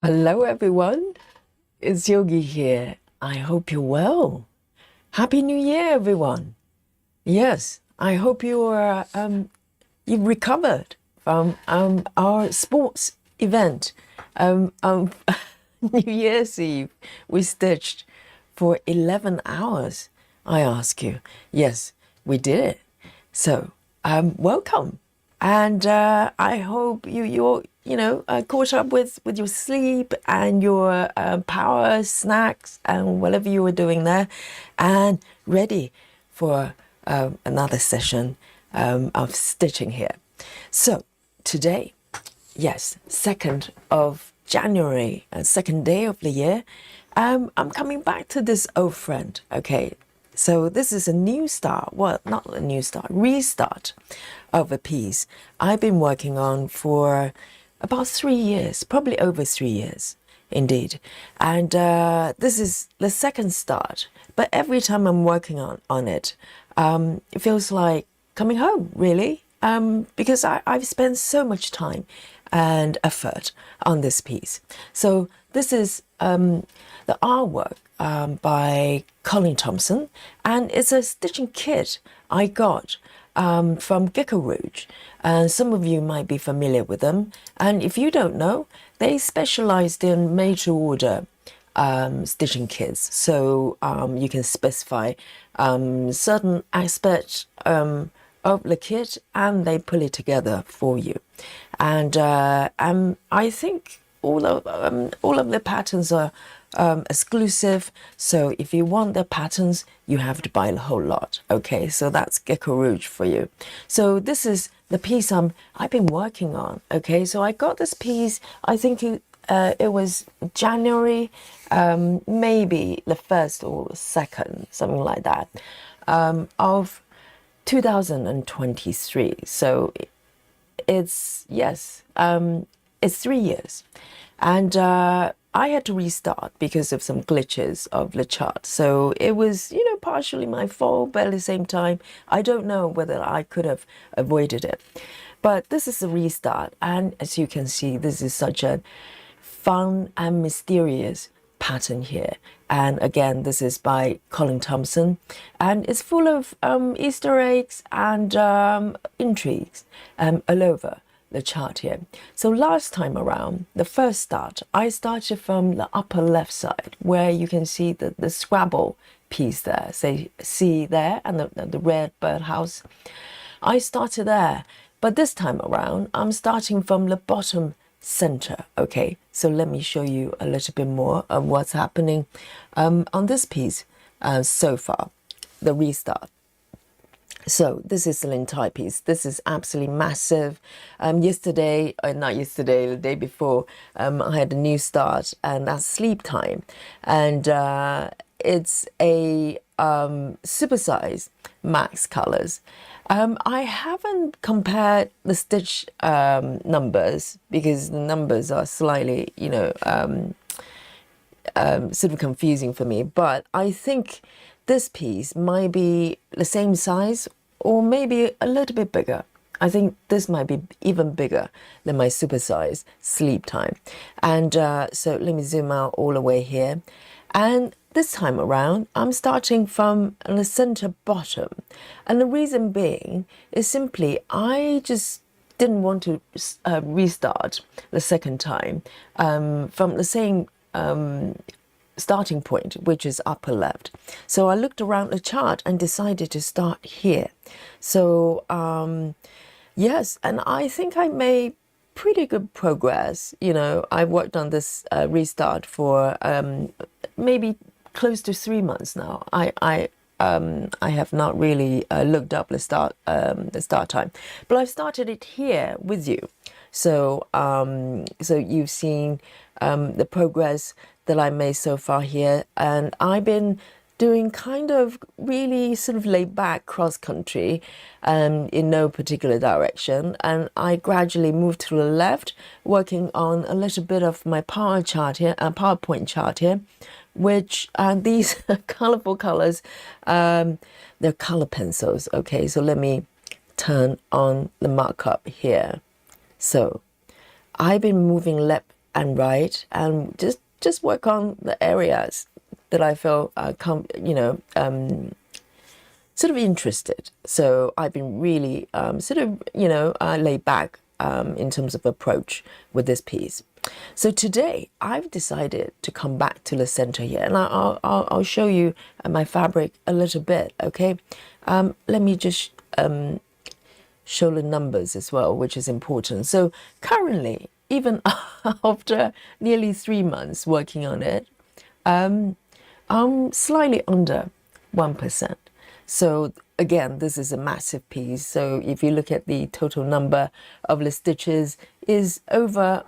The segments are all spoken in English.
Hello everyone, it's Yogi here. I hope you're well. Happy New Year, everyone. Yes, I hope you've recovered from our sports event. New Year's Eve. We stitched for 11 hours, I ask you. Yes, we did it. So, welcome. And I hope you're caught up with your sleep and your power snacks and whatever you were doing there, and ready for another session of stitching here. So today, yes, 2nd of January, second day of the year, I'm coming back to this old friend. Okay, so this is a new start. Well, not a new start, restart of a piece I've been working on for about 3 years, probably over 3 years, indeed. And this is the second start. But every time I'm working on it, it feels like coming home, really, because I've spent so much time and effort on this piece. So this is the artwork by Collin Thompson, and it's a stitching kit I got from GeckoRouge. And some of you might be familiar with them. And if you don't know, they specialized in made-to-order stitching kits. So you can specify certain aspects of the kit, and they pull it together for you. And I think all of the patterns are exclusive. So if you want the patterns, you have to buy the whole lot. Okay, so that's GeckoRouge for you. So this is the piece I've been working on. Okay, so I got this piece, I think it was January, maybe the 1st or 2nd, something like that, of 2023. So it's, yes, it's 3 years. And I had to restart because of some glitches of the chart. So it was, partially my fault, but at the same time, I don't know whether I could have avoided it. But this is a restart. And as you can see, this is such a fun and mysterious pattern here. And again, this is by Collin Thompson, and it's full of Easter eggs and intrigues all over the chart here. So last time around, the first start, I started from the upper left side, where you can see the Scrabble piece there. So see there, and the red birdhouse. I started there, but this time around, I'm starting from the bottom center. Okay, so let me show you a little bit more of what's happening on this piece so far, the restart. So this is the entire piece. This is absolutely massive. Yesterday, not yesterday, the day before, I had a new start, and that's sleep time. And it's a supersize max colors. I haven't compared the stitch numbers because the numbers are slightly, sort of confusing for me. But I think this piece might be the same size or maybe a little bit bigger. I think this might be even bigger than my supersize sleep time. And so let me zoom out all the way here. And this time around, I'm starting from the center bottom. And the reason being is simply I just didn't want to restart the second time from the same starting point, which is upper left. So I looked around the chart and decided to start here. So yes, and I think I made pretty good progress. I worked on this restart for maybe close to 3 months now. I have not really looked up the start time, but I've started it here with you. So so you've seen the progress that I made so far here, and I've been doing kind of really sort of laid back cross country in no particular direction, and I gradually moved to the left, working on a little bit of my PowerPoint chart here, which these colorful colors, they're color pencils. Okay, so let me turn on the markup here. So I've been moving left and write and just work on the areas that I feel sort of interested. So I've been really laid back in terms of approach with this piece. So today I've decided to come back to the center here, and I'll show you my fabric a little bit. Okay, let me just show the numbers as well, which is important. So currently, even after nearly 3 months working on it, I'm slightly under 1%. So again, this is a massive piece. So if you look at the total number of the stitches is over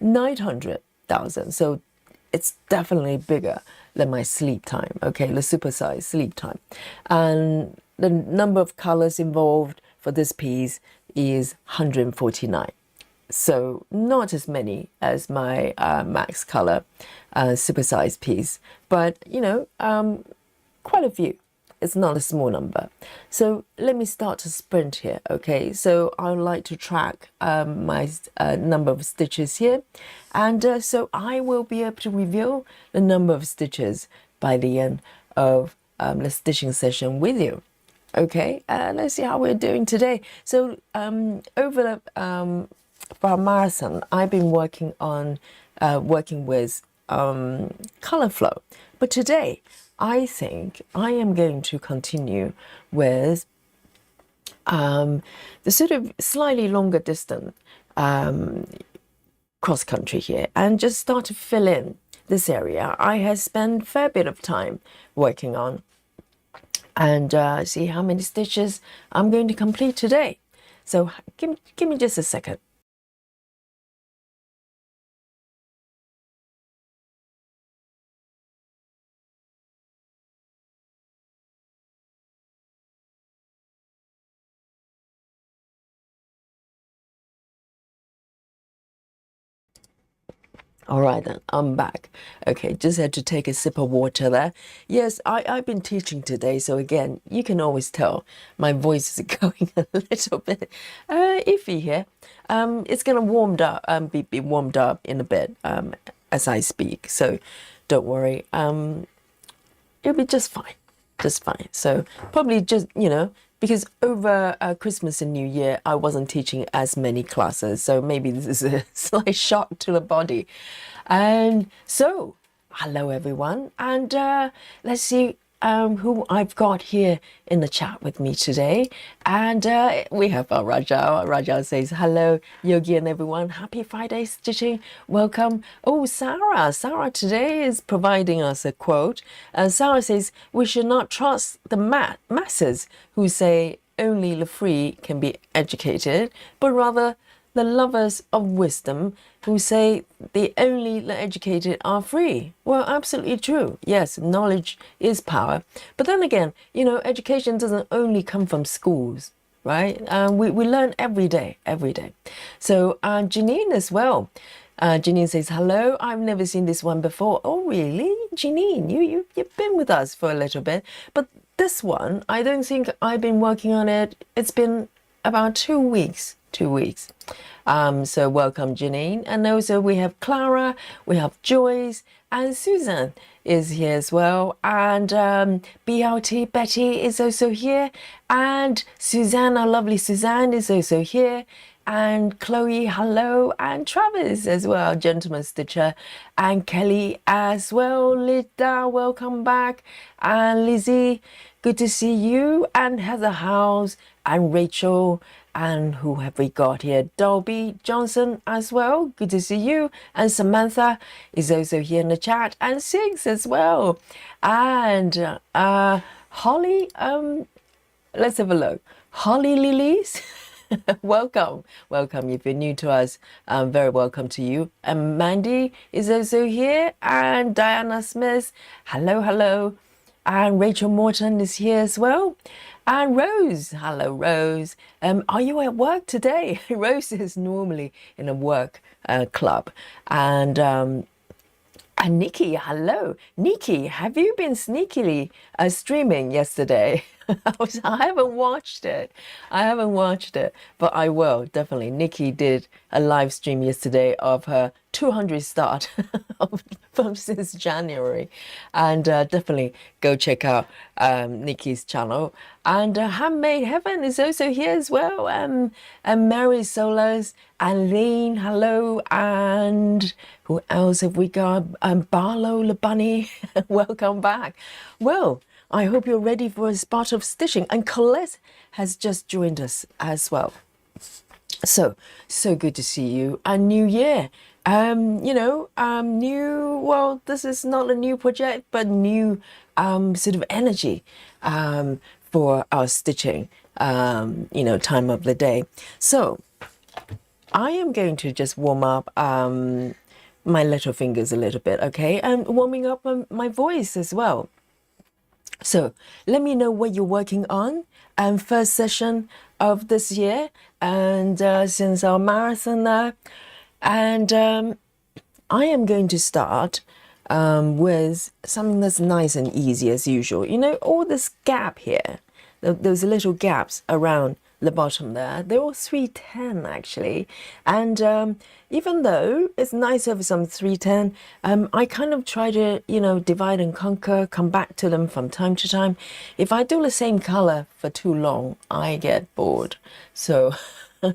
900,000. So it's definitely bigger than my sleep time. Okay, the supersized sleep time. And the number of colors involved for this piece is 149. So not as many as my max color supersized piece, but quite a few. It's not a small number. So let me start to sprint here. Okay, so I would like to track my number of stitches here, and so I will be able to reveal the number of stitches by the end of the stitching session with you. Okay, let's see how we're doing today. So over for our marathon, I've been working with color flow, but today I think I am going to continue with the sort of slightly longer distance cross country here, and just start to fill in this area I have spent a fair bit of time working on, and see how many stitches I'm going to complete today. So give me just a second. All right, then, I'm back. Okay, just had to take a sip of water there. Yes, I've been teaching today, so again, you can always tell my voice is going a little bit iffy here. It's going to be warmed up in a bit as I speak, so don't worry. It'll be just fine, just fine. So probably just, because over Christmas and New Year, I wasn't teaching as many classes. So maybe this is a slight shock to the body. And so, hello everyone. And let's see who I've got here in the chat with me today. And we have Raja. Raja says, hello, Yogi and everyone. Happy Friday stitching. Welcome. Oh, Sarah. Sarah today is providing us a quote. Sarah says, we should not trust the masses who say only the free can be educated, but rather the lovers of wisdom who say only the educated are free. Well, absolutely true. Yes, knowledge is power. But then again, education doesn't only come from schools, right? We learn every day. So Janine as well. Janine says, hello, I've never seen this one before. Oh, really? Janine, you've been with us for a little bit. But this one, I don't think I've been working on it. It's been about 2 weeks. 2 weeks. So welcome, Janine. And also we have Clara, we have Joyce, and Susan is here as well. And BLT Betty is also here. And Suzanne, our lovely Suzanne, is also here. And Chloe, hello. And Travis as well, Gentleman Stitcher. And Kelly as well. Lida, welcome back. And Lizzie, good to see you. And Heather House and Rachel. And who have we got here? Dolby Johnson as well. Good to see you. And Samantha is also here in the chat. And Six as well. And Holly, let's have a look. Holly Lilies, welcome. Welcome. If you're new to us, very welcome to you. And Mandy is also here. And Diana Smith, hello. And Rachel Morton is here as well. And Rose, hello Rose. Are you at work today? Rose is normally in a work club. And Nikki, hello. Nikki, have you been sneakily streaming yesterday? I haven't watched it. I haven't watched it, but I will definitely. Nikki did a live stream yesterday of her 200 start from since January, and definitely go check out Nikki's channel. And Handmade Heaven is also here as well. And Mary Solos and Lean, hello, and who else have we got? Barlow the Bunny, welcome back. Well, I hope you're ready for a spot of stitching. And Colette has just joined us as well. So good to see you. A new year. New, well, this is not a new project, but new sort of energy for our stitching, time of the day. So I am going to just warm up my little fingers a little bit, okay? And warming up my voice as well. So let me know what you're working on. First session of this year, and since our marathon, and I am going to start with something that's nice and easy as usual. You know, all this gap here, those little gaps around the bottom there, they're all 310 actually. And even though it's nice over some 310, I kind of try to, divide and conquer, come back to them from time to time. If I do the same color for too long, I get bored. So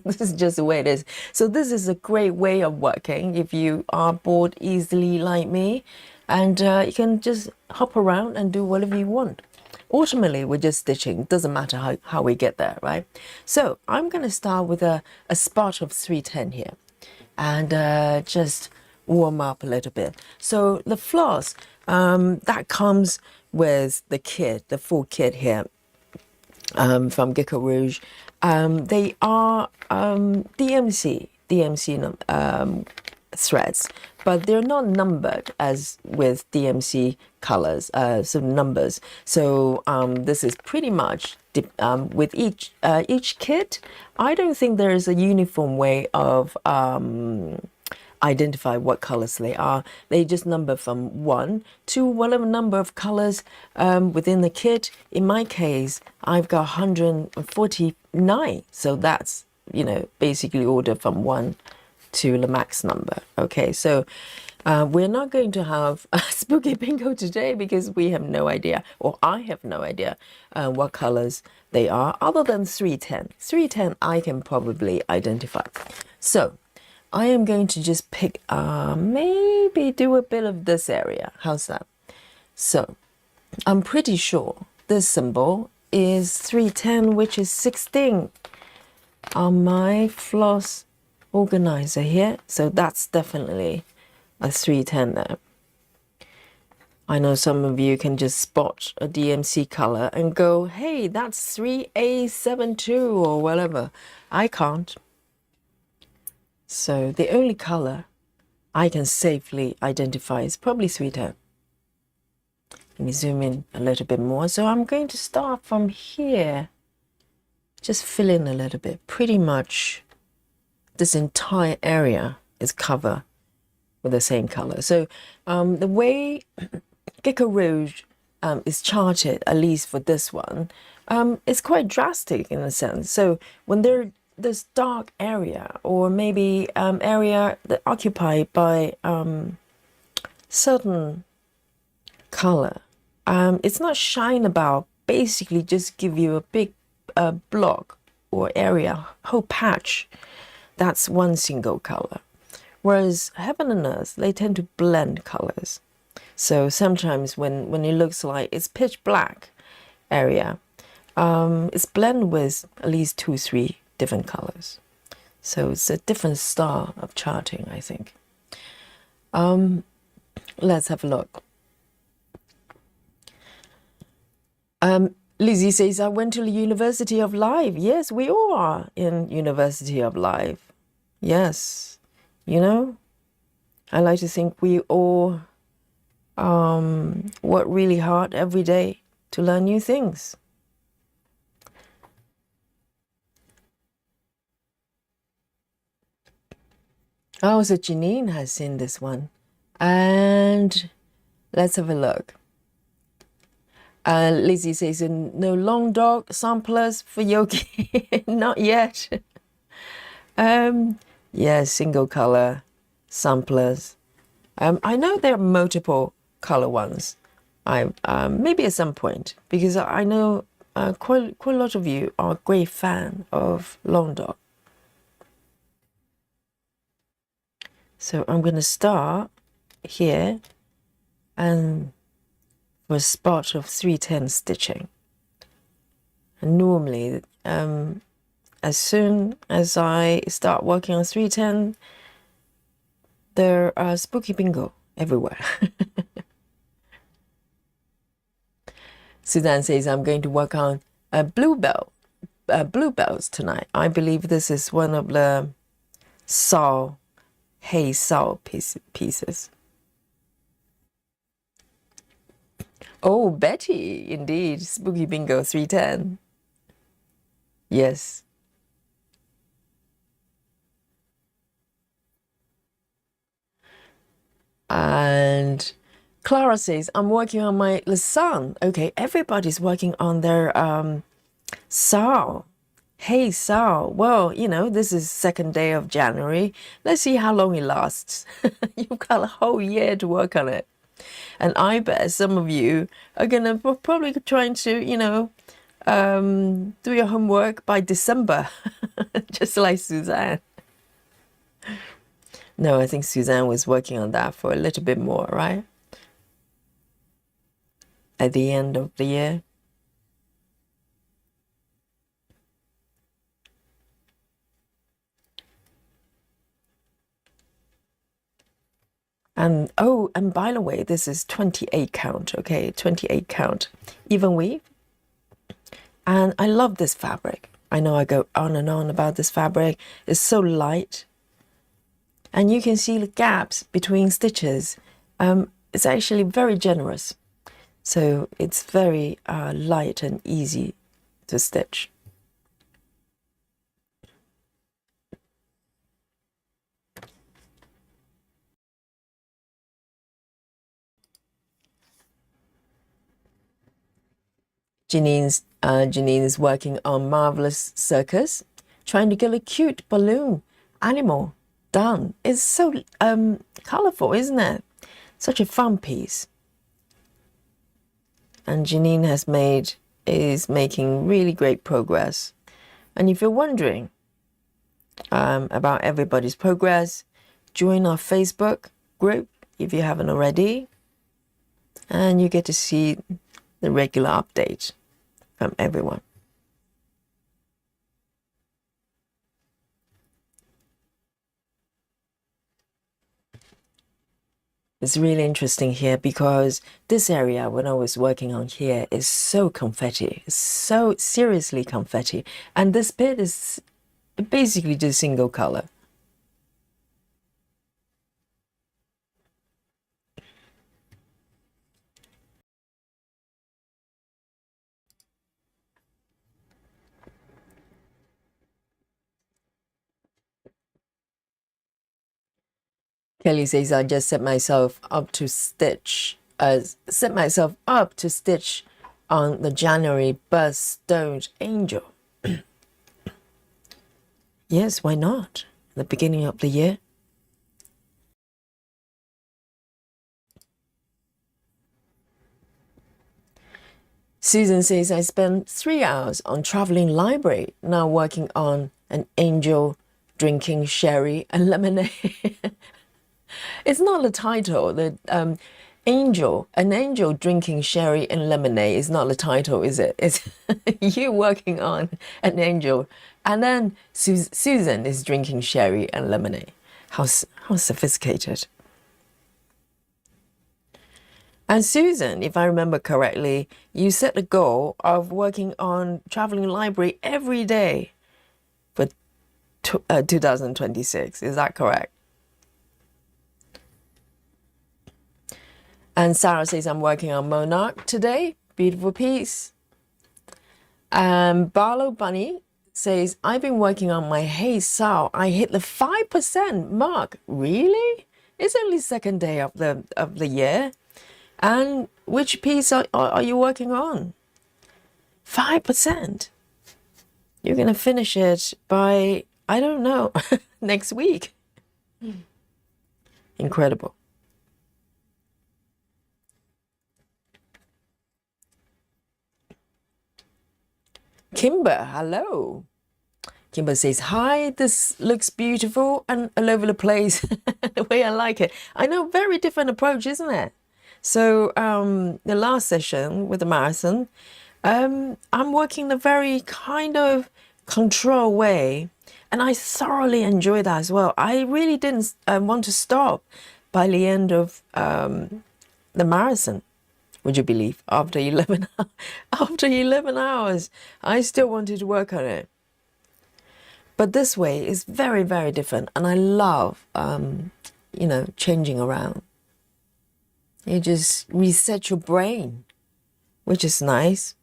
this is just the way it is. So this is a great way of working if you are bored easily like me, and you can just hop around and do whatever you want. Ultimately, we're just stitching. Doesn't matter how we get there, right? So I'm going to start with a spot of 310 here, and just warm up a little bit. So the floss, that comes with the kit, the full kit here, from GeckoRouge. They are DMC threads, but they're not numbered as with DMC colors, numbers. So this is pretty much with each kit. I don't think there is a uniform way of identify what colors they are. They just number from 1 to whatever number of colors within the kit. In my case, I've got 149, so that's basically order from 1 to the max number. Okay, so we're not going to have a spooky bingo today because we have no idea, or I have no idea what colors they are, other than 310. 310 I can probably identify. So I am going to just pick, maybe do a bit of this area. How's that? So I'm pretty sure this symbol is 310, which is 16 on my floss organizer here. So that's definitely a 310 there. I know some of you can just spot a DMC color and go, hey, that's 3A72 or whatever. I can't. So the only color I can safely identify is probably 310. Let me zoom in a little bit more. So I'm going to start from here. Just fill in a little bit. Pretty much this entire area is covered with the same color. So the way GeckoRouge is charted, at least for this one, it's quite drastic in a sense. So when there's this dark area, or maybe area that occupied by certain color, it's not shine about, basically just give you a big block or area, whole patch. That's one single color. Whereas heaven and earth, they tend to blend colors. So sometimes when it looks like it's pitch black area, it's blended with at least 2-3 different colors. So it's a different style of charting, I think. Let's have a look. Lizzie says, I went to the University of Life. Yes, we all are in University of Life. Yes, I like to think we all work really hard every day to learn new things. Oh, so Janine has seen this one. And let's have a look. Lizzie says, no long dog samplers for Yogi. Not yet. Yeah, single color samplers. I know there are multiple color ones. Maybe at some point, because I know quite a lot of you are a great fan of long dog. So I'm going to start here and for a spot of 310 stitching. And normally, as soon as I start working on 310, there are spooky bingo everywhere. Suzanne says, I'm going to work on bluebells tonight. I believe this is one of the hay saw pieces. Oh, Betty, indeed, spooky bingo 310. Yes. And Clara says, I'm working on my lasagne. Okay, everybody's working on their saw. Hey, saw. Well, you know, this is second day of January. Let's see how long it lasts. You've got a whole year to work on it. And I bet some of you are going to probably trying to, you know, do your homework by December, just like Suzanne. No, I think Suzanne was working on that for a little bit more, right? At the end of the year. And oh, and by the way, this is 28 count, okay? 28 count, even weave. And I love this fabric. I know I go on and on about this fabric. It's so light. And you can see the gaps between stitches. It's actually very generous. So it's very light and easy to stitch. Janine is working on Marvelous Circus, trying to get a cute balloon animal done. It's so colorful, isn't it? Such a fun piece. And Janine is making really great progress. And if you're wondering about everybody's progress, join our Facebook group if you haven't already, and you get to see the regular update from everyone. It's really interesting here because this area, when I was working on here, is so confetti. It's so seriously confetti. And this bit is basically just single color. Kelly says, I just set myself up to stitch on the January birthstone angel. Yes, why not? The beginning of the year. Susan says, I spent 3 hours on traveling library, now working on an angel drinking sherry and lemonade. It's not the title. The an angel drinking sherry and lemonade is not the title, is it? It's you working on an angel, and then Susan is drinking sherry and lemonade. How sophisticated. And Susan, if I remember correctly, you set the goal of working on traveling library every day for 2026. Is that correct? And Sarah says, I'm working on Monarch today. Beautiful piece. Barlow Bunny says, I've been working on my Hey Sao. I hit the 5% mark. Really? It's only second day of the year. And which piece are you working on? 5%. You're going to finish it by, I don't know, next week. Incredible. Kimber, hello. Kimber says, hi, this looks beautiful and all over the place. The way I like it. I know, very different approach, isn't it? So the last session with the marathon, I'm working the very kind of control way. And I thoroughly enjoy that as well. I really didn't want to stop by the end of the marathon. Would you believe? After 11 hours, I still wanted to work on it. But this way is very, very different. And I love, changing around. You just reset your brain, which is nice.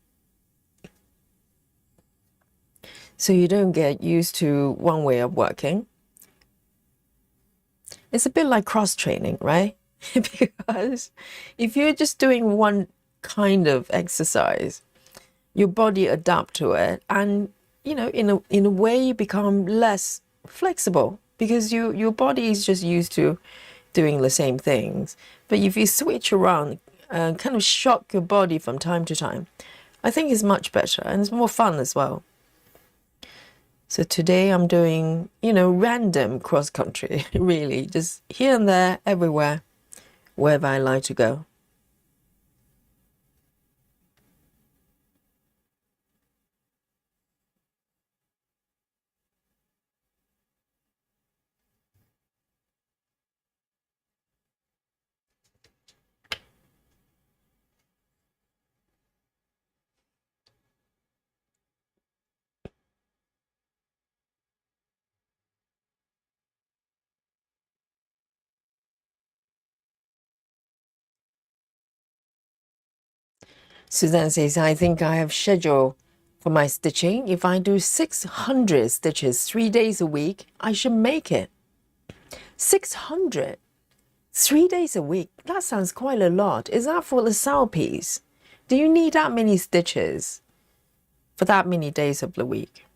So you don't get used to one way of working. It's a bit like cross-training, right? Because if you're just doing one kind of exercise, your body adapt to it, and in a way you become less flexible because your body is just used to doing the same things. But if you switch around and kind of shock your body from time to time, I think it's much better and it's more fun as well. So today I'm doing, random cross country, really, just here and there, everywhere, wherever I like to go. Suzanne says, I think I have scheduled for my stitching. If I do 600 stitches 3 days a week, I should make it. 600? 3 days a week? That sounds quite a lot. Is that for the side piece? Do you need that many stitches for that many days of the week?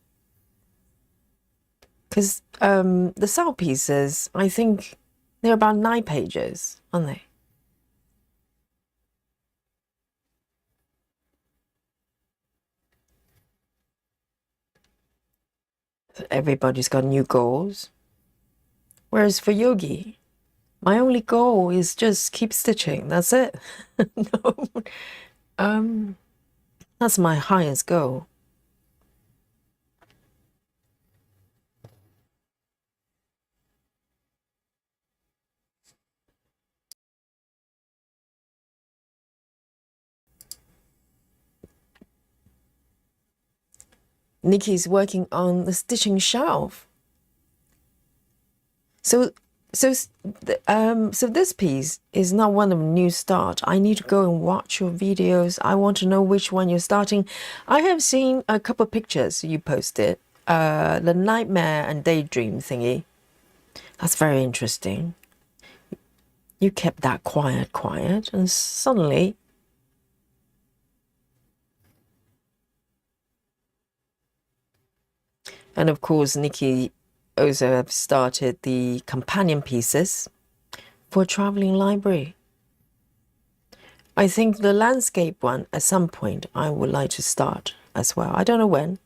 Because the side pieces, I think they're about 9 pages, aren't they? Everybody's got new goals. Whereas for yogi, my only goal is just keep stitching. That's it. No, that's my highest goal. Nikki's working on the stitching shelf. So this piece is not one of new start. I need to go and watch your videos. I want to know which one you're starting. I have seen a couple of pictures you posted. The nightmare and daydream thingy. That's very interesting. You kept that quiet, and suddenly. And of course, Nikki also have started the companion pieces for a traveling library. I think the landscape one, at some point, I would like to start as well. I don't know when.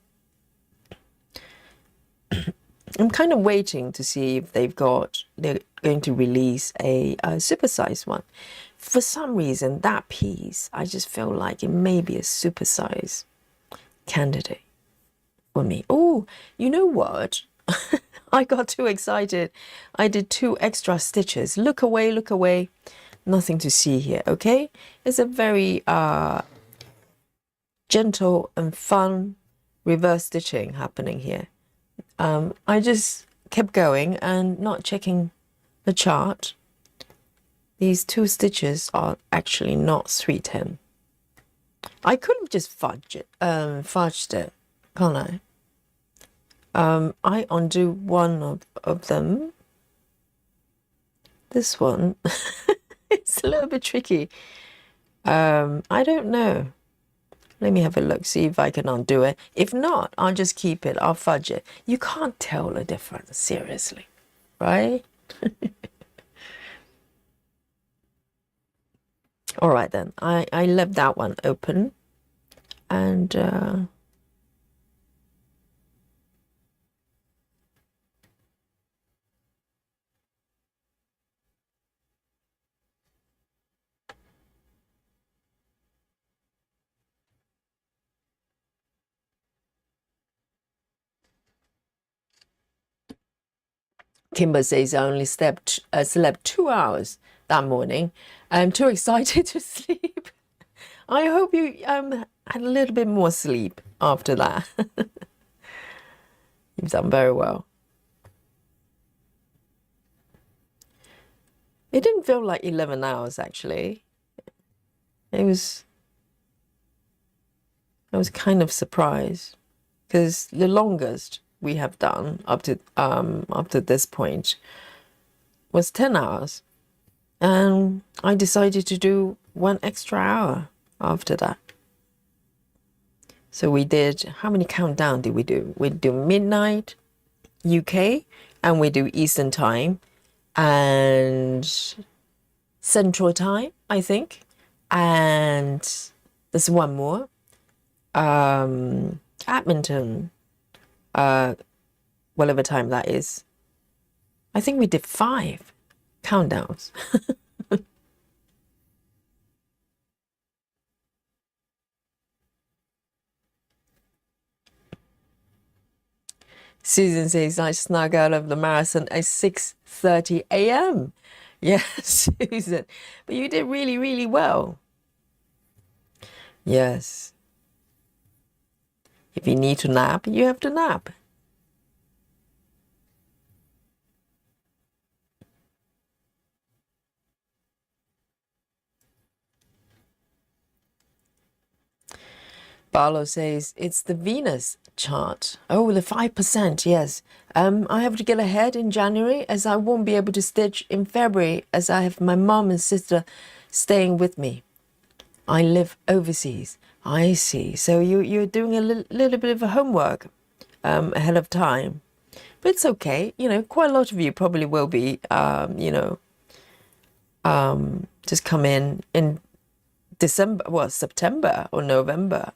I'm kind of waiting to see if they're going to release a supersized one. For some reason, that piece, I just feel like it may be a supersized candidate for me. Oh, you know what? I got too excited. I did 2 extra stitches. Look away. Nothing to see here, okay? It's a very gentle and fun reverse stitching happening here. I just kept going and not checking the chart. These 2 stitches are actually not 310. I could have just fudged it, can't I? I undo one of them. This one, it's a little bit tricky. I don't know. Let me have a look, see if I can undo it. If not, I'll just keep it. I'll fudge it. You can't tell the difference, seriously, right? All right then. I left that one open, and Kimber says I only slept 2 hours that morning. I'm too excited to sleep. I hope you had a little bit more sleep after that. You've done very well. It didn't feel like 11 hours actually. I was kind of surprised because the longest we have done up to this point was 10 hours, and I decided to do 1 extra hour after that. So we did, how many countdown did we do? We do midnight UK, and we do Eastern time and Central time, I think, and there's one more, Edmonton, whatever time that is. I think we did 5 countdowns. Susan says I snuck out of the marathon at 6:30 a.m. Yes, Susan, but you did really, really well. Yes. If you need to nap, you have to nap. Barlow says it's the Venus chart. Oh, the 5%, yes. I have to get ahead in January as I won't be able to stitch in February as I have my mom and sister staying with me. I live overseas. I see. So you're doing a little bit of a homework ahead of time. But it's okay. You know, quite a lot of you probably will be, just come in December, well, September or November,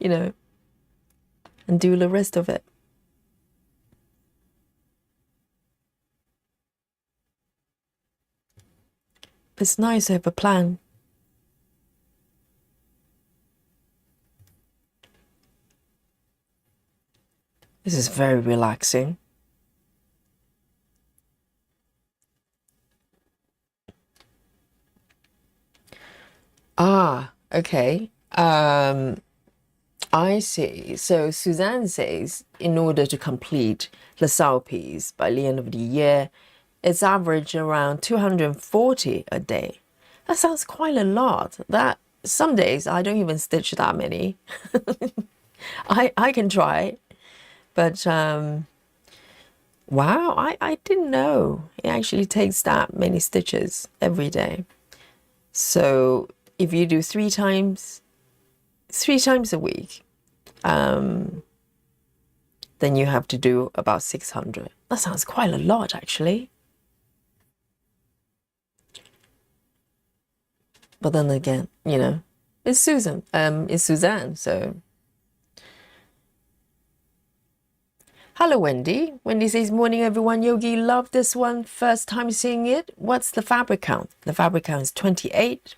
you know, and do the rest of it. But it's nice to have a plan. This is very relaxing. Ah, okay. I see. So Suzanne says in order to complete the Sao piece by the end of the year, it's average around 240 a day. That sounds quite a lot. That some days I don't even stitch that many. I can try, but wow, I didn't know it actually takes that many stitches every day. So if you do three times a week, then you have to do about 600. That sounds quite a lot, actually. But then again, you know, it's Suzanne, so. Hello, Wendy. Wendy says, morning, everyone. Yogi, love this one. First time seeing it. What's the fabric count? The fabric count is 28.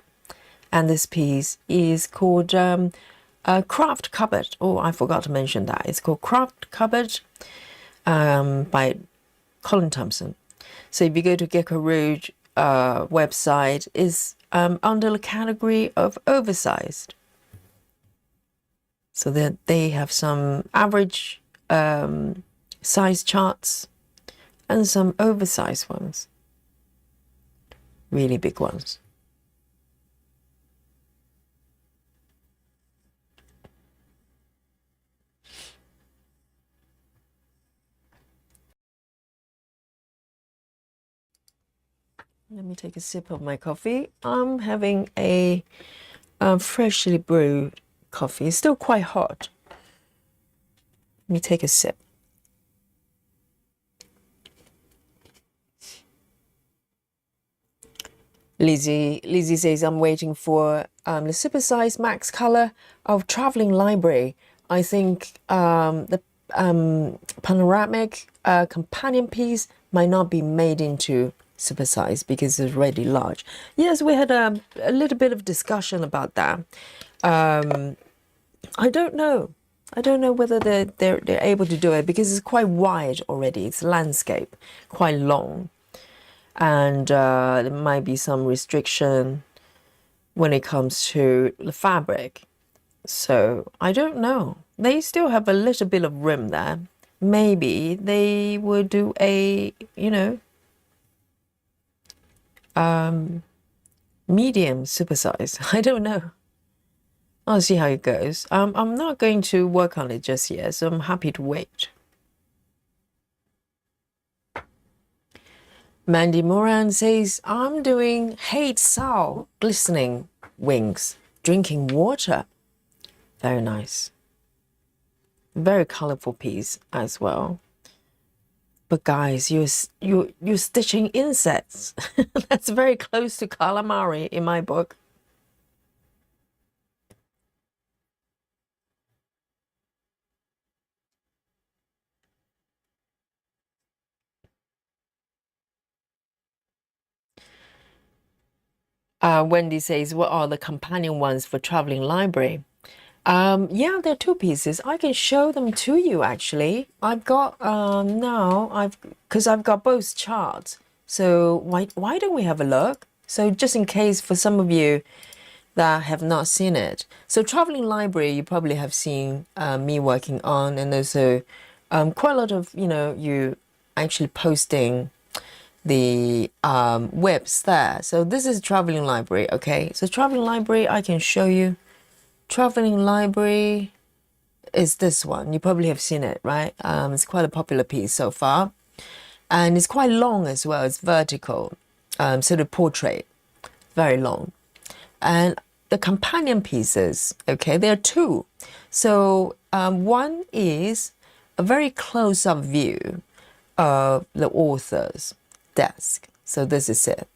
And this piece is called Craft Cupboard. Oh, I forgot to mention that. It's called Craft Cupboard by Collin Thompson. So if you go to GeckoRouge website, is under the category of oversized. So that they have some average size charts and some oversized ones, really big ones. Let me take a sip of my coffee. I'm having a freshly brewed coffee. It's still quite hot. Let me take a sip. Lizzie says, I'm waiting for the supersized max color of Traveling Library. I think the panoramic companion piece might not be made into supersize because it's already large. Yes, we had a little bit of discussion about that. I don't know. I don't know whether they're able to do it because it's quite wide already. It's landscape, quite long. And there might be some restriction when it comes to the fabric. So I don't know. They still have a little bit of room there. Maybe they will do a, medium supersize. I don't know. I'll see how it goes. I'm not going to work on it just yet, so I'm happy to wait. Mandy Moran says, I'm doing hate Sao, glistening wings, drinking water. Very nice. Very colorful piece as well. But guys, you're stitching insects. That's very close to calamari in my book. Wendy says, what are the companion ones for Traveling Library? Yeah, there are two pieces. I can show them to you actually. I've got because I've got both charts. So why don't we have a look? So just in case for some of you that have not seen it. So Traveling Library, you probably have seen me working on, and also quite a lot of, you actually posting the webs there. So this is Traveling Library, okay? So Traveling Library, I can show you. Traveling Library is this one. You probably have seen it, right? It's quite a popular piece so far. And it's quite long as well. It's vertical. So the portrait, very long. And the companion pieces, okay, there are two. So one is a very close-up view of the author's desk. So this is it.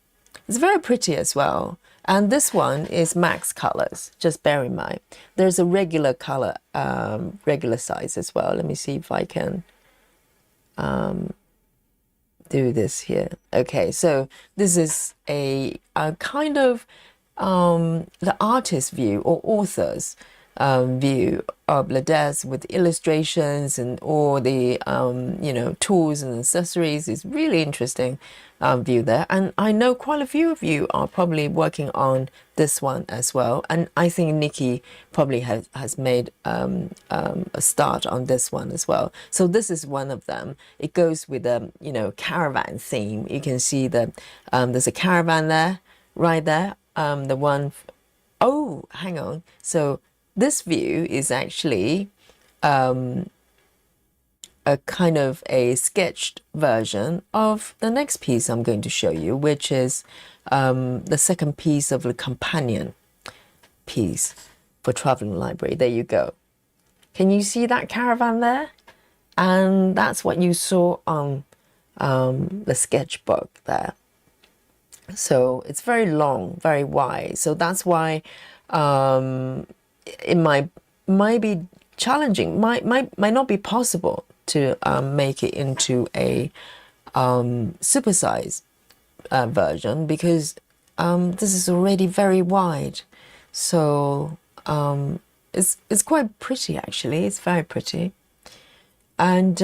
It's very pretty as well. And this one is max colors, just bear in mind. There's a regular color, regular size as well. Let me see if I can do this here. Okay, so this is a kind of the artist view or author's view of the desk with illustrations and all the tools and accessories. Is really interesting view there, and I know quite a few of you are probably working on this one as well, and I think Nikki probably has made a start on this one as well. So this is one of them. It goes with a caravan theme. You can see that there's a caravan there, right there. The one, oh, hang on. So this view is actually a kind of a sketched version of the next piece I'm going to show you, which is the second piece of the companion piece for Traveling Library. There you go. Can you see that caravan there? And that's what you saw on the sketchbook there. So it's very long, very wide. So that's why it might be challenging, might not be possible to make it into a supersized version, because this is already very wide. So it's quite pretty actually. It's very pretty, and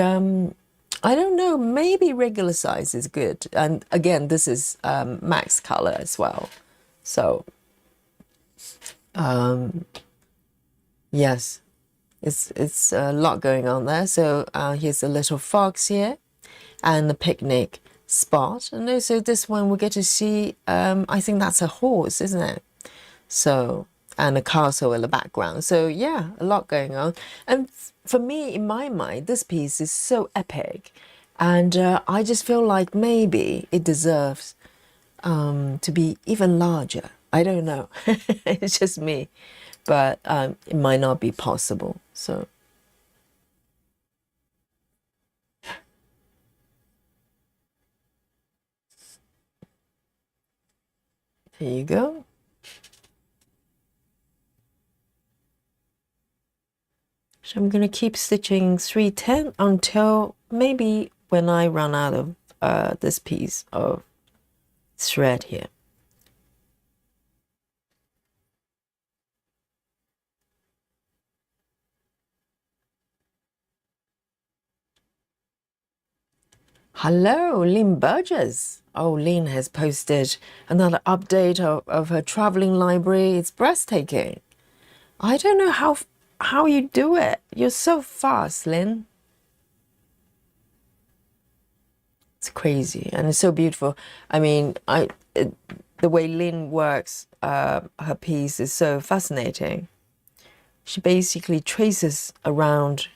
I don't know, maybe regular size is good. And again, this is max color as well. So yes, it's a lot going on there. So here's a little fox here and the picnic spot. And also this one we get to see, I think that's a horse, isn't it? So, and a castle in the background. So yeah, a lot going on. And for me, in my mind, this piece is so epic. And I just feel like maybe it deserves to be even larger. I don't know. It's just me, but it might not be possible. So here you go. So I'm gonna keep stitching 310 until maybe when I run out of this piece of thread here. Hello, Lynn Burgess. Oh, Lynn has posted another update of her traveling library. It's breathtaking. I don't know how you do it. You're so fast, Lynn. It's crazy and it's so beautiful. I mean, the way Lynn works her piece is so fascinating. She basically traces around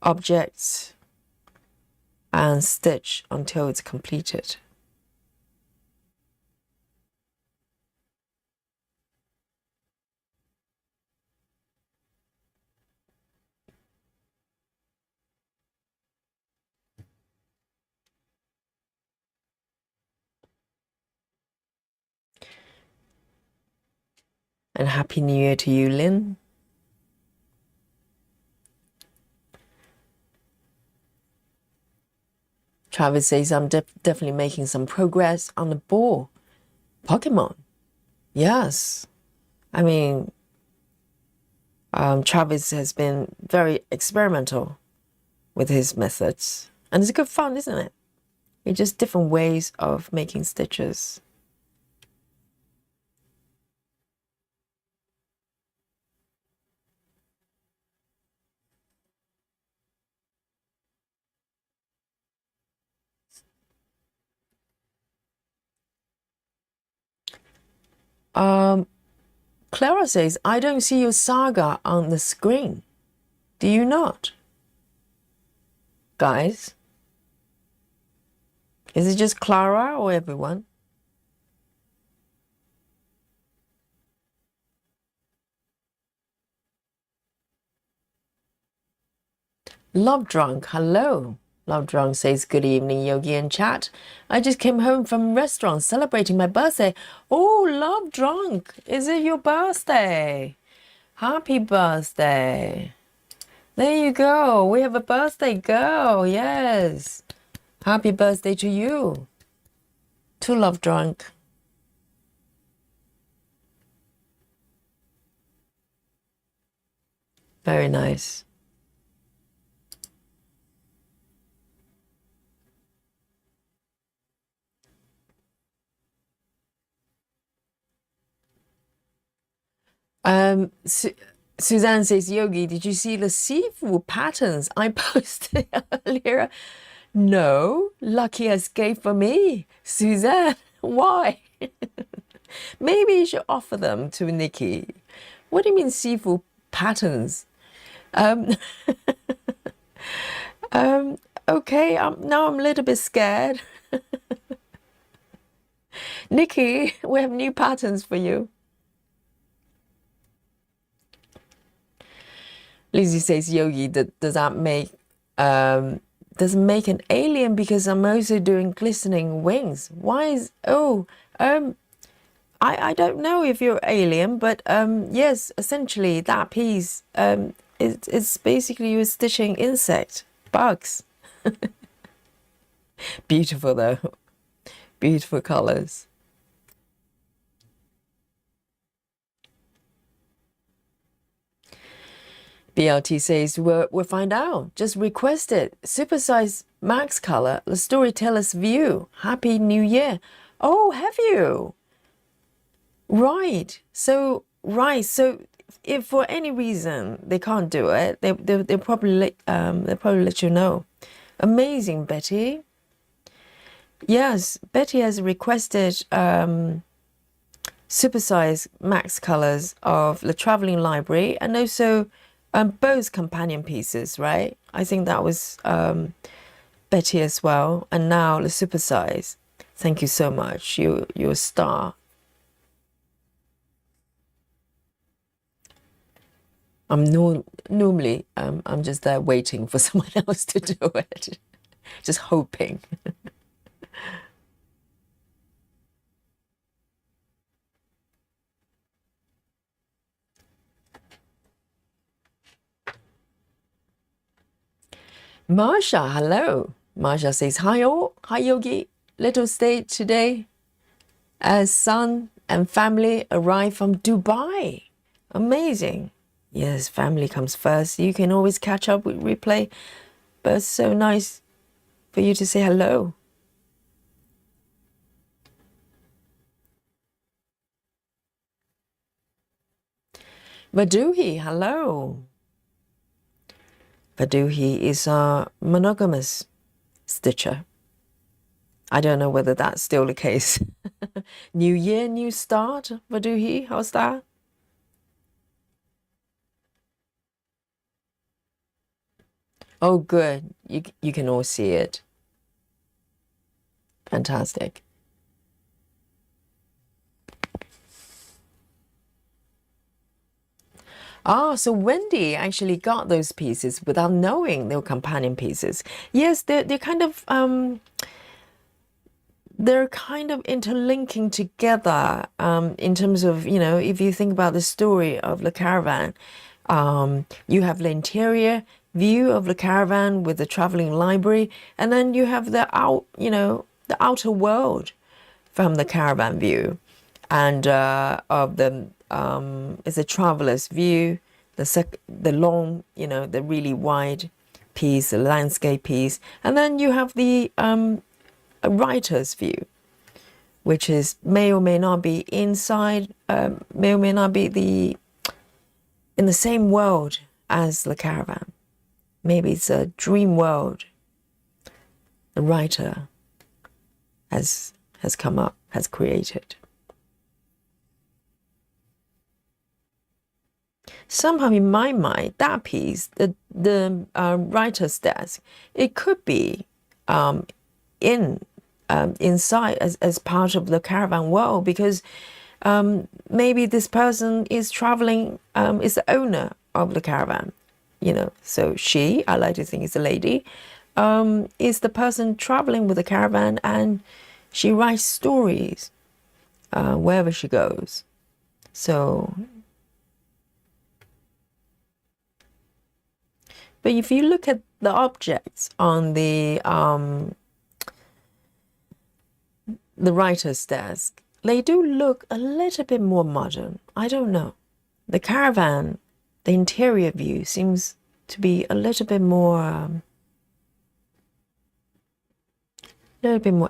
objects and stitch until it's completed. And Happy New Year to you, Lynn. Travis says, I'm definitely making some progress on the ball. Pokemon. Yes. I mean, Travis has been very experimental with his methods. And it's good fun, isn't it? It's just different ways of making stitches. Clara says, I don't see your saga on the screen. Do you not? Guys? Is it just Clara or everyone? Love Drunk, hello. Love Drunk says, good evening, Yogi and chat. I just came home from restaurant celebrating my birthday. Oh, Love Drunk, is it your birthday? Happy birthday. There you go. We have a birthday girl. Yes. Happy birthday to you. To Love Drunk. Very nice. Suzanne says, Yogi, did you see the seafood patterns I posted earlier? No, lucky escape for me. Suzanne, why? Maybe you should offer them to Nikki. What do you mean seafood patterns? Okay, now I'm a little bit scared. Nikki, we have new patterns for you. Lizzie says, Yogi, does that make doesn't make an alien because I'm also doing glistening wings? Why is I don't know if you're alien, but yes, essentially that piece it's basically you're stitching insect bugs. Beautiful though, beautiful colors. BLT says, we'll find out. Just request it. Supersize max color, the storyteller's view. Happy New Year. Oh, have you? Right. So if for any reason they can't do it, they'll probably let you know. Amazing, Betty. Yes, Betty has requested supersize max colors of the traveling library and also both companion pieces, right? I think that was Betty as well. And now the supersize Thank you so much. You're a star. Normally I'm just there waiting for someone else to do it, just hoping. Marsha, hello. Marsha says, hi all, hi Yogi. Little stay today as son and family arrive from Dubai. Amazing. Yes, family comes first. You can always catch up with replay, but it's so nice for you to say hello. Vaduhi, hello. Vaduhi is a monogamous stitcher. I don't know whether that's still the case. New year, new start, Vaduhi, how's that? Oh, good. You can all see it. Fantastic. Ah, so Wendy actually got those pieces without knowing they were companion pieces. Yes, they're kind of interlinking together in terms of, you know, if you think about the story of the caravan, you have the interior view of the caravan with the traveling library, and then you have the outer world from the caravan view, and of the it's a traveler's view, the long, you know, the really wide piece, the landscape piece, and then you have the a writer's view, which is may or may not be inside, may or may not be in the same world as the caravan. Maybe it's a dream world the writer has come up, has created. Somehow in my mind, that piece, the writer's desk, it could be inside as part of the caravan world, because maybe this person is traveling, is the owner of the caravan, you know. So she, I like to think is a lady, is the person traveling with the caravan, and she writes stories wherever she goes. So, but if you look at the objects on the writer's desk, they do look a little bit more modern. I don't know. The caravan, the interior view seems to be a little bit more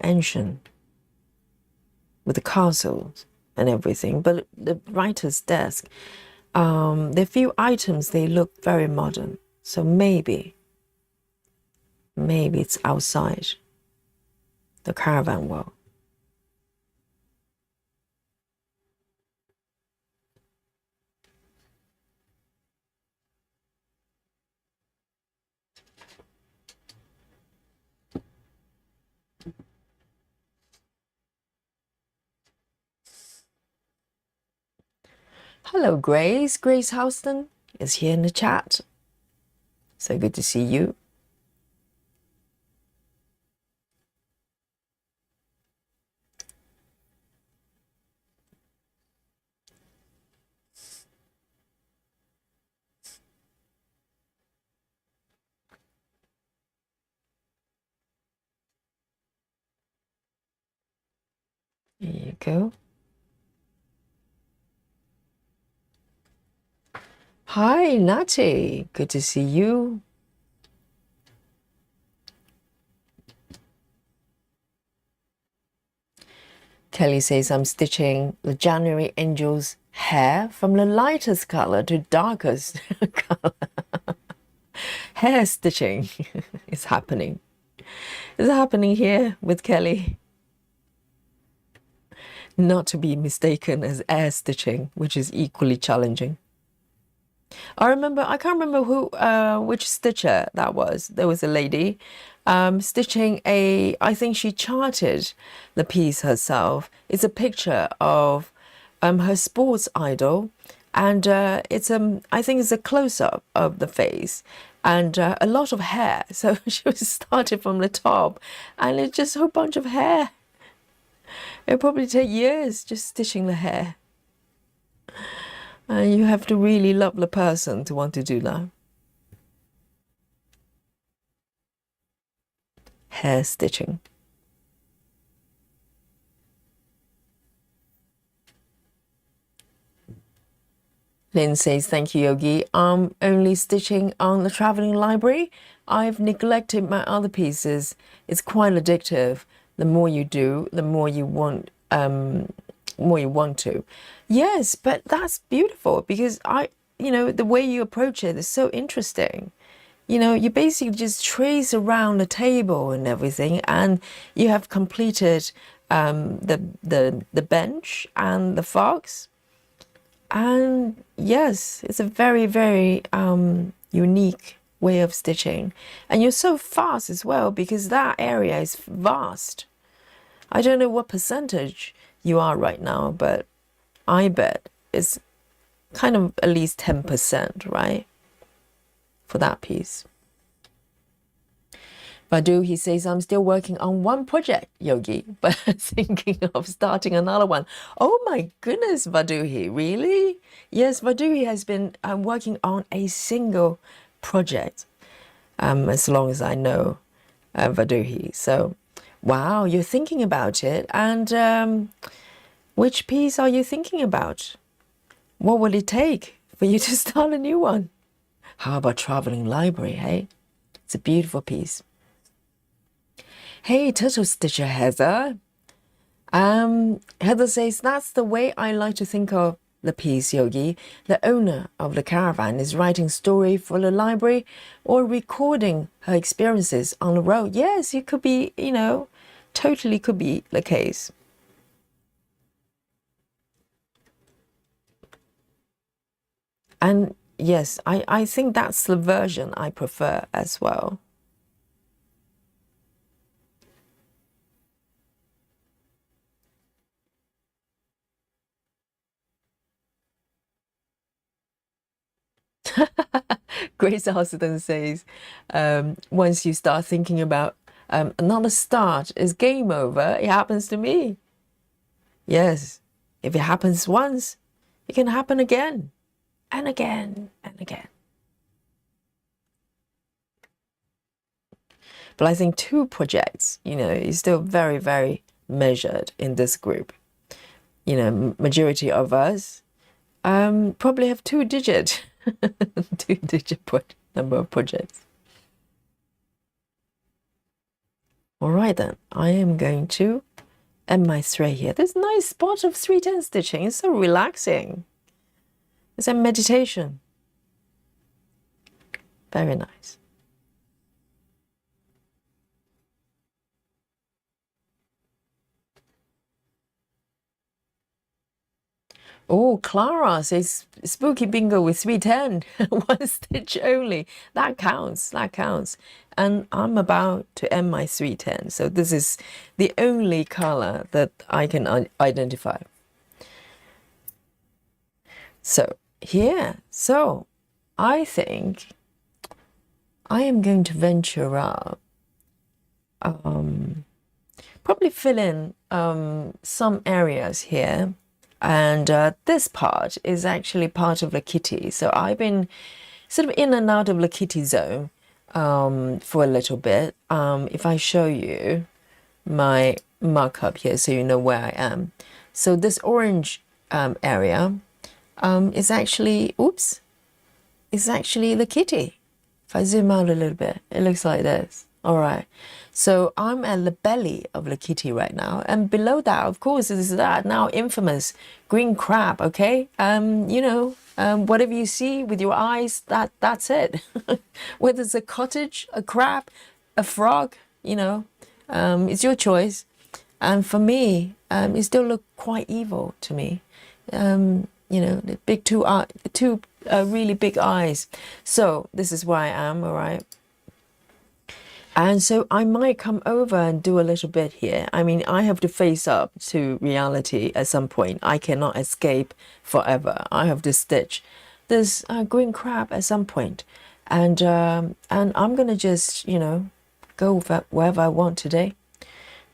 ancient, with the castles and everything. But the writer's desk, the few items, they look very modern. So maybe it's outside the caravan world. Hello, Grace. Grace Houston is here in the chat. So good to see you. There you go. Hi, Natty. Good to see you. Kelly says, I'm stitching the January Angel's hair from the lightest color to darkest color. Hair stitching is happening. It's happening here with Kelly. Not to be mistaken as air stitching, which is equally challenging. I can't remember who, which stitcher that was. There was a lady stitching I think she charted the piece herself. It's a picture of her sports idol, and it's I think it's a close-up of the face and a lot of hair. So she was started from the top, and it's just a whole bunch of hair. It'll probably take years just stitching the hair. And you have to really love the person to want to do that. Hair stitching. Lynn says, thank you, Yogi. I'm only stitching on the traveling library. I've neglected my other pieces. It's quite addictive. The more you do, the more you want to. Yes, but that's beautiful because the way you approach it is so interesting. You basically just trace around the table and everything, and you have completed the bench and the fox. And yes, it's a very, very unique way of stitching. And you're so fast as well because that area is vast. I don't know what percentage you are right now, but I bet it's kind of at least 10%, right? For that piece. Badu, he says, I'm still working on one project, Yogi, but thinking of starting another one. Oh my goodness, Vaduhi, really? Yes, Vaduhi has been working on a single project as long as I know Vaduhi. So, wow, you're thinking about it. And which piece are you thinking about? What will it take for you to start a new one? How about Traveling Library, hey? It's a beautiful piece. Hey, Turtle Stitcher Heather. Heather says, that's the way I like to think of the piece, Yogi. The owner of the caravan is writing story for the library or recording her experiences on the road. Yes, it could be, totally could be the case. And yes, I think that's the version I prefer as well. Grace Austin says, once you start thinking about another start is game over. It happens to me. Yes, if it happens once, it can happen again and again and again. But I think 2 projects, is still very, very measured in this group. Majority of us probably have 2-digit. 2-digit number of projects. All right then, I am going to end my thread here. There's a nice spot of 310 stitching. It's so relaxing. It's a meditation. Very nice. Oh, Clara says spooky bingo with 310, 1 stitch only. That counts, that counts. And I'm about to end my 310. So this is the only color that I can identify. So here, I think I am going to venture out, probably fill in some areas here. And this part is actually part of the kitty. So I've been sort of in and out of the kitty zone for a little bit. If I show you my markup here so you know where I am. So this orange area is actually, is actually the kitty. If I zoom out a little bit, it looks like this. All right. So I'm at the belly of the kitty right now. And below that, of course, is that now infamous green crab, okay? Whatever you see with your eyes, that's it. Whether it's a cottage, a crab, a frog, it's your choice. And for me, it still look quite evil to me. The big two really big eyes. So this is where I am, all right? And so I might come over and do a little bit here. I mean, I have to face up to reality at some point. I cannot escape forever. I have to stitch this green crab at some point. And I'm gonna just, you know, go wherever I want today.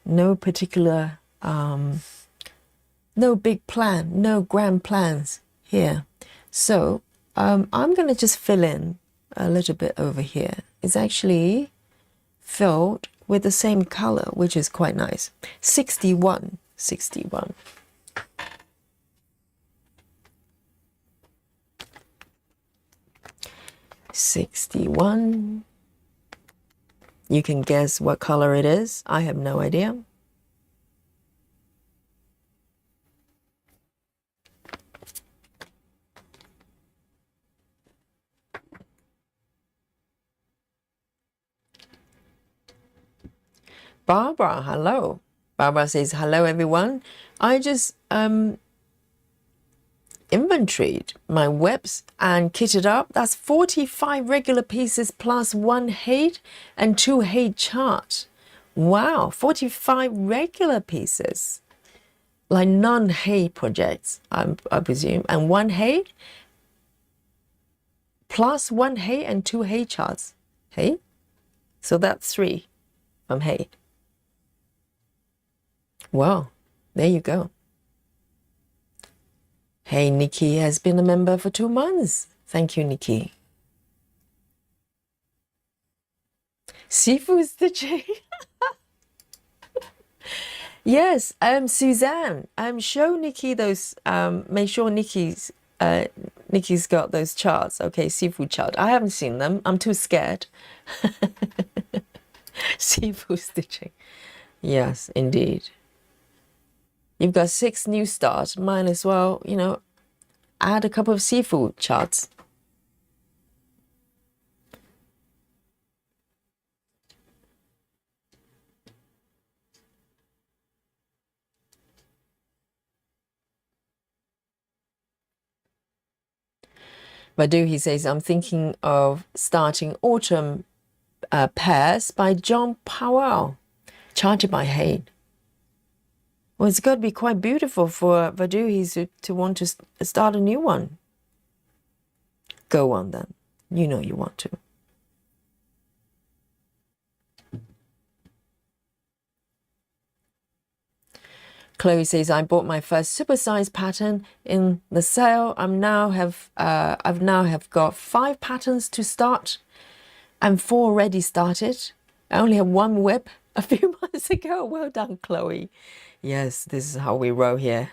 No particular, no big plan, no grand plans here. So I'm gonna just fill in a little bit over here. It's actually filled with the same color, which is quite nice. 61. 61. You can guess what color it is. I have no idea. Barbara, hello. Barbara says, hello, everyone. I just inventoried my webs and kitted up. That's 45 regular pieces plus 1 height and 2 height chart. Wow, 45 regular pieces. Like non-height projects, I presume. And 1 height plus 1 height and 2 height charts. Hey? So that's 3 from height. Well, there you go. Hey, Nikki has been a member for 2 months. Thank you, Nikki. Seafood stitching. Yes, Suzanne. Show Nikki those. Make sure Nikki's got those charts. Okay, seafood chart. I haven't seen them. I'm too scared. Seafood stitching. Yes, indeed. You've got 6 new starts. Might as well, you know, add a couple of seafood charts. Badu, he says, I'm thinking of starting Autumn Pairs by John Powell, charted by Hayden. Well, it's got to be quite beautiful for Vadu to want to start a new one. Go on then. You know you want to. Chloe says, I bought my first supersize pattern in the sale. I've now have got 5 patterns to start and 4 already started. I only had 1 whip a few months ago. Well done, Chloe. Yes, this is how we roll here.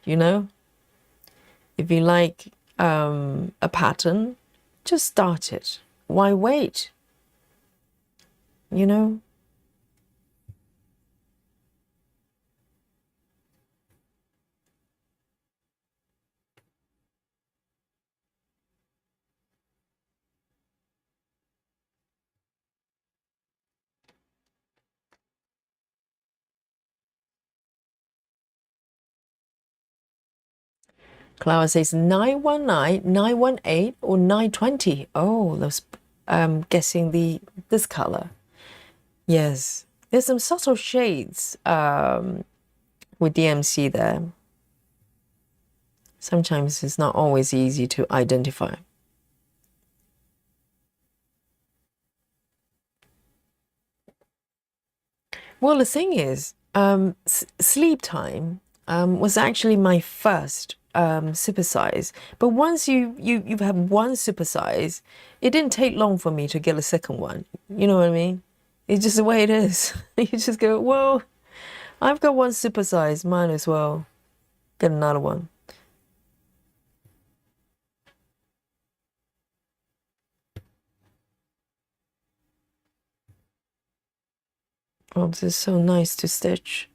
You know, if you like a pattern, just start it. Why wait? You know? Clara says 919, 918, or 920. Oh, those guessing this color. Yes, there's some subtle shades with DMC there. Sometimes it's not always easy to identify. Well, the thing is, sleep time was actually my first supersize, but once you've had one supersize, it didn't take long for me to get a second one. You know what I mean? It's just the way it is. You just go, well, I've got one supersize, might as well get another one. Oh, this is so nice to stitch.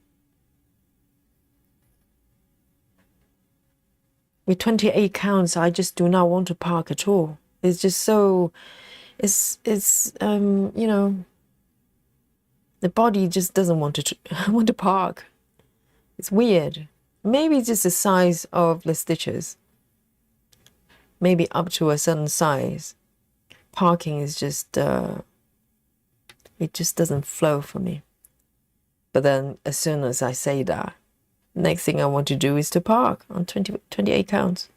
With 28 counts, I just do not want to park at all. It's just so, it's you know, the body just doesn't want to want to park. It's weird. Maybe it's just the size of the stitches. Maybe up to a certain size. Parking is just, It just doesn't flow for me. But then as soon as I say that, next thing I want to do is to park on 28 counts.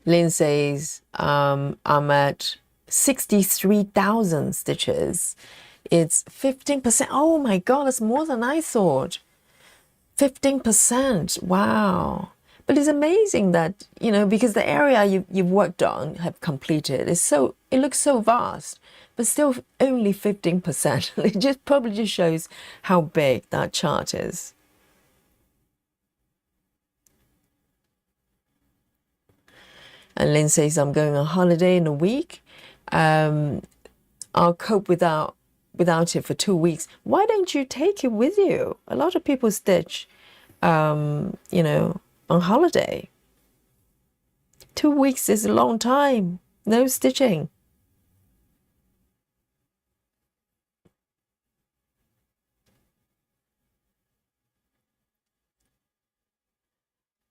Lynn says, I'm at 63,000 stitches. It's 15%. Oh my God, that's more than I thought. 15%. Wow. But it's amazing that, you know, because the area you've worked on, have completed, it looks so vast, but still only 15%. It probably just shows how big that chart is. And Lynn says, I'm going on holiday in a week. I'll cope without it for 2 weeks. Why don't you take it with you? A lot of people stitch, you know, on holiday. 2 weeks is a long time. No stitching.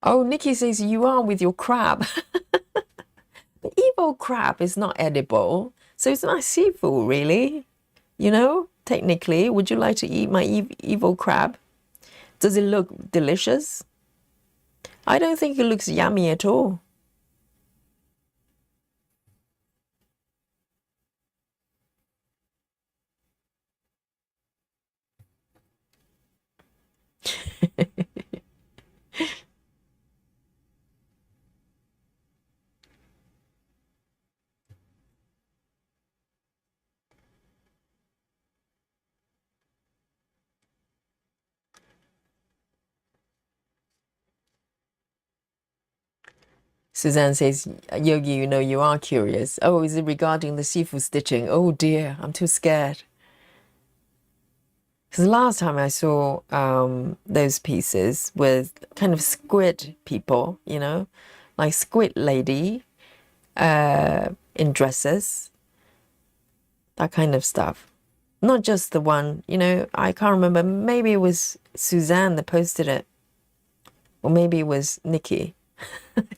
Oh, Nikki says you are with your crab. The evil crab is not edible, so it's not seafood, really. You know, technically, would you like to eat my evil crab? Does it look delicious? I don't think it looks yummy at all. Suzanne says, Yogi, you know, you are curious. Oh, is it regarding the seafood stitching? Oh dear, I'm too scared. Because last time I saw those pieces with kind of squid people, you know, like squid lady in dresses, that kind of stuff. Not just the one, you know, I can't remember. Maybe it was Suzanne that posted it. Or maybe it was Nikki.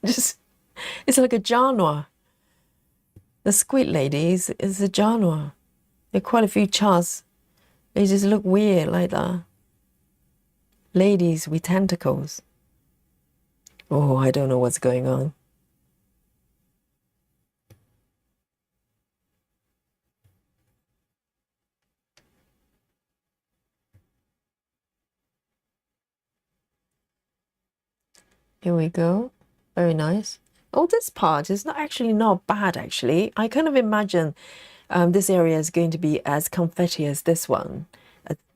Just, it's like a genre. The squid ladies is a genre. There are quite a few charts. They just look weird like that. Ladies with tentacles. Oh, I don't know what's going on. Here we go. Very nice. Oh, this part is not bad, actually. I kind of imagine this area is going to be as confetti as this one,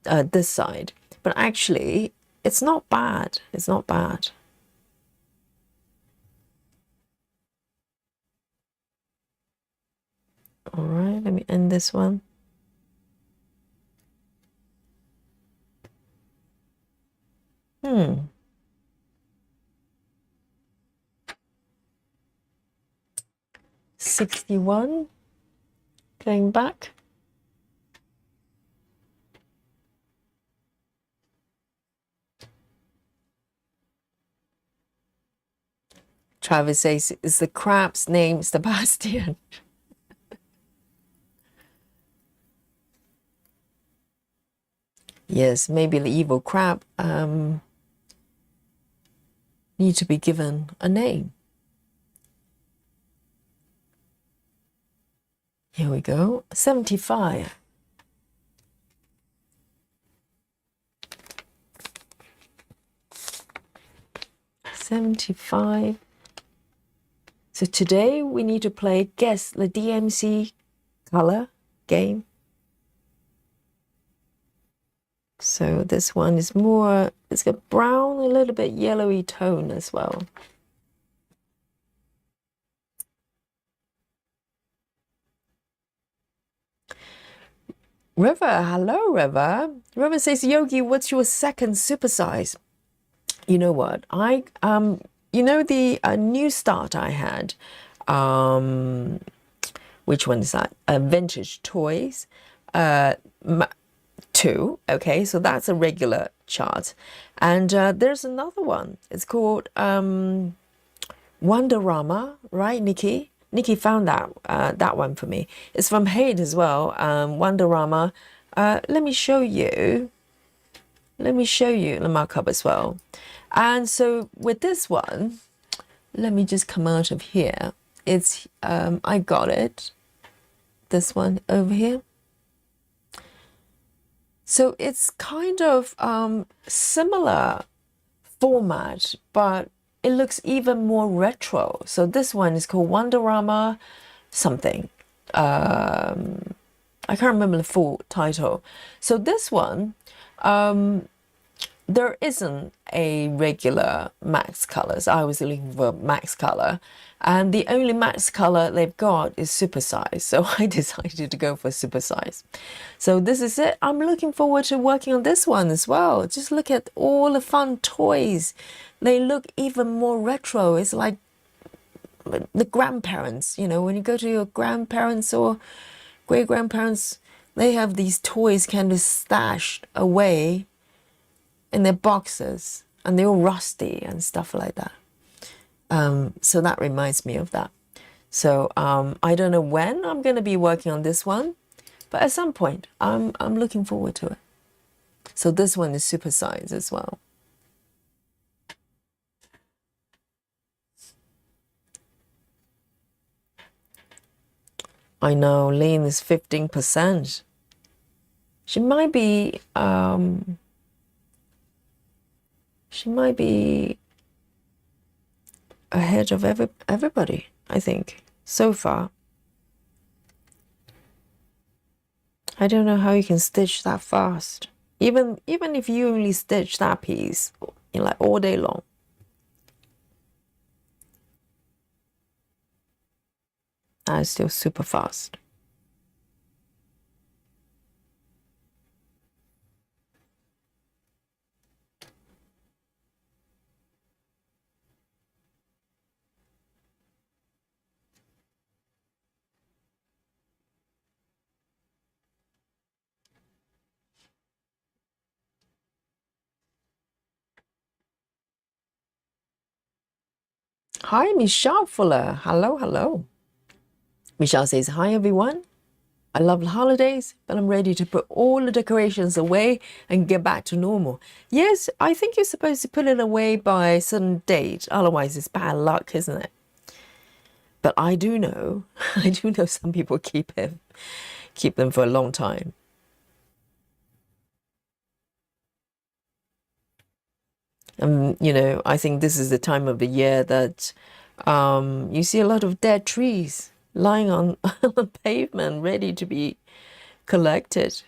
this side. But actually, it's not bad. It's not bad. All right, let me end this one. Hmm. $61. Going back. Travis says, is the crab's name Sebastian? Yes, maybe the evil crab need to be given a name. Here we go. 75. $75. So today we need to play Guess the DMC color game. So this one is more, it's got brown, a little bit yellowy tone as well. River, hello River. River says, Yogi, what's your second supersize? You know what? You know the new start I had, which one is that? Vintage Toys. 2. Okay, so that's a regular chart. And there's another one. It's called Wonderama, right, Nikki? Nikki found that one for me. It's from Hade as well. Wonderama. Let me show you. Let me show you the markup as well. And so with this one, let me just come out of here. It's I got it. This one over here. So it's kind of similar format, but it looks even more retro. So this one is called Wonderama something. I can't remember the full title. So this one, there isn't a regular max colors. I was looking for max color, and the only max color they've got is supersize. So I decided to go for supersize. So this is it. I'm looking forward to working on this one as well. Just look at all the fun toys. They look even more retro. It's like the grandparents, you know, when you go to your grandparents or great grandparents, they have these toys kind of stashed away in their boxes, and they're all rusty and stuff like that. So that reminds me of that. So I don't know when I'm going to be working on this one, but at some point I'm looking forward to it. So this one is supersized as well. I know Lean is 15%. She might be ahead of everybody, I think, so far. I don't know how you can stitch that fast. Even if you only stitch that piece, you know, like all day long. That is still super fast. Hi, Michelle Fuller. Hello, hello. Michelle says, hi, everyone. I love the holidays, but I'm ready to put all the decorations away and get back to normal. Yes, I think you're supposed to put it away by a certain date. Otherwise, it's bad luck, isn't it? But I do know, I do know some people keep them for a long time. You know, I think this is the time of the year that you see a lot of dead trees lying on the pavement, ready to be collected.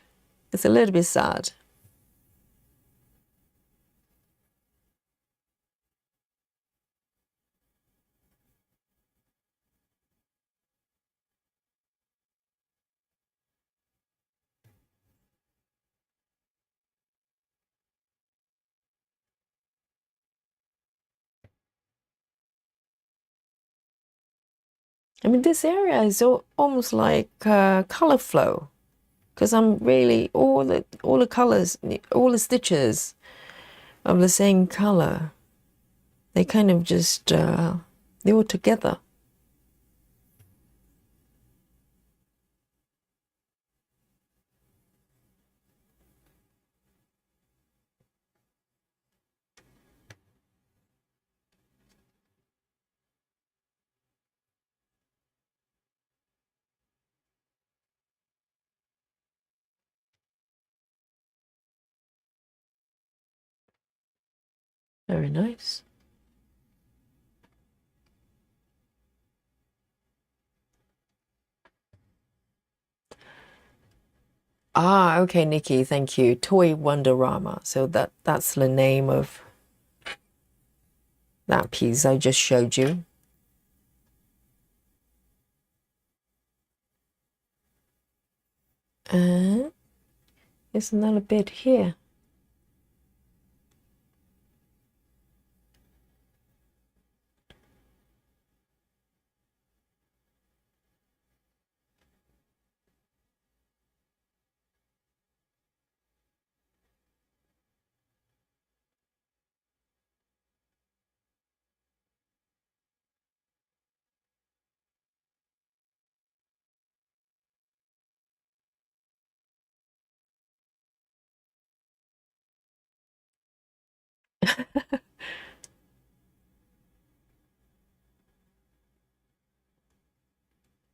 It's a little bit sad. I mean, this area is almost like color flow, because I'm really all the colors, all the stitches of the same color. They kind of just they're all together. Very nice. Ah, okay, Nikki, thank you. Toy Wonderama. So that's the name of that piece I just showed you. And there's another bit here.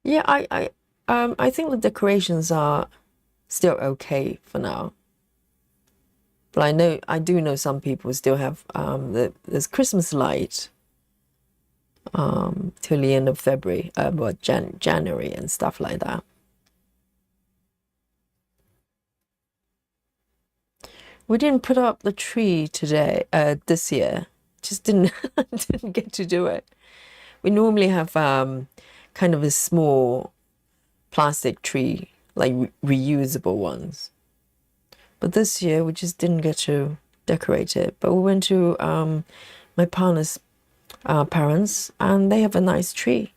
Yeah, I think the decorations are still okay for now. But I do know some people still have this Christmas light till the end of February, January and stuff like that. We didn't put up the tree today, this year. Just didn't didn't get to do it. We normally have kind of a small plastic tree, like reusable ones. But this year we just didn't get to decorate it. But we went to my partner's parents, and they have a nice tree.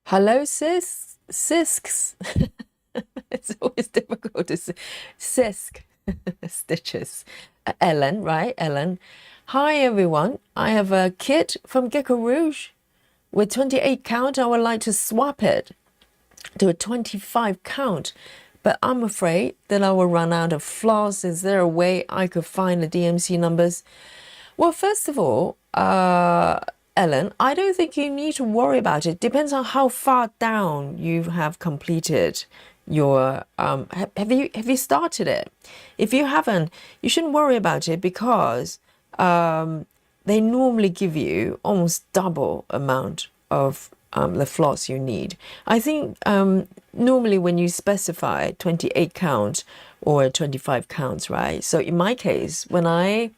Hello, Sisks. It's always difficult to say. Sisk stitches. Ellen, right? Ellen. Hi, everyone. I have a kit from GeckoRouge with 28 count. I would like to swap it to a 25 count, but I'm afraid that I will run out of floss. Is there a way I could find the DMC numbers? Well, first of all, Ellen, I don't think you need to worry about it. Depends on how far down you have completed your have you started it? If you haven't, you shouldn't worry about it, because they normally give you almost double amount of the floss you need. I think normally when you specify 28 count or 25 counts, right? So in my case, when I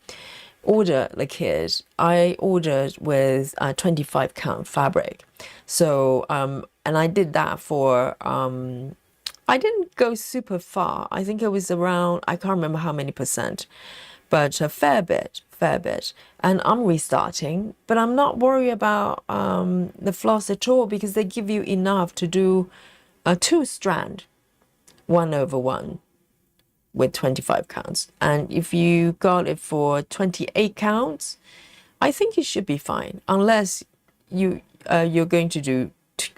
order the kit, I ordered with 25 count fabric. So and I did that for I didn't go super far. I think it was around, I can't remember how many percent, but a fair bit. And I'm restarting, but I'm not worried about the floss at all, because they give you enough to do a 2-strand 1/1 with 25 counts. And if you got it for 28 counts, I think you should be fine, unless you're going to do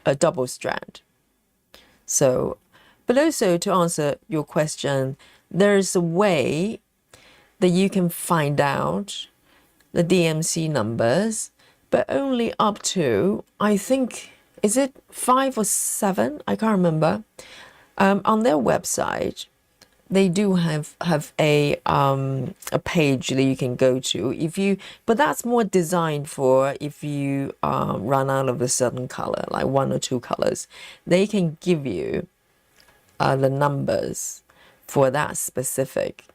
a double strand. So, but also to answer your question, there's a way that you can find out the DMC numbers, but only up to, I think, is it 5 or 7? I can't remember. On their website, they do have a page that you can go to, but that's more designed for if you run out of a certain color, like 1 or 2 colors. They can give you the numbers for that specific,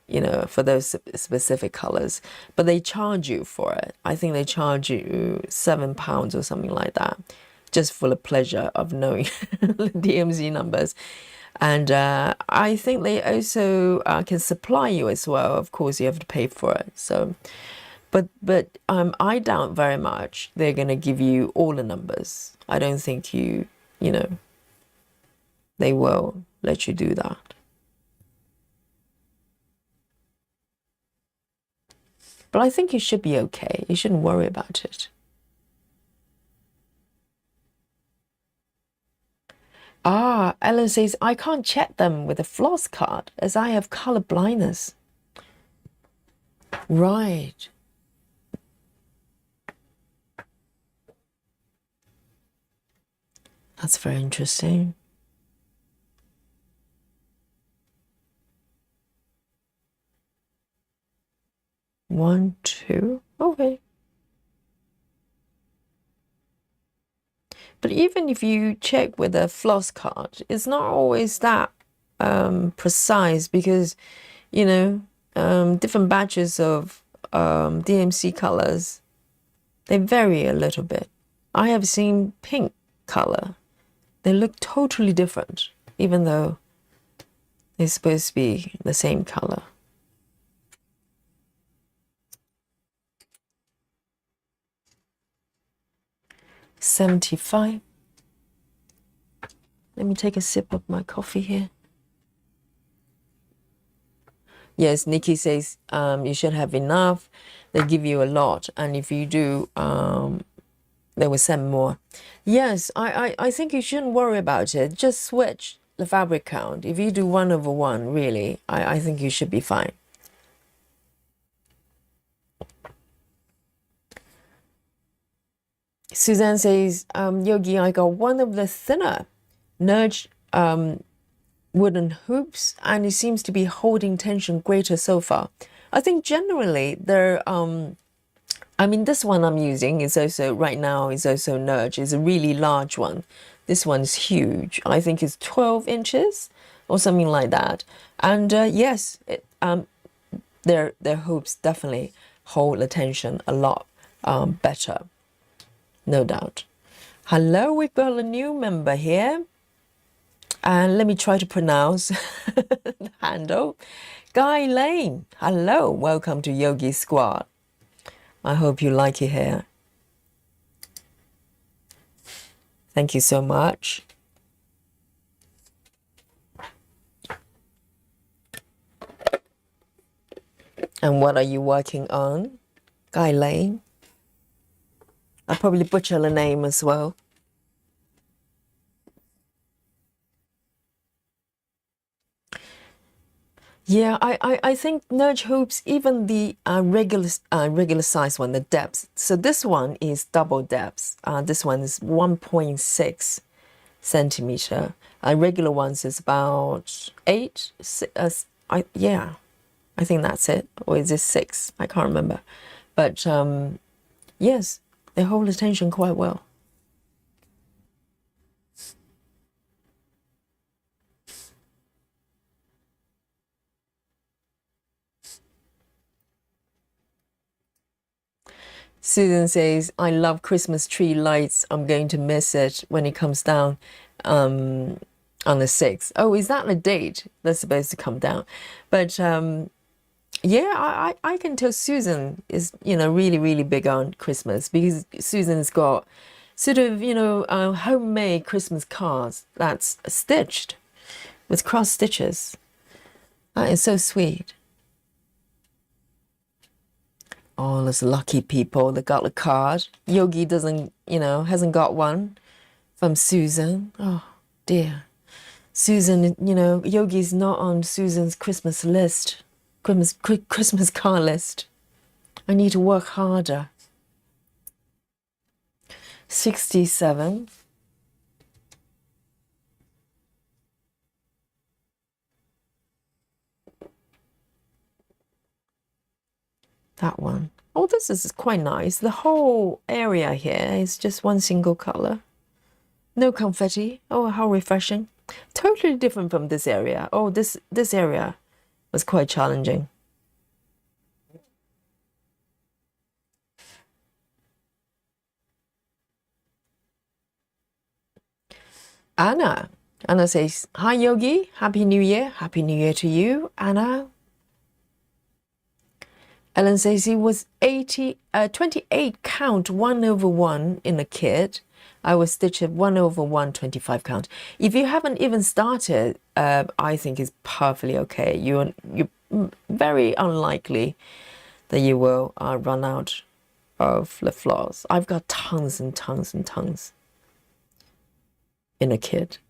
for those specific colors, but they charge you for it. I think they charge you £7 or something like that, just for the pleasure of knowing the DMZ numbers. And I think they also can supply you as well. Of course, you have to pay for it. So, but I doubt very much they're going to give you all the numbers. I don't think they will let you do that. But I think you should be okay. You shouldn't worry about it. Ellen says, I can't check them with a floss card as I have color blindness. Right. That's very interesting. One, two, okay. But even if you check with a floss card, it's not always that precise, because, different batches of DMC colors, they vary a little bit. I have seen pink color. They look totally different, even though they're supposed to be the same color. $75. Let me take a sip of my coffee here. Yes, Nikki says you should have enough. They give you a lot, and if you do, they will send more. Yes, I think you shouldn't worry about it. Just switch the fabric count. If you do 1/1, really, I think you should be fine. Suzanne says, Yogi, I got one of the thinner nudge wooden hoops, and it seems to be holding tension greater so far. I think generally they're, I mean, this one I'm using is also, right now, is also nudge. It's a really large one. This one's huge. I think it's 12 inches or something like that. And yes, their hoops definitely hold the tension a lot better. No doubt. Hello, we've got a new member here. And let me try to pronounce the handle. Guy Lane. Hello, welcome to Yogi Squad. I hope you like it here. Thank you so much. And what are you working on? Guy Lane. I probably butcher the name as well. Yeah, I think nudge hoops, even the regular size one, the depth. So this one is double depth. This one is 1.6 centimeter. Regular ones is about 8. Yeah, I think that's it. Or is it 6? I can't remember. But yes, they hold the tension quite well. Susan says, I love Christmas tree lights. I'm going to miss it when it comes down on the 6th. Oh, is that the date that's supposed to come down? But yeah, I can tell Susan is, really, really big on Christmas, because Susan's got sort of, homemade Christmas cards that's stitched with cross stitches. That is so sweet. All those lucky people that got a card. Yogi doesn't, hasn't got one from Susan. Oh, dear. Susan, Yogi's not on Susan's Christmas list, Christmas card list. I need to work harder. 67. That one. Oh, this is quite nice. The whole area here is just one single color. No confetti. Oh, how refreshing. Totally different from this area. Oh, this area was quite challenging. Anna. Anna says, hi, Yogi. Happy New Year. Happy New Year to you, Anna. Ellen says it was 28 count 1/1 in a kit. I was stitched at 1/1 25 count. If you haven't even started, I think it's perfectly okay. You're very unlikely that you will run out of the floss. I've got tons and tons and tons in a kit.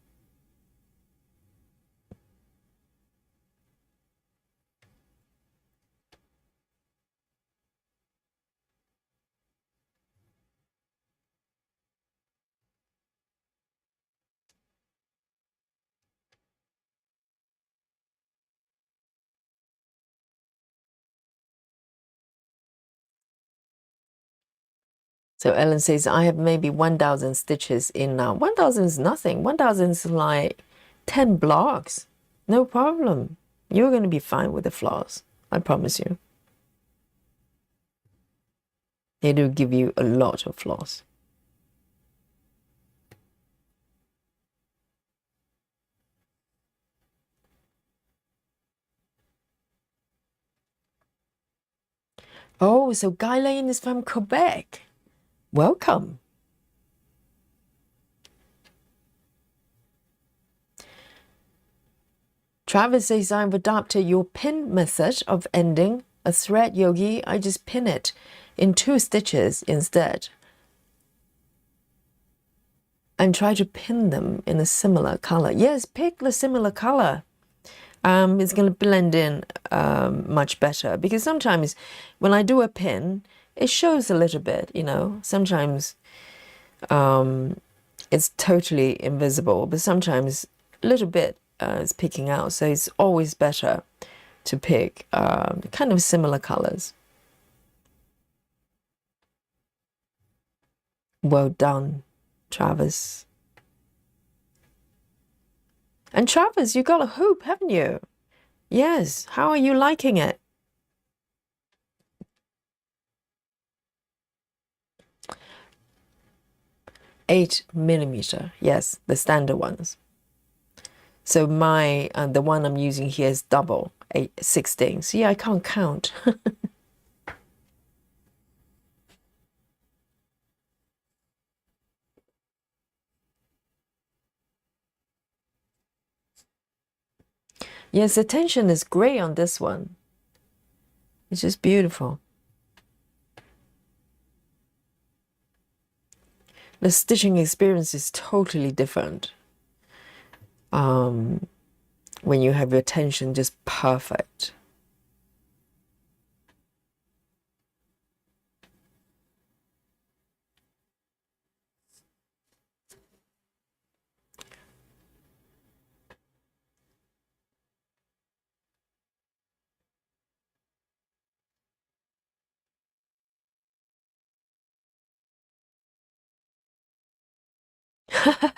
So Ellen says, I have maybe 1,000 stitches in now. 1,000 is nothing. 1,000 is like 10 blocks. No problem. You're going to be fine with the floss. I promise you. They do give you a lot of floss. Oh, so Guy Lane is from Quebec. Welcome. Travis says, I've adopted your pin method of ending a thread, Yogi. I just pin it in 2 stitches instead. and try to pin them in a similar color. Yes, pick the similar color. It's going to blend in much better, because sometimes when I do a pin, it shows a little bit, you know. Sometimes it's totally invisible, but sometimes a little bit is picking out. So it's always better to pick kind of similar colors. Well done, Travis. And Travis, you got a hoop, haven't you? Yes. How are you liking it? $8mm. Yes, the standard ones. So my the one I'm using here is double 16. See, I can't count. Yes, the tension is great on this one. It's just beautiful. The stitching experience is totally different when you have your tension just perfect.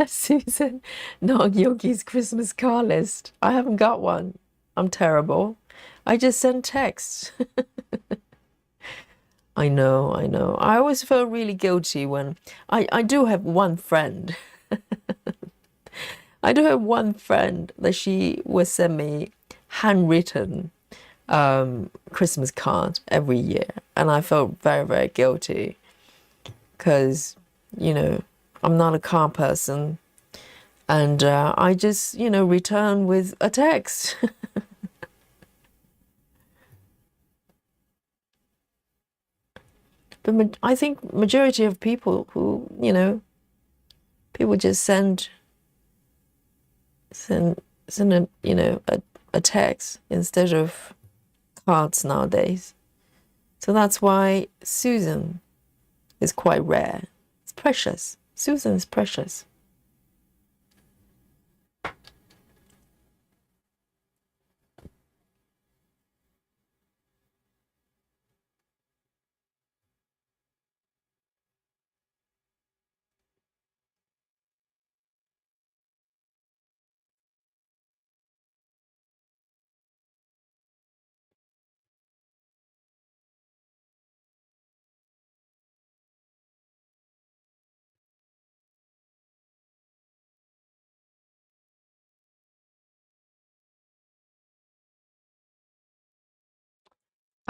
Susan, not Yogi's Christmas car list. I haven't got one. I'm terrible. I just send texts. I know, I know. I always feel really guilty when I do have one friend. I do have one friend that she will send me handwritten Christmas cards every year. And I felt very, very guilty because, you know, I'm not a car person, and I just, you know, return with a text. But I think majority of people who, you know, people just send a, you know, a text instead of cards nowadays. So that's why Susan is quite rare. It's precious. Susan is precious.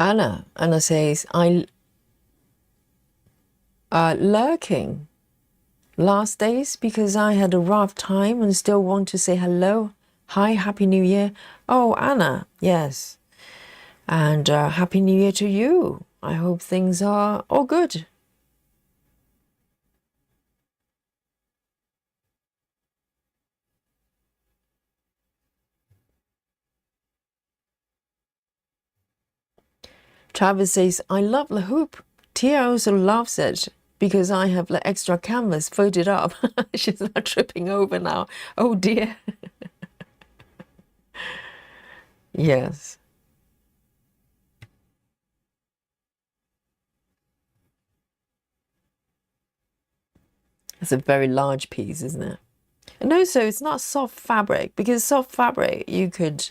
Anna says, lurking last days because I had a rough time and still want to say hello. Hi, Happy New Year. Oh, Anna, yes. And Happy New Year to you. I hope things are all good. Travis says, I love the hoop. Tia also loves it because I have the extra canvas folded up. She's not tripping over now. Oh dear. Yes. It's a very large piece, isn't it? And also, it's not soft fabric, because soft fabric, you could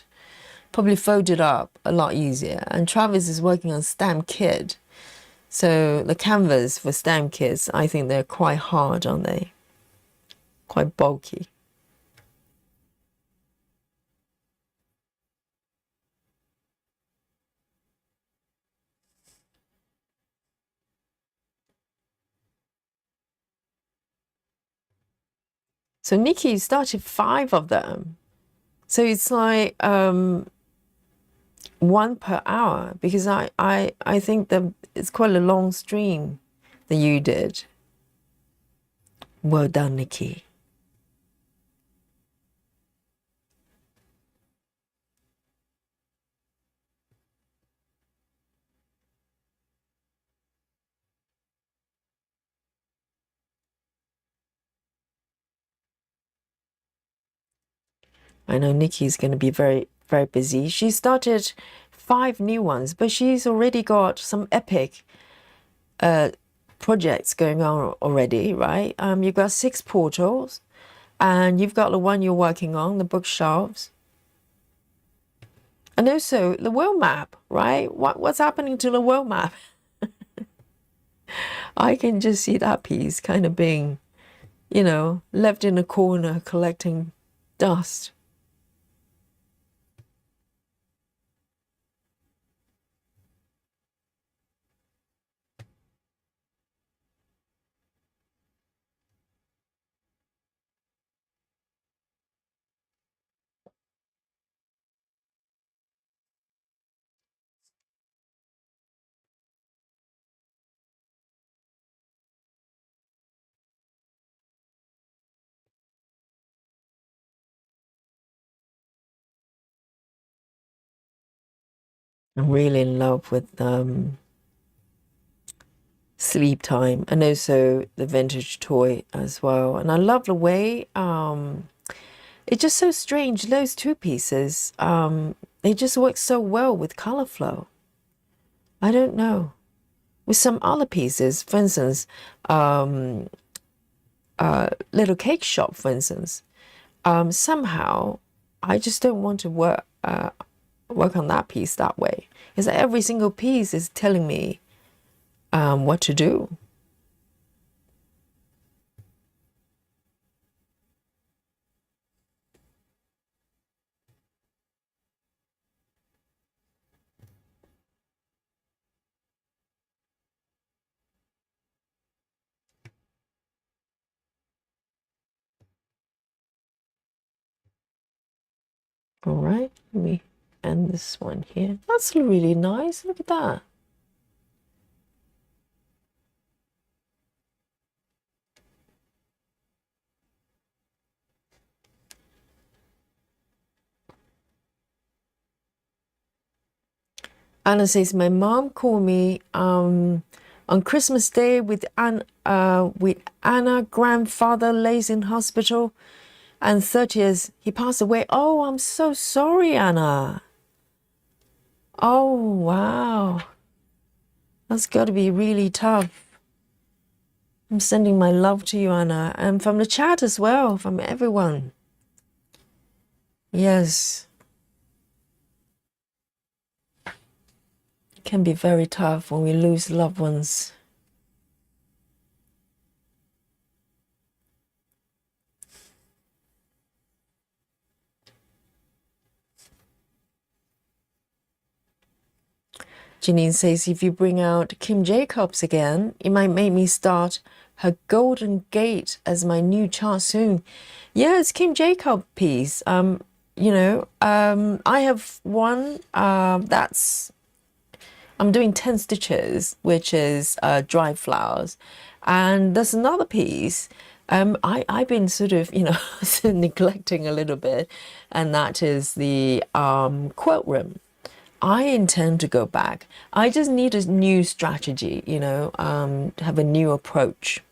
probably fold it up a lot easier. And Travis is working on stamp kit. So the canvas for stamp kits, I think they're quite hard, aren't they? Quite bulky. So Nikki started 5 of them. So it's like one per hour, because I think that it's quite a long stream that you did. Well done, Nikki. I know Nikki's going to be very, very busy. She started 5 new ones, but she's already got some epic projects going on already, right? You've got 6 portals, and you've got the one you're working on, the bookshelves. And also the world map, right? What's happening to the world map? I can just see that piece kind of being, you know, left in a corner collecting dust. I'm really in love with sleep time, and also the vintage toy as well. And I love the way it's just so strange, those 2 pieces, they just work so well with color flow. I don't know. With some other pieces, for instance, little cake shop, for instance, somehow I just don't want to work on that piece that way. Because every single piece is telling me what to do. All right, let me end this one here. That's really nice. Look at that. Anna says, my mom called me on Christmas Day with Anna. Grandfather lays in hospital, and 30th he passed away. Oh, I'm so sorry, Anna. Oh, wow. That's got to be really tough. I'm sending my love to you, Anna, and from the chat as well, from everyone. Yes. It can be very tough when we lose loved ones. Janine says, if you bring out Kim Jacobs again, it might make me start her Golden Gate as my new chart soon. Yeah, it's Kim Jacob piece. You know, I have one that's, I'm doing 10 stitches, which is dry flowers. And there's another piece I've been sort of, you know, neglecting a little bit, and that is the quilt room. I intend to go back. I just need a new strategy, you know, have a new approach.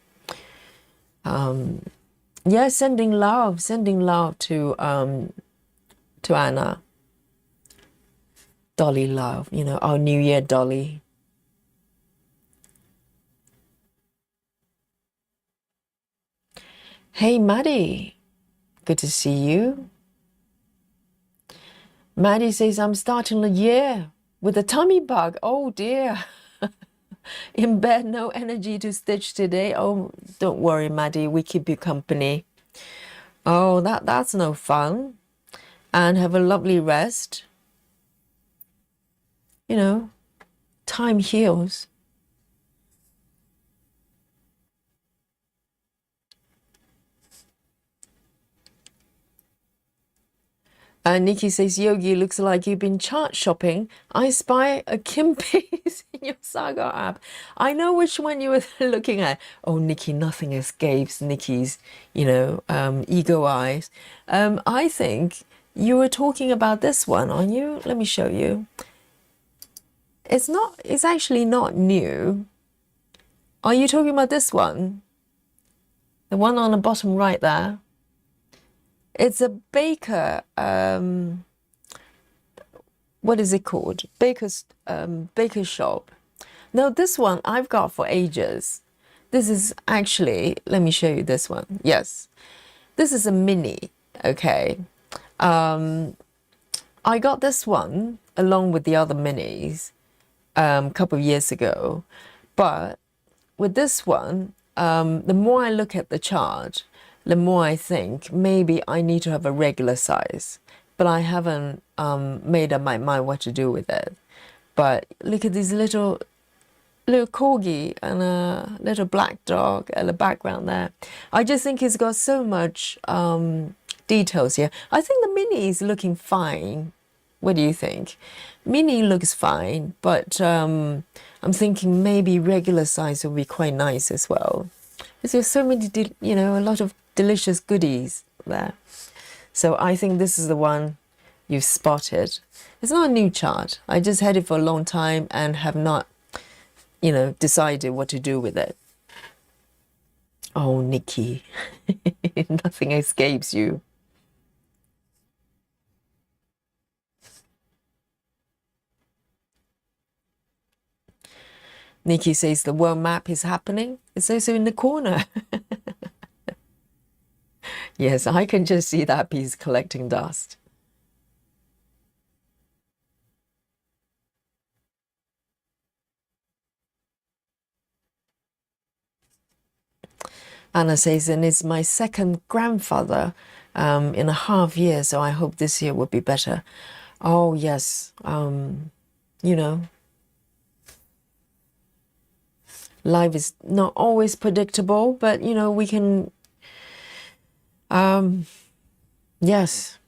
Yeah, sending love to Anna. Dolly love, you know, our New Year Dolly. Hey, Maddie, good to see you. Maddie says, I'm starting the year with a tummy bug. Oh dear. In bed, no energy to stitch today. Oh, don't worry, Maddie, we keep you company. Oh, that's no fun. And have a lovely rest. You know, time heals. Nikki says, Yogi, looks like you've been chart shopping. I spy a Kim piece in your Saga app. I know which one you were looking at. Oh, Nikki, nothing escapes Nikki's, you know, ego eyes. I think you were talking about this one, aren't you? Let me show you. It's actually not new. Are you talking about this one? The one on the bottom right there? It's a baker, what is it called? Baker shop. Now this one I've got for ages. This is actually, let me show you this one. Yes, this is a mini, okay. I got this one along with the other minis a couple of years ago, but with this one, the more I look at the chart, the more I think maybe I need to have a regular size, but I haven't made up my mind what to do with it. But look at these little corgi and a little black dog at the background there. I just think it's got so much details here. I think the mini is looking fine. What do you think? Mini looks fine, but I'm thinking maybe regular size would be quite nice as well. Because there's so many, a lot of delicious goodies there. So I think this is the one you've spotted. It's not a new chart. I just had it for a long time and have not, decided what to do with it. Oh, Nikki, nothing escapes you. Nikki says the world map is happening. It's also in the corner. Yes, I can just see that piece collecting dust. Anna says, and it's my second grandfather in a half year, so I hope this year will be better. Oh, yes. Life is not always predictable, but, we can, yes,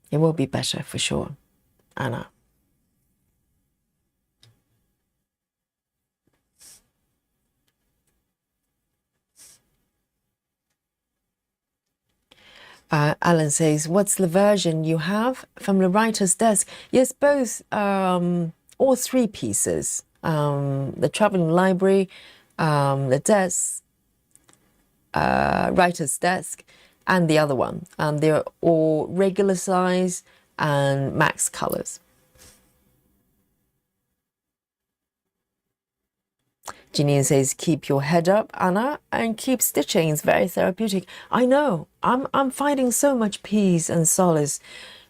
it will be better for sure, Anna. Alan says, what's the version you have from the writer's desk? Yes, both, all three pieces. The traveling library, the desk, writer's desk, and the other one. They're all regular size and max colors. Janine says, keep your head up, Anna, and keep stitching. It's very therapeutic. I know. I'm finding so much peace and solace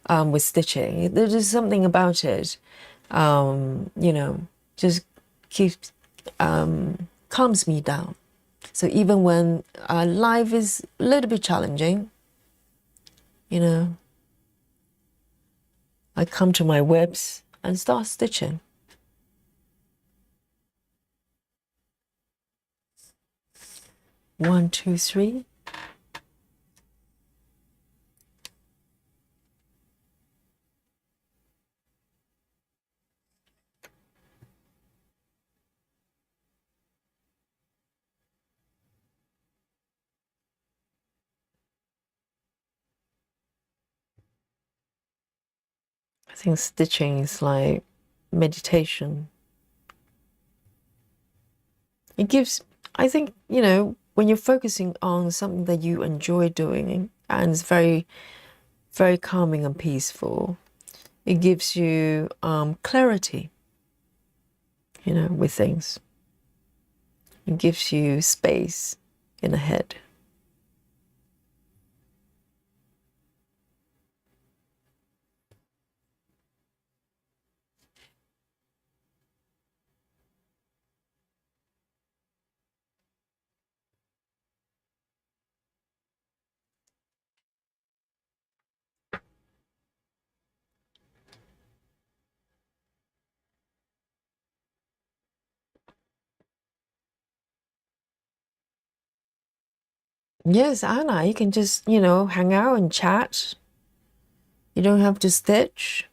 with stitching. There's something about it, just keeps calms me down. So even when life is a little bit challenging, I come to my webs and start stitching. One, two, three. I think stitching is like meditation. It gives, I think, when you're focusing on something that you enjoy doing and it's very, very calming and peaceful, it gives you clarity, with things. It gives you space in the head. Yes, Anna, you can just, hang out and chat. You don't have to stitch.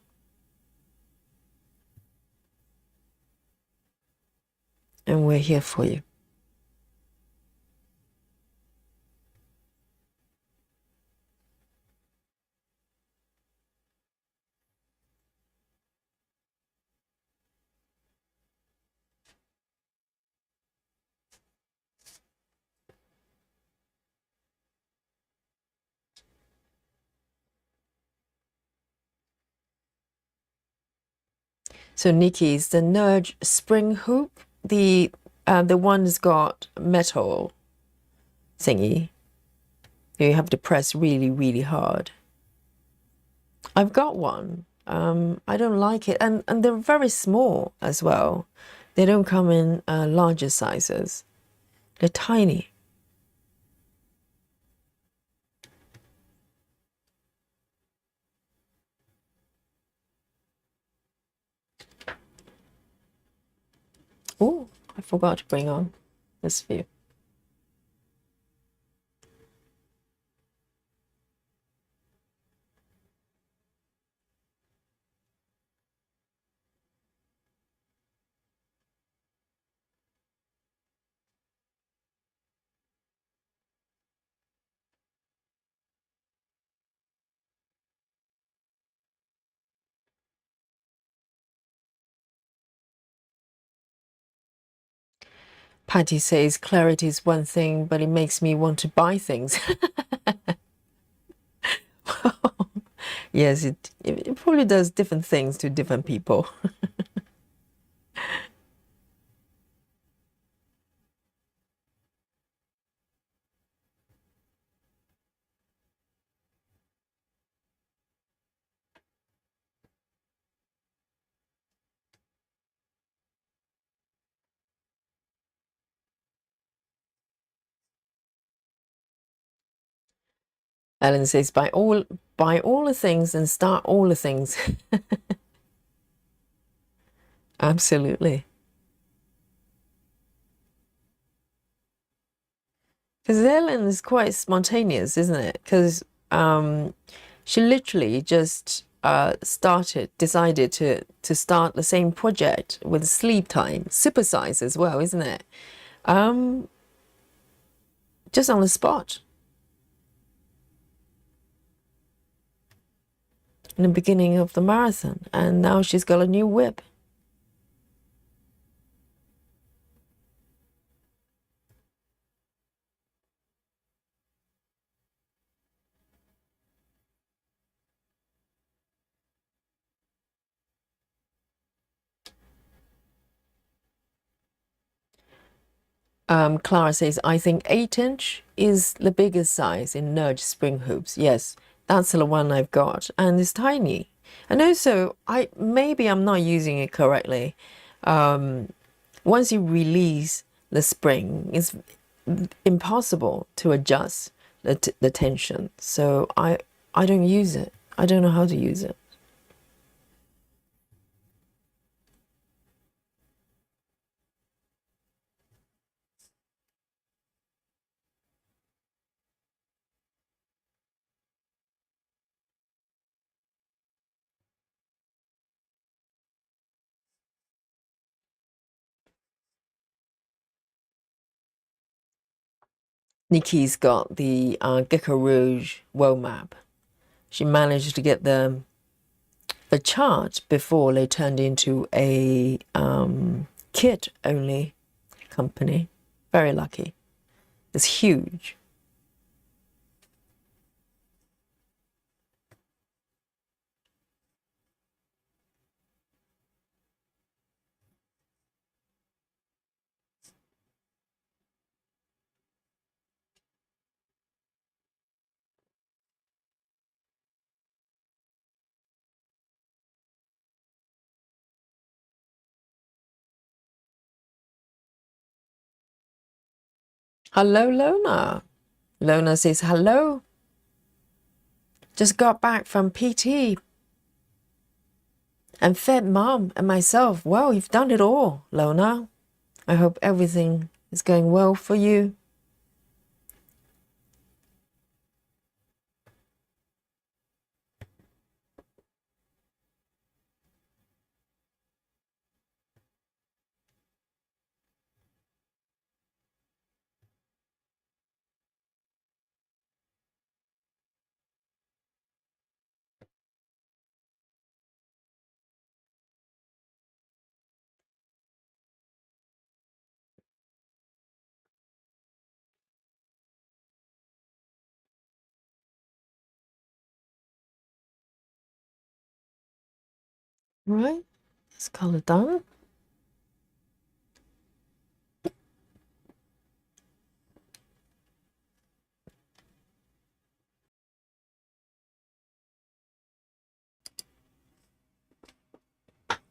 And we're here for you. So Nikki's the Nudge spring hoop, the one's got metal thingy. You have to press really, really hard. I've got one. I don't like it, and they're very small as well. They don't come in larger sizes. They're tiny. Oh, I forgot to bring on this view. Patty says clarity is one thing, but it makes me want to buy things. Yes, it probably does different things to different people. Ellen says, buy all the things and start all the things. Absolutely. Because Ellen is quite spontaneous, isn't it? Because she literally just decided to start the same project with sleep time, supersize as well, isn't it? Just on the spot. In the beginning of the marathon, and now she's got a new whip. Clara says, I think 8-inch is the biggest size in Nudge spring hoops. Yes, that's the one I've got, and it's tiny. And also, maybe I'm not using it correctly. Once you release the spring, it's impossible to adjust the tension. So I don't use it. I don't know how to use it. Nikki's got the GeckoRouge world map. She managed to get the chart before they turned into a kit only company. Very lucky. It's huge. Hello, Lona. Lona says hello. Just got back from PT and fed mom and myself. Well, you've done it all, Lona. I hope everything is going well for you. Right? This color done.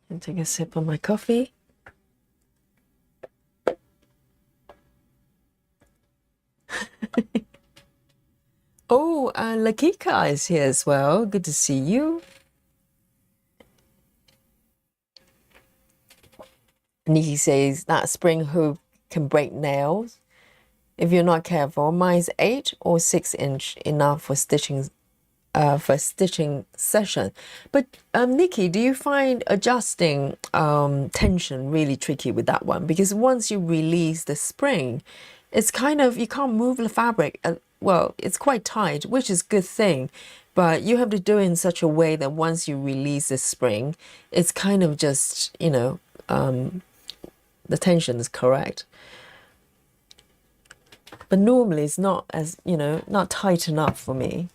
And take a sip of my coffee. Oh, and Lakika is here as well. Good to see you. Nikki says that spring hoop can break nails if you're not careful. Mine's 8 or 6 inch, enough for stitching session. But Nikki, do you find adjusting tension really tricky with that one? Because once you release the spring, it's kind of, you can't move the fabric. Well, it's quite tight, which is a good thing, but you have to do it in such a way that once you release the spring, it's kind of just, you know, the tension is correct. But normally it's not as, you know, not tight enough for me.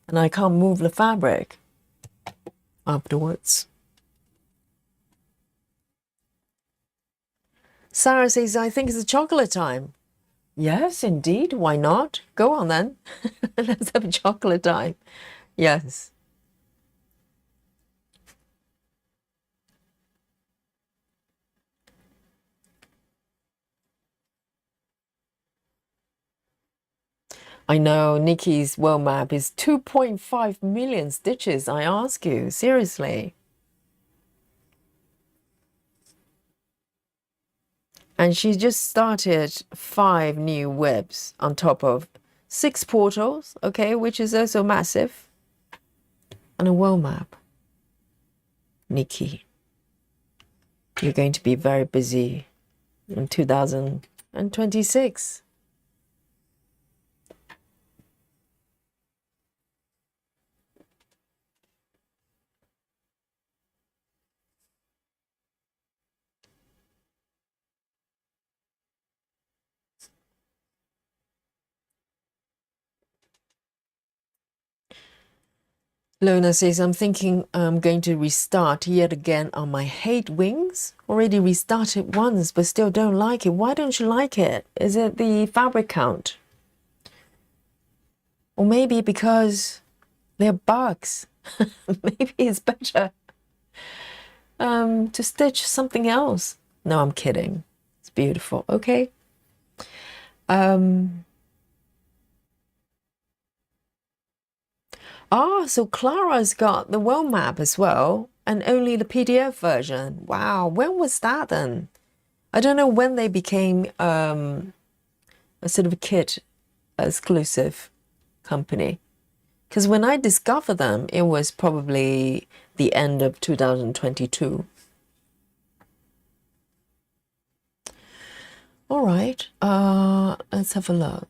And I can't move the fabric afterwards. Sarah says, I think it's chocolate time. Yes, indeed. Why not? Go on then. Let's have chocolate time. Yes. I know Nikki's world map is 2.5 million stitches, I ask you, seriously. And she just started 5 new webs on top of 6 portals, okay, which is also massive. And a world map. Nikki, you're going to be very busy in 2026. Lona says, I'm thinking I'm going to restart yet again on my hate wings. Already restarted once, but still don't like it. Why don't you like it? Is it the fabric count? Or maybe because they're bugs. Maybe it's better to stitch something else. No, I'm kidding. It's beautiful. Okay. So Clara's got the world map as well, and only the PDF version. Wow, when was that then? I don't know when they became a sort of a kit exclusive company. Because when I discovered them, it was probably the end of 2022. All right, let's have a look.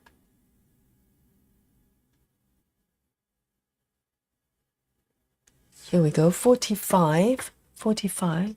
Here we go, 45, 45.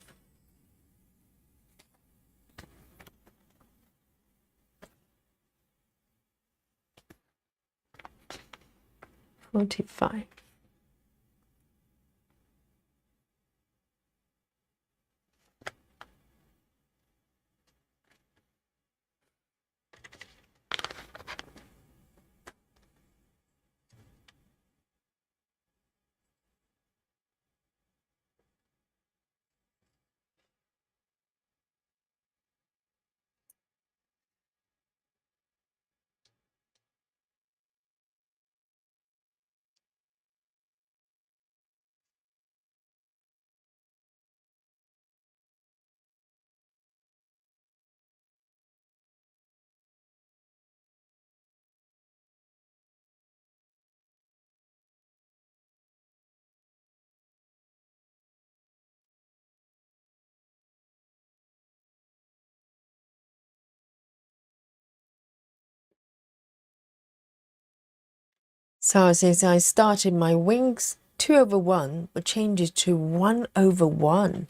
So it says I started my wings 2/1, but changed it to 1/1.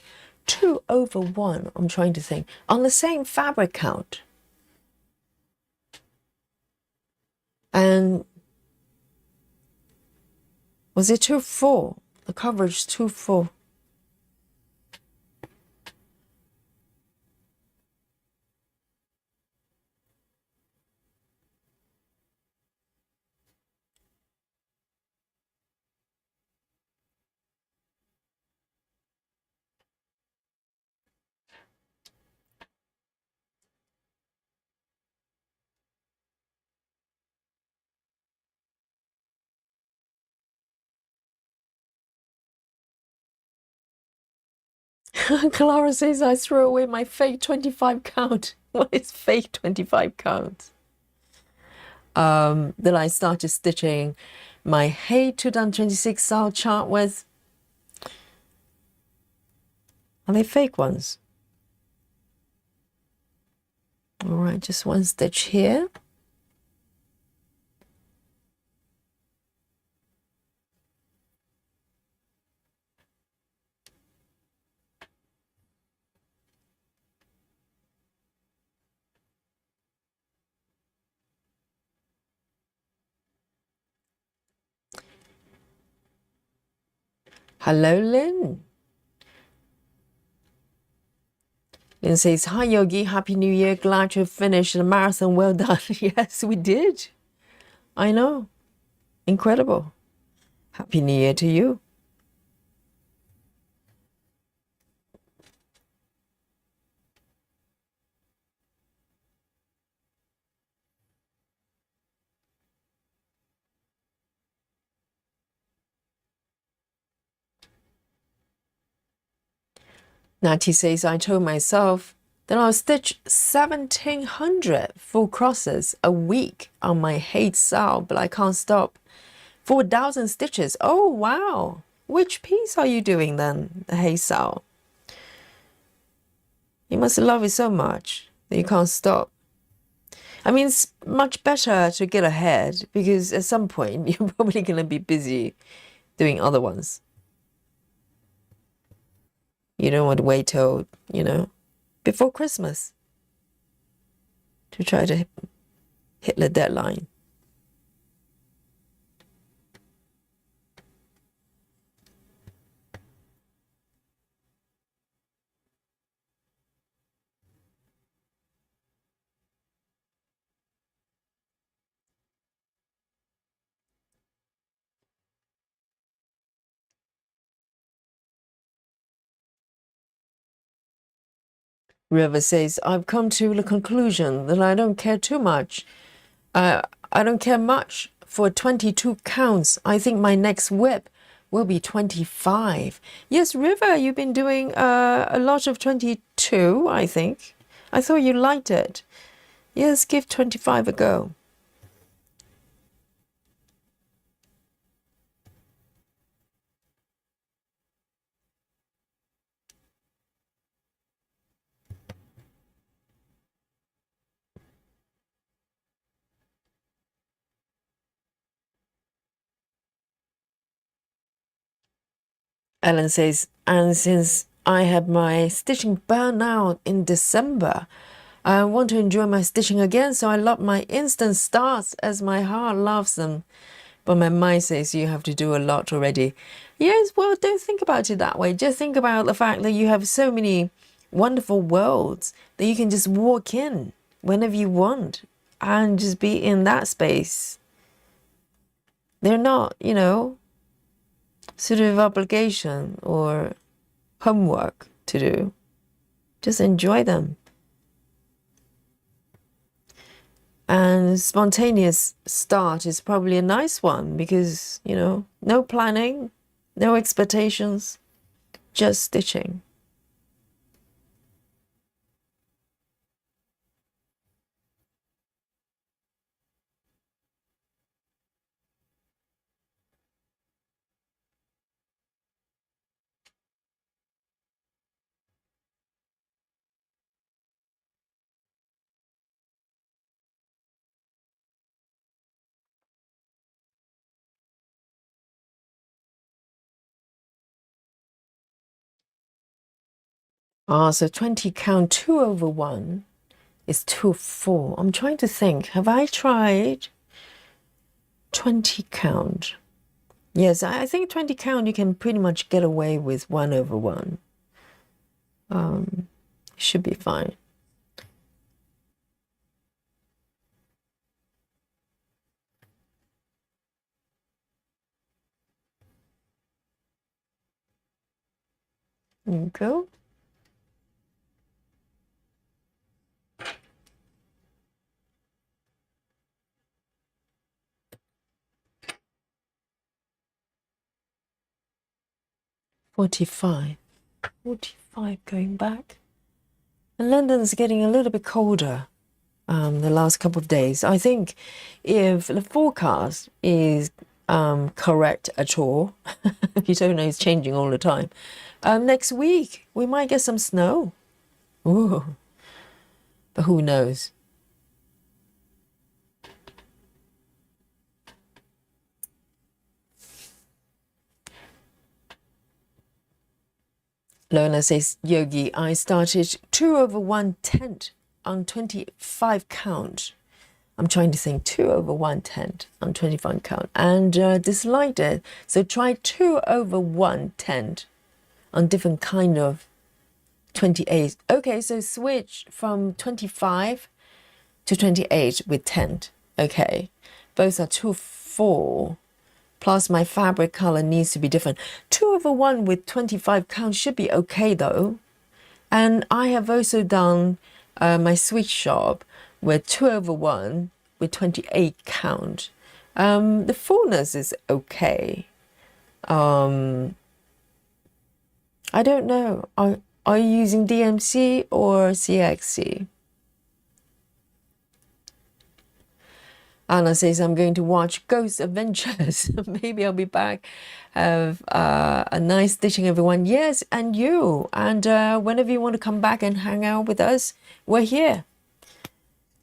2/1. I'm trying to think. On the same fabric count. And was it too full? The coverage too full. Clara says I throw away my fake 25 count. What is fake 25 count? That I started stitching my Hey 2026 style chart with. Are they fake ones? All right, just one stitch here. Hello, Lynn. Lynn says, hi, Yogi. Happy New Year. Glad to have finished the marathon. Well done. Yes, we did. I know. Incredible. Happy New Year to you. Natty says, I told myself that I'll stitch 1,700 full crosses a week on my hate style, but I can't stop. 4,000 stitches. Oh, wow. Which piece are you doing then, the hate style? You must love it so much that you can't stop. I mean, it's much better to get ahead because at some point you're probably going to be busy doing other ones. You don't want to wait till, before Christmas to try to hit the deadline. River says, I've come to the conclusion that I don't care too much. I don't care much for 22 counts. I think my next whip will be 25. Yes, River, you've been doing a lot of 22, I think. I thought you liked it. Yes, give 25 a go. Ellen says, and since I had my stitching burnout in December, I want to enjoy my stitching again, so I love my instant starts as my heart loves them. But my mind says you have to do a lot already. Yes, well, don't think about it that way. Just think about the fact that you have so many wonderful worlds that you can just walk in whenever you want and just be in that space. They're not, sort of obligation or homework to do. Just enjoy them. And spontaneous start is probably a nice one because, no planning, no expectations, just stitching. So 20 count 2 over 1 is 2 of 4. I'm trying to think, have I tried 20 count? Yes, I think 20 count you can pretty much get away with 1 over 1. Should be fine. There you go. $45. 45 going back. And London's getting a little bit colder the last couple of days. I think if the forecast is correct at all, you don't know, it's changing all the time. Next week, we might get some snow. Ooh, but who knows? Lona says, Yogi, I started 2/1 tent on 25 count. I'm trying to think 2/1 tent on 25 count and disliked it. So try 2/1 tent on different kind of 28. Okay, so switch from 25 to 28 with tent. Okay, both are 2/4. Plus my fabric color needs to be different. 2/1 with 25 count should be okay though. And I have also done my switch shop with 2/1 with 28 count. The fullness is okay. I don't know. Are you using DMC or CXC? Anna says, I'm going to watch Ghost Adventures. Maybe I'll be back. Have a nice stitching, everyone. Yes, and you. And whenever you want to come back and hang out with us, we're here.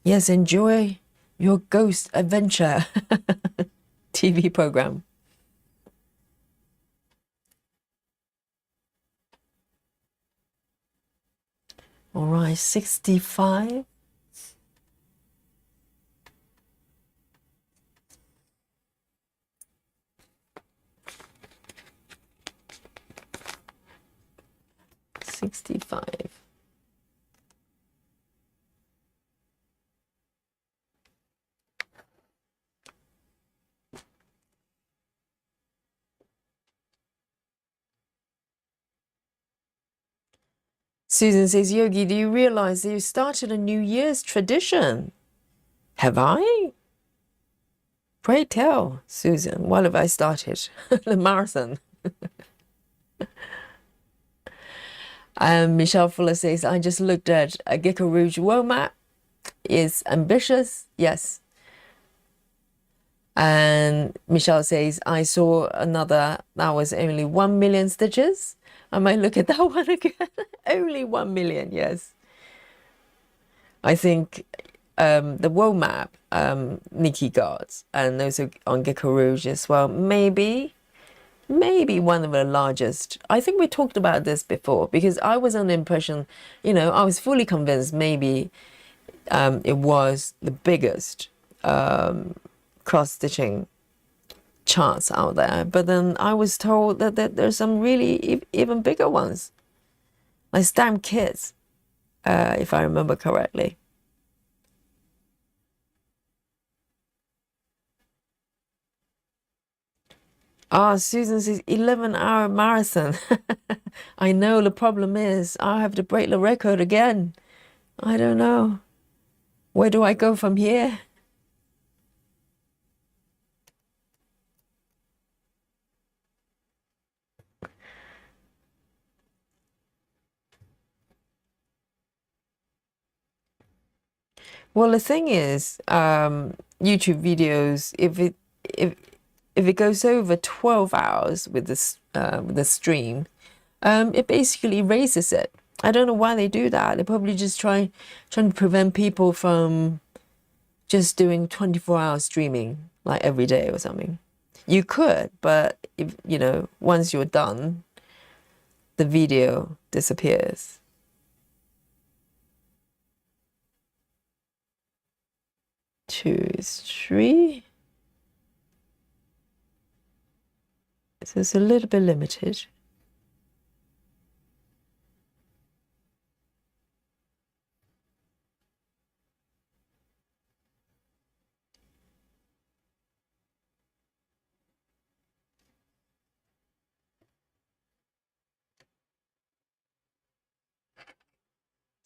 Yes, enjoy your Ghost Adventure TV program. All right, 65. Susan says, Yogi, do you realize that you started a New Year's tradition? Have I? Pray tell, Susan, what have I started? The marathon. Michelle Fuller says, I just looked at a GeckoRouge world map. Is ambitious, yes. And Michelle says, I saw another, that was only 1 million stitches. I might look at that one again. Only 1 million, yes. I think the world map Nikki got, and also on GeckoRouge as well, maybe one of the largest. I think we talked about this before, because I was under the impression, you know, I was fully convinced maybe it was the biggest cross-stitching charts out there, but then I was told that there's some really even bigger ones, like stamp kits, if I remember correctly. Susan says 11-hour marathon. I know, the problem is I have to break the record again. I don't know. Where do I go from here? Well, the thing is, YouTube videos, if it goes over 12 hours with this the stream, it basically erases it. I don't know why they do that. They're probably just trying to prevent people from just doing 24-hour streaming like every day or something. You could, but if you know, once you're done, the video disappears. Two, three. So it's a little bit limited.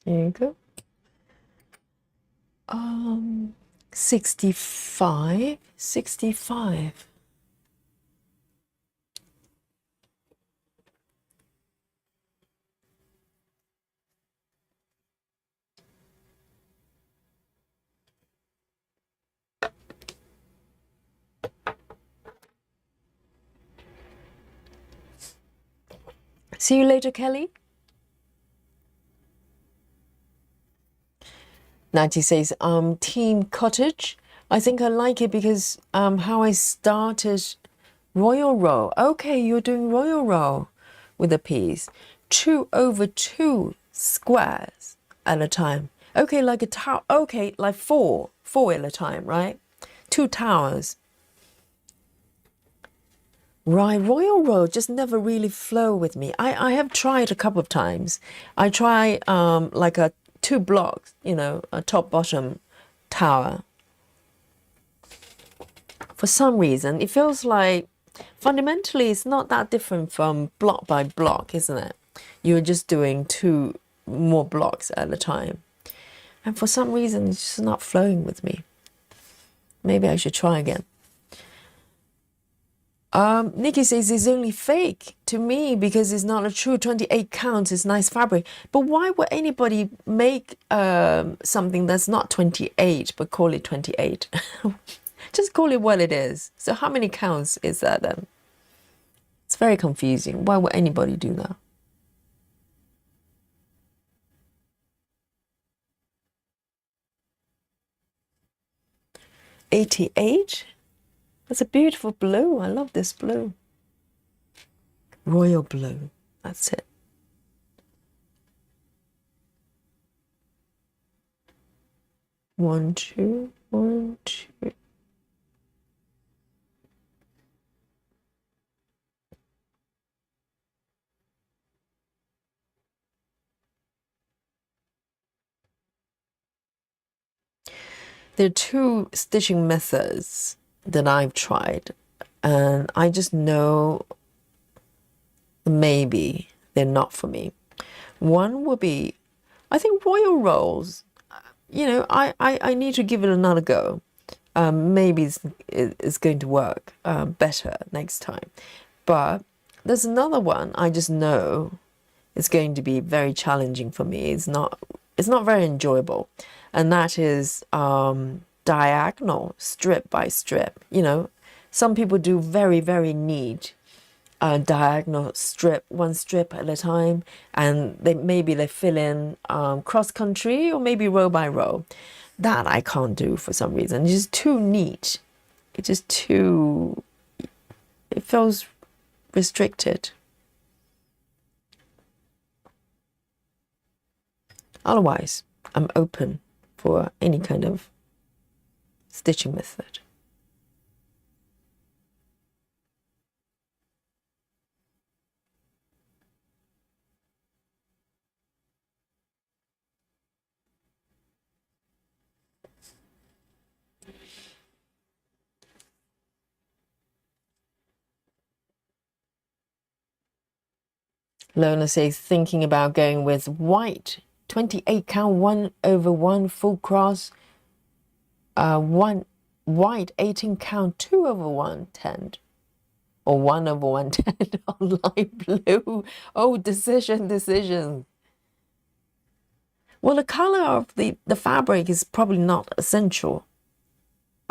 There you go. 65. See you later, Kelly. 90 says, Team Cottage. I think I like it because how I started Royal Roll. Okay, you're doing Royal Roll with a piece. 2/2 squares at a time. Okay, like a tower. Okay, like four at a time, right? 2 towers. Right, Royal Roll just never really flow with me. I have tried a couple of times. I try like a 2 blocks, you know, a top bottom tower. For some reason, it feels like fundamentally it's not that different from block by block, isn't it? You're just doing 2 more blocks at a time. And for some reason, it's just not flowing with me. Maybe I should try again. Nikki says it's only fake to me because it's not a true 28 counts. It's nice fabric. But why would anybody make something that's not 28 but call it 28? Just call it what it is. So how many counts is that then? It's very confusing. Why would anybody do that? $88? That's a beautiful blue. I love this blue. Royal blue. That's it. One, two, 1, 2. There are 2 stitching methods that I've tried, and I just know maybe they're not for me. One would be, I think Royal Rolls, you know, I need to give it another go. Maybe it's going to work better next time. But there's another one I just know it's going to be very challenging for me. It's not very enjoyable, and that is diagonal, strip by strip. You know, some people do very, very neat diagonal strip, 1 strip at a time, and they fill in cross country or maybe row by row. That I can't do for some reason. It's just too neat. It's just too. It feels restricted. Otherwise, I'm open for any kind of stitching method. Lona says, thinking about going with white, 28 count 1/1 full cross, one white 18 count 2/1 tend, or 1/1 tend on light blue. Oh, decision. Well, the color of the fabric is probably not essential.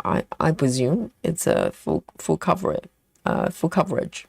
I presume it's a full coverage. Full coverage.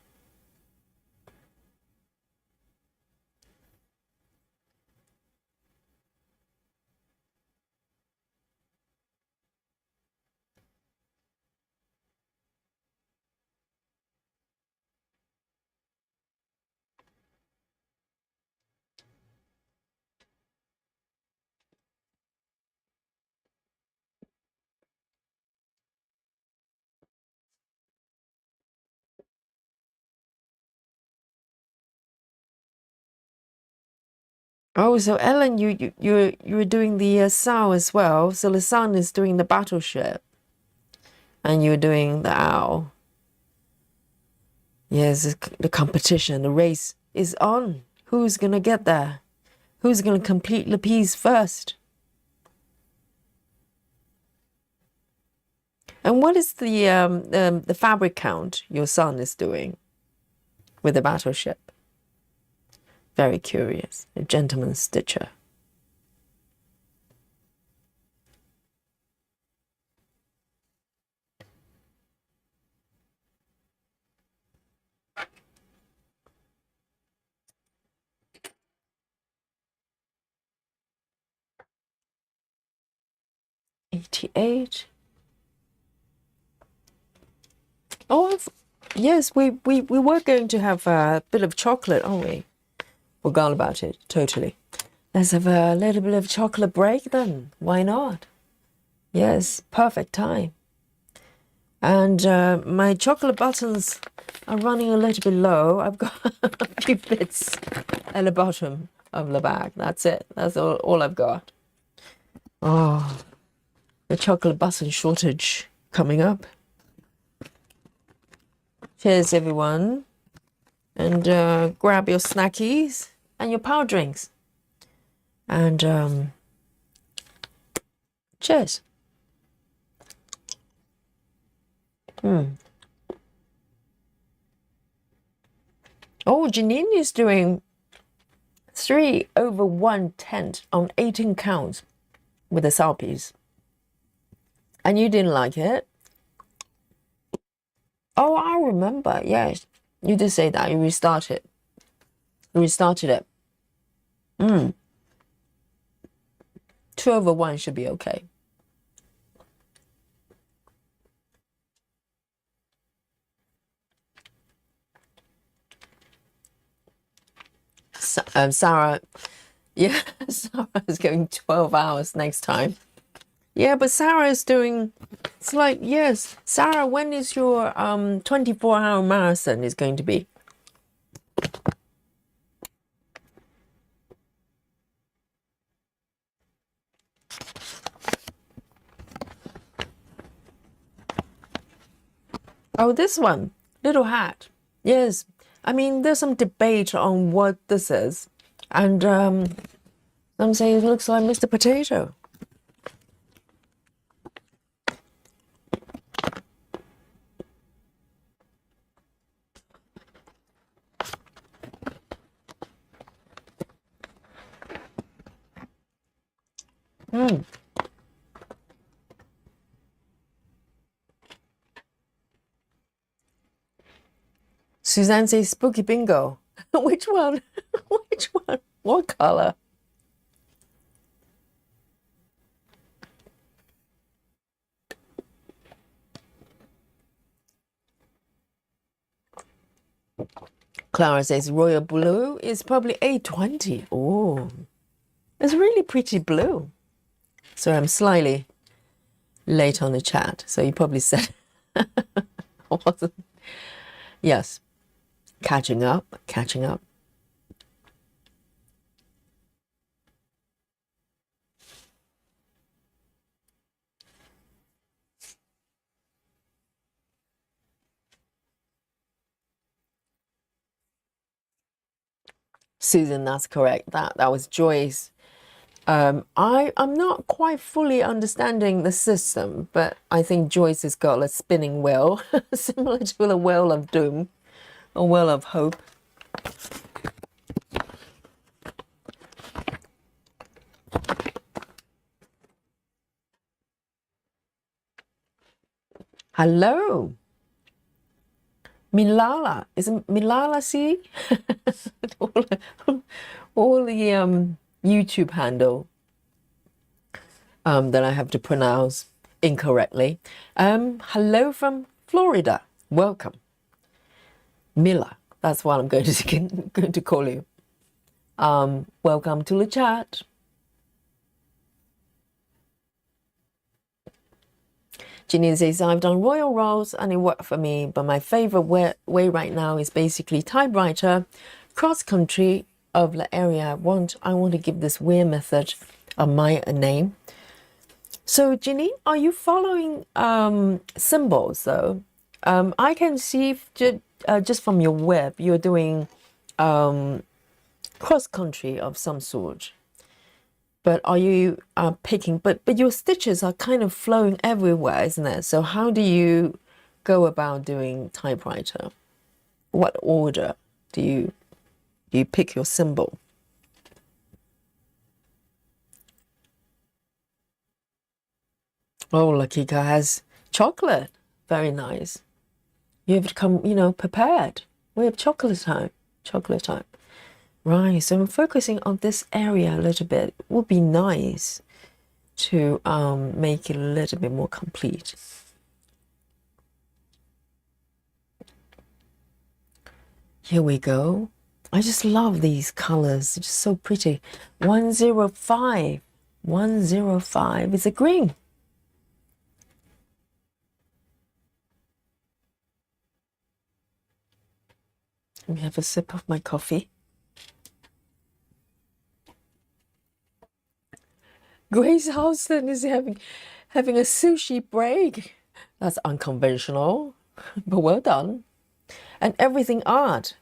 Oh, so Ellen, you're doing the sow as well. So the sun is doing the battleship, and you're doing the owl. Yes, the competition, the race is on. Who's gonna get there? Who's gonna complete the piece first? And what is the fabric count your son is doing with the battleship? Very curious. A gentleman stitcher. 88. Oh, yes, we were going to have a bit of chocolate, aren't we? Forgot about it, totally. Let's have a little bit of chocolate break then. Why not? Yes, perfect time. And my chocolate buttons are running a little bit low. I've got a few bits at the bottom of the bag. That's it. That's all I've got. Oh, the chocolate button shortage coming up. Cheers, everyone. And grab your snackies and your power drinks. And cheers. Oh, Janine is doing 3/1/10 on 18 counts with the sour peas. And you didn't like it? Oh, I remember. Yes, you did say that. You restarted. You restarted it. 2/1 should be okay. Sarah, yeah, Sarah is going 12 hours next time. Yeah, but Sarah is doing, it's like, yes, Sarah, when is your 24-hour marathon is going to be? Oh, this one, little hat. Yes, I mean, there's some debate on what this is. And some say it looks like Mr. Potato. Suzanne says spooky bingo. Which one? Which one? What color? Clara says royal blue is probably 820. Oh, it's really pretty blue. So I'm slightly late on the chat. So you probably said, yes, catching up, catching up. Susan, that's correct. That was Joyce. I'm not quite fully understanding the system, but I think Joyce has got a spinning wheel, similar to the wheel of doom, a wheel of hope. Hello. Milala. Isn't Milala C? all the YouTube handle that I have to pronounce incorrectly. Hello from Florida. Welcome. Mila. That's what I'm going to call you. Welcome to the chat. Janine says, I've done royal rolls and it worked for me, but my favorite way right now is basically typewriter, cross-country of the area I want. I want to give this weird method of mine a name. So Janine, are you following symbols though? I can see just from your web, you're doing cross-country of some sort. But are you picking, but your stitches are kind of flowing everywhere, isn't it? So how do you go about doing typewriter? What order do you pick your symbol? Oh, Lakika has chocolate. Very nice. You have to come, prepared. We have chocolate time. Chocolate time. Right, so I'm focusing on this area a little bit. It would be nice to make it a little bit more complete. Here we go. I just love these colors. It's just so pretty. 105. 105 is a green. Let me have a sip of my coffee. Grace Houston is having a sushi break. That's unconventional, but well done. And everything art.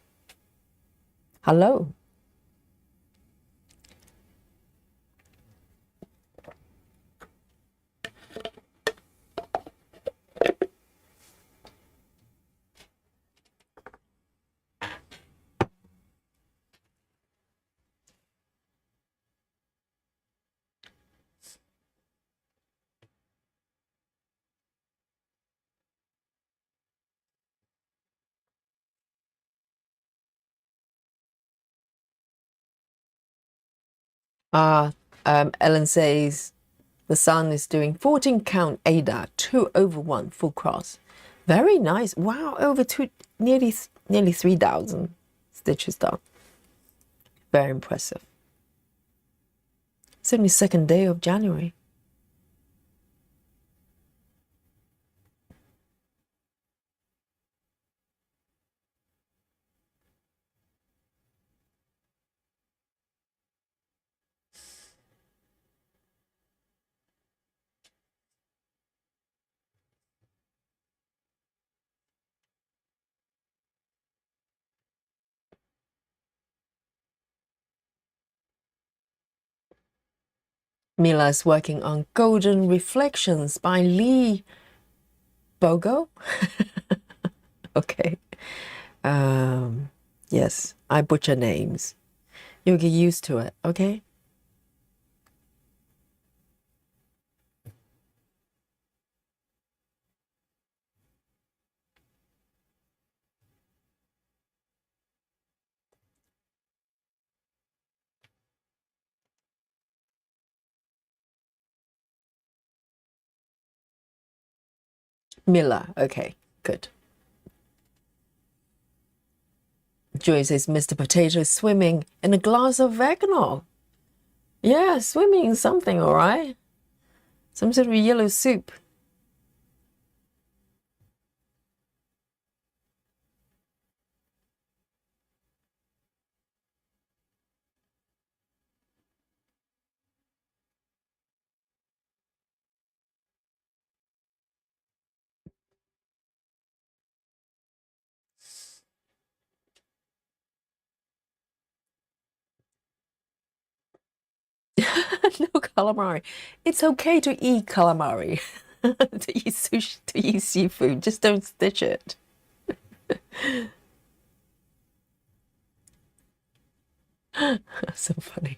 Hello. Ellen says the sun is doing 14 count Ada, 2 over 1 full cross. Very nice. Wow, over nearly 3,000 stitches done. Very impressive. 72nd day of January. Mila's working on Golden Reflections by Lee Bogo. Okay. Yes, I butcher names. You'll get used to it, okay? Mila, okay, good. Joy says Mr. Potato is swimming in a glass of eggnog. Yeah, swimming in something, all right? Some sort of yellow soup. No calamari. It's okay to eat calamari, to eat sushi, to eat seafood. Just don't stitch it. So funny.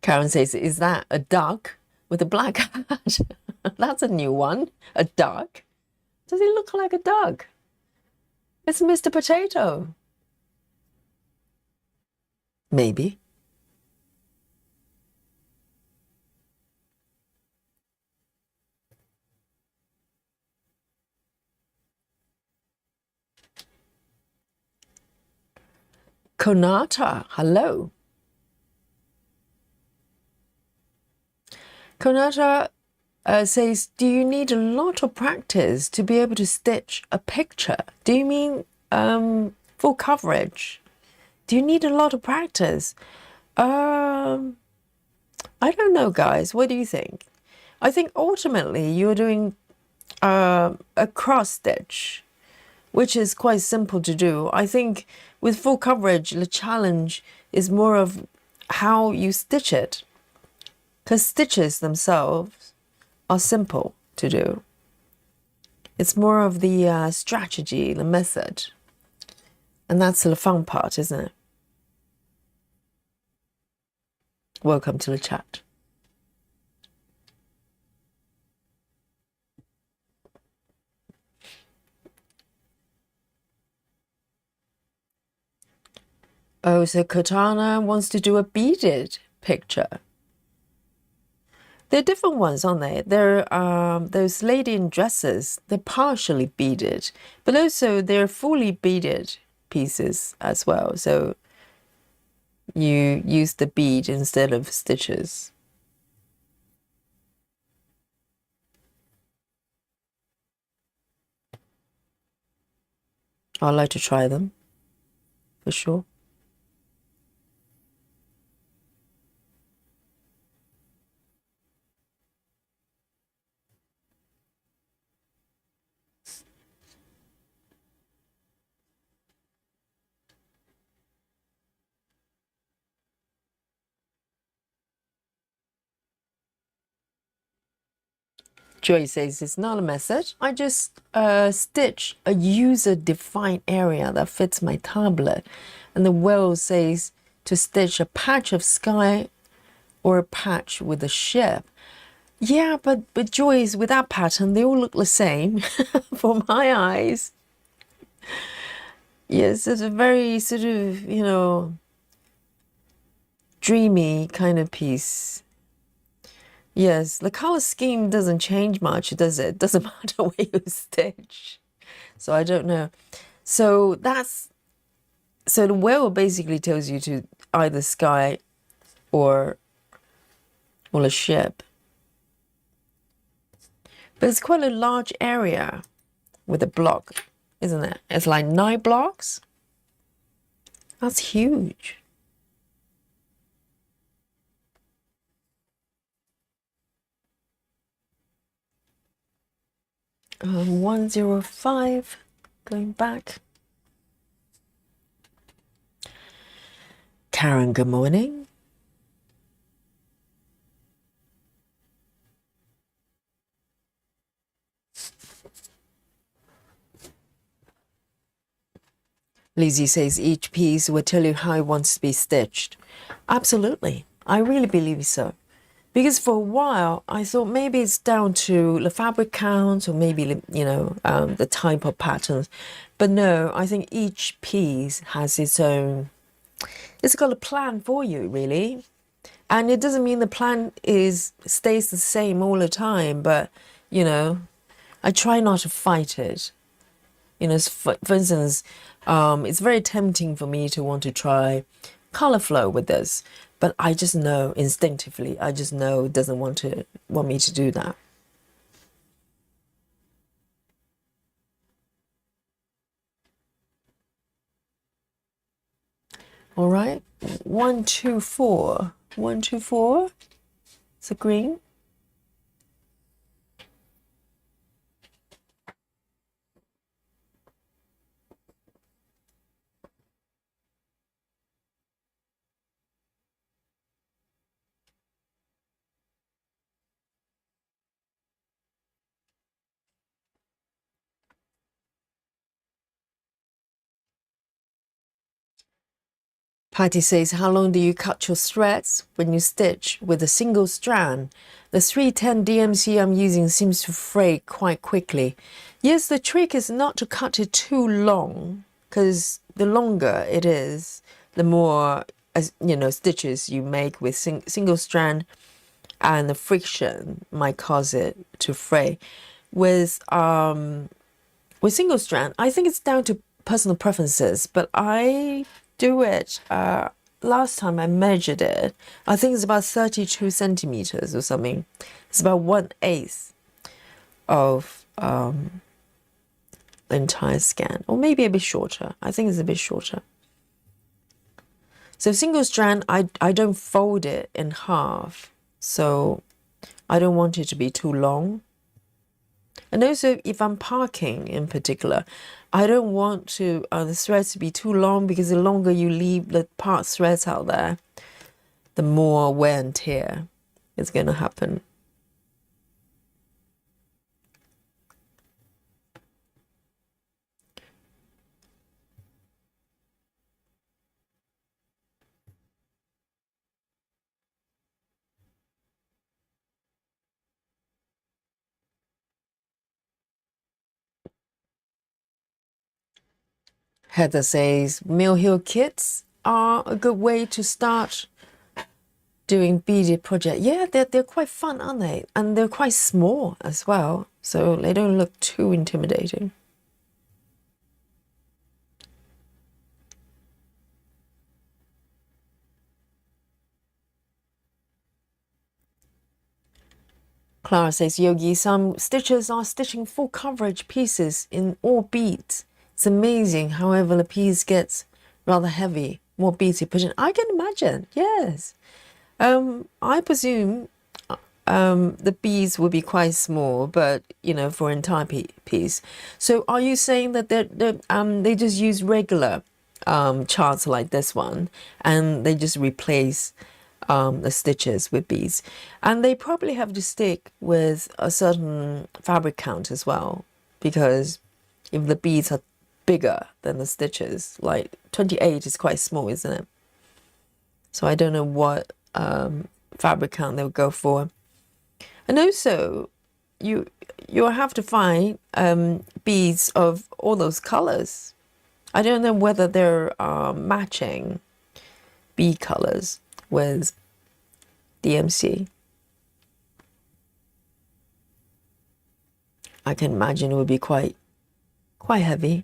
Karen says, is that a duck with a black hat? That's a new one. A duck? Does he look like a duck? It's Mr. Potato. Maybe. Konata, hello. Konata says, do you need a lot of practice to be able to stitch a picture? Do you mean full coverage? Do you need a lot of practice? I don't know, guys. What do you think? I think ultimately you're doing a cross stitch, which is quite simple to do. I think with full coverage, the challenge is more of how you stitch it, because stitches themselves are simple to do. It's more of the strategy, the method. And that's the fun part, isn't it? Welcome to the chat. Oh, so Katana wants to do a beaded picture. They're different ones, aren't they? They're those lady in dresses. They're partially beaded, but also they're fully beaded pieces as well. So you use the bead instead of stitches. I'd like to try them for sure. Joy says it's not a message. I just stitch a user-defined area that fits my tablet. And the Will says to stitch a patch of sky or a patch with a ship. Yeah, but Joyce, with that pattern, they all look the same for my eyes. Yes, it's a very sort of, dreamy kind of piece. Yes, the color scheme doesn't change much, does it? Doesn't matter where you stitch. So I don't know. So the whale basically tells you to either sky or a ship. But it's quite a large area with a block, isn't it? It's like 9 blocks. That's huge. 105, going back. Karen, good morning. Lizzie says each piece will tell you how it wants to be stitched. Absolutely. I really believe so. Because for a while, I thought maybe it's down to the fabric count or maybe, the type of patterns. But no, I think each piece has its own, it's got a plan for you, really. And it doesn't mean the plan stays the same all the time, but, I try not to fight it. For instance, it's very tempting for me to want to try color flow with this, but I just know instinctively, it doesn't want me to do that. All right, 124, 124. It's a green. Patty says, how long do you cut your threads when you stitch with a single strand? The 310 DMC I'm using seems to fray quite quickly. Yes, the trick is not to cut it too long, because the longer it is, the more stitches you make with single strand, and the friction might cause it to fray. With single strand, I think it's down to personal preferences, but I do it. Last time I measured it, I think it's about 32 centimeters or something. It's about 1/8 of the entire scan, or maybe a bit shorter. I think it's a bit shorter. So single strand, I don't fold it in half, so I don't want it to be too long. And also, if I'm parking in particular, I don't want the threads to be too long, because the longer you leave the part threads out there, the more wear and tear is going to happen. Heather says, Mill Hill Kits, are a good way to start doing beaded project. Yeah, they're quite fun, aren't they? And they're quite small as well, so they don't look too intimidating. Clara says, Yogi, some stitchers are stitching full coverage pieces in all beads. It's amazing. However, the piece gets rather heavy, more beads you put in. I can imagine, yes. I presume the beads will be quite small, but you know, for entire piece. So are you saying that they just use regular charts like this one, and they just replace the stitches with beads, and they probably have to stick with a certain fabric count as well, because if the beads are bigger than the stitches, like 28 is quite small, isn't it? So I don't know what fabric count they would go for. And also, you'll have to find beads of all those colors. I don't know whether they're matching bead colors with DMC. I can imagine it would be quite heavy.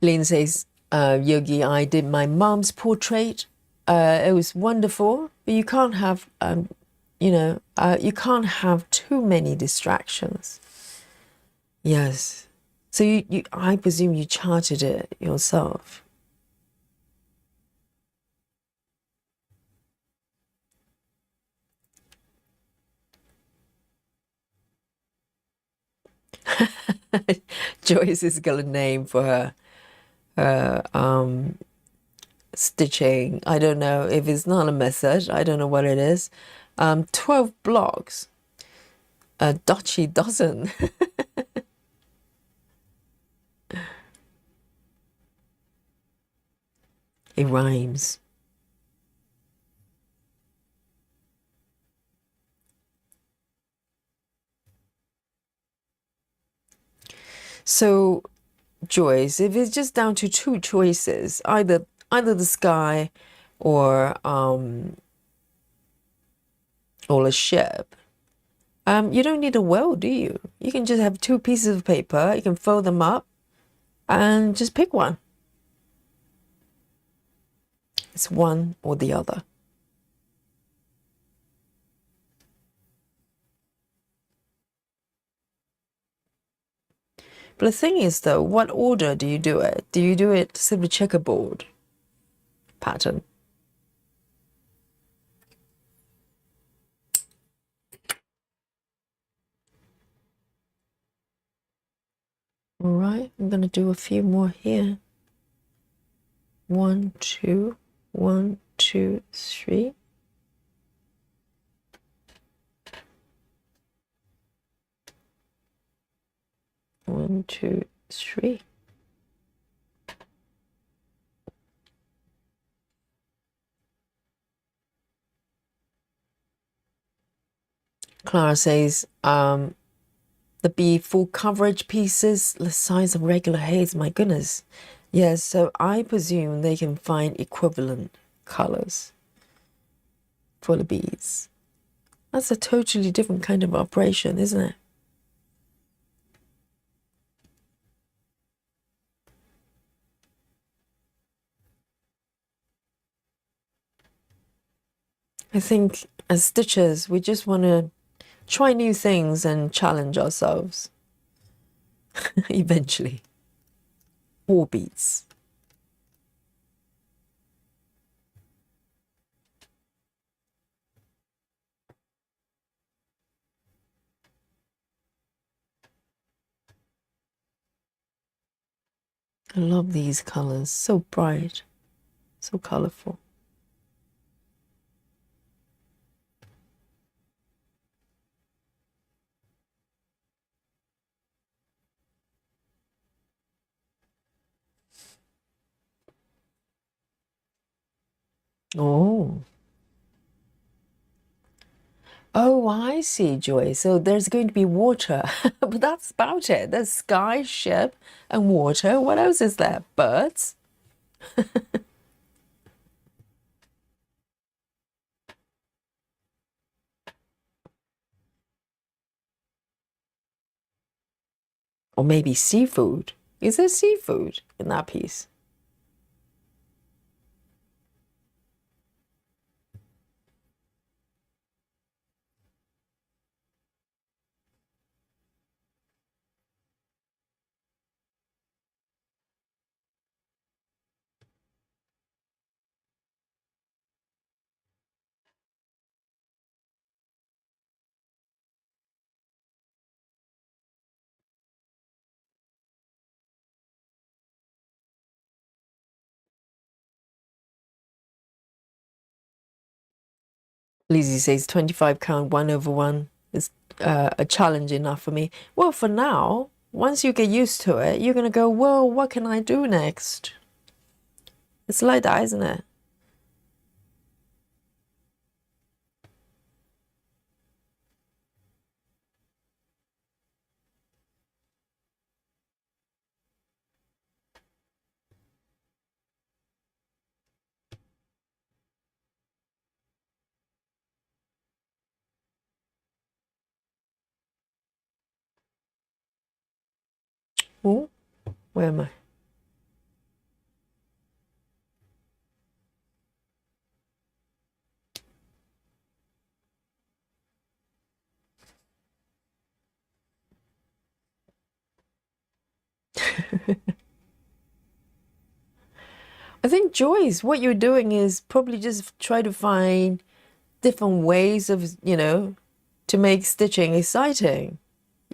Lynn says, Yogi, I did my mom's portrait. It was wonderful, but you can't have, you can't have too many distractions. Yes. So I presume you charted it yourself. Joyce has got a name for her stitching. I don't know if it's not a method. I don't know what it is. 12 blocks. A Dutchy dozen. It rhymes. So, Joyce, if it's just down to two choices, either the sky or a ship, you don't need a well, do you? You can just have two pieces of paper, you can fold them up and just pick one. It's one or the other. But the thing is, though, what order do you do it? Do you do it simply checkerboard pattern? All right, I'm going to do a few more here. 1, 2, 1, 2, 3. One, two, three. Clara says, the bead full coverage pieces, the size of regular haze. My goodness. Yes, so I presume they can find equivalent colors for the beads. That's a totally different kind of operation, isn't it? I think as stitchers, we just want to try new things and challenge ourselves. Eventually. More beads. I love these colors. So bright. So colorful. Oh. Oh, I see, Joy. So there's going to be water, but that's about it. There's sky, ship, and water. What else is there? Birds? Or maybe seafood. Is there seafood in that piece? Lizzie says 25 count 1/1 is a challenge enough for me. Well, for now, once you get used to it, you're going to go, well, what can I do next? It's like that, isn't it? Oh, where am I? I think, Joyce, what you're doing is probably just try to find different ways of, to make stitching exciting.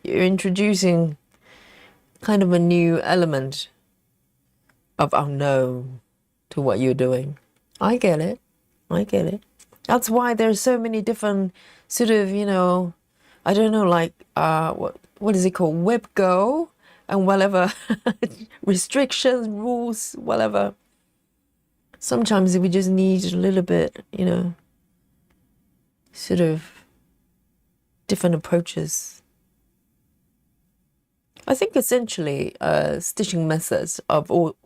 You're introducing kind of a new element of unknown to what you're doing. I get it. I get it. That's why there's so many different sort of, I don't know, like what is it called? Whip go and whatever restrictions, rules, whatever. Sometimes we just need a little bit, sort of different approaches. I think essentially stitching methods of all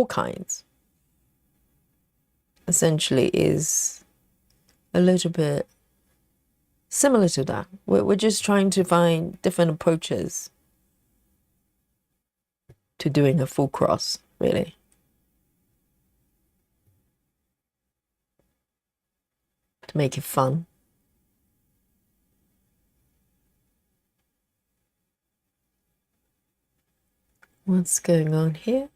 kinds essentially is a little bit similar to that. We're just trying to find different approaches to doing a full cross, really. To make it fun. What's going on here?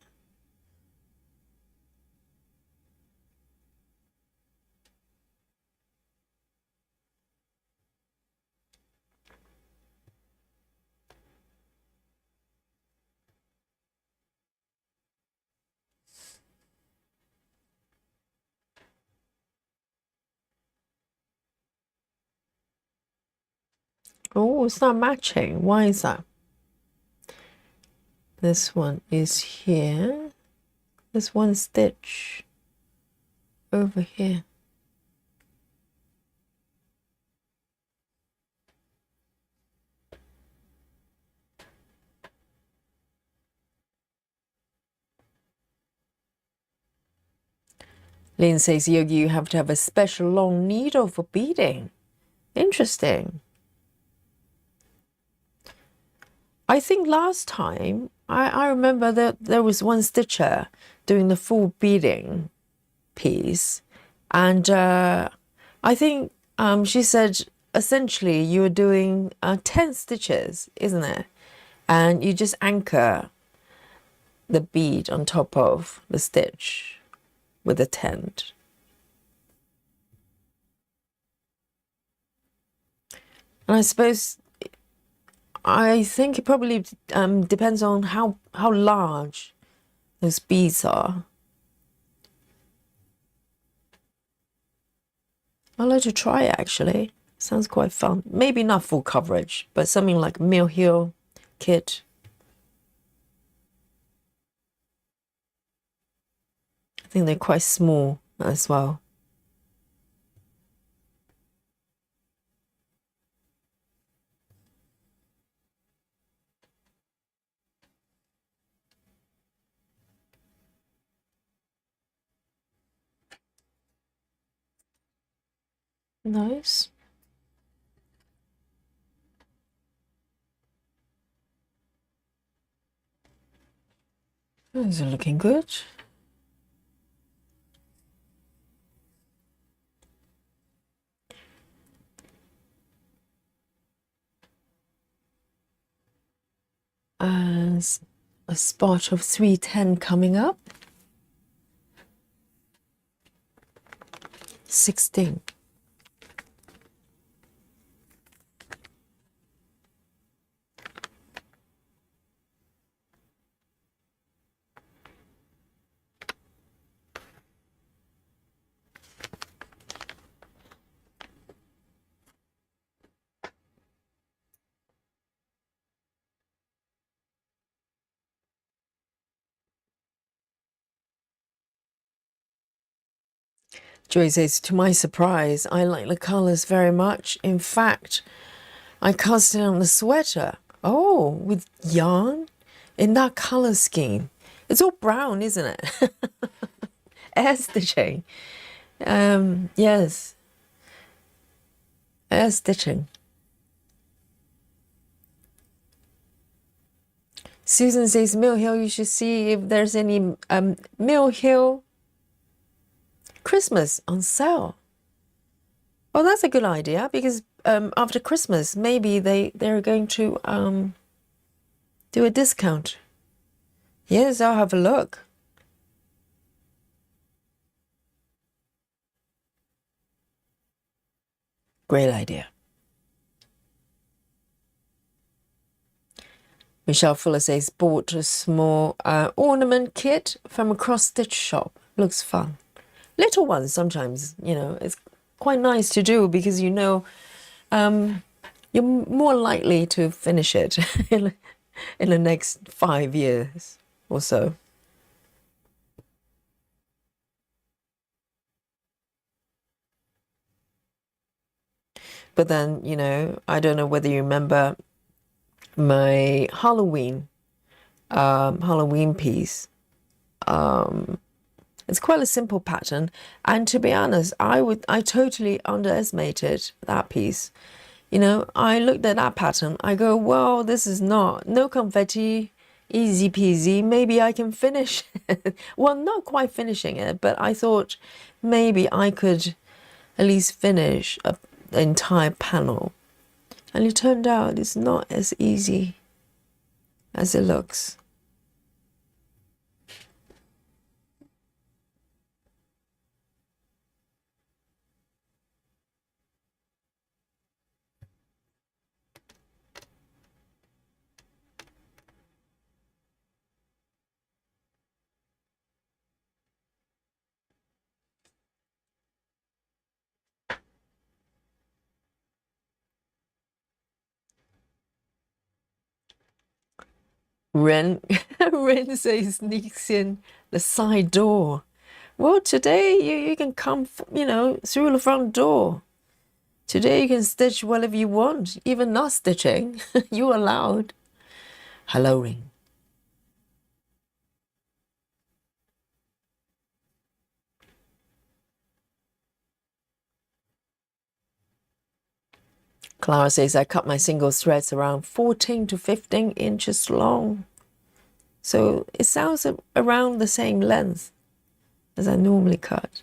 Oh, it's not matching. Why is that? This one is here. There's one stitch over here. Lynn says, Yogi, you have to have a special long needle for beading. Interesting. I think last time, I remember that there was one stitcher doing the full beading piece. And I think she said, essentially, you were doing 10 stitches, isn't it? And you just anchor the bead on top of the stitch with a tent. And I think it probably depends on how large those beads are. I'd like to try it, actually. Sounds quite fun. Maybe not full coverage, but something like Mill Hill kit. I think they're quite small as well. Nice. Those are looking good. As a spot of 310 coming up. 16. Joy says, to my surprise, I like the colors very much. In fact, I cast it on the sweater. Oh, with yarn in that color scheme. It's all brown, isn't it? Air stitching. Yes. Air stitching. Susan says, Mill Hill, you should see if there's any Mill Hill Christmas on sale. Oh, that's a good idea, because after Christmas, maybe they're going to do a discount. Yes, I'll have a look. Great idea. Michelle Fuller says, bought a small ornament kit from a cross-stitch shop. Looks fun. Little ones sometimes, you know, it's quite nice to do, because you know you're more likely to finish it in the next 5 years or so. But then, you know, I don't know whether you remember my Halloween piece. It's quite a simple pattern, and to be honest, I totally underestimated that piece. You know, I looked at that pattern, I go, well, this is no confetti, easy peasy, maybe I can finish it. Well, not quite finishing it, but I thought maybe I could at least finish the entire panel. And it turned out it's not as easy as it looks. Ren says sneaks in the side door. Well, today you can come, you know, through the front door. Today you can stitch whatever you want, even not stitching. You're allowed. Hello, Ring. Clara says, I cut my single threads around 14 to 15 inches long. So it sounds around the same length as I normally cut.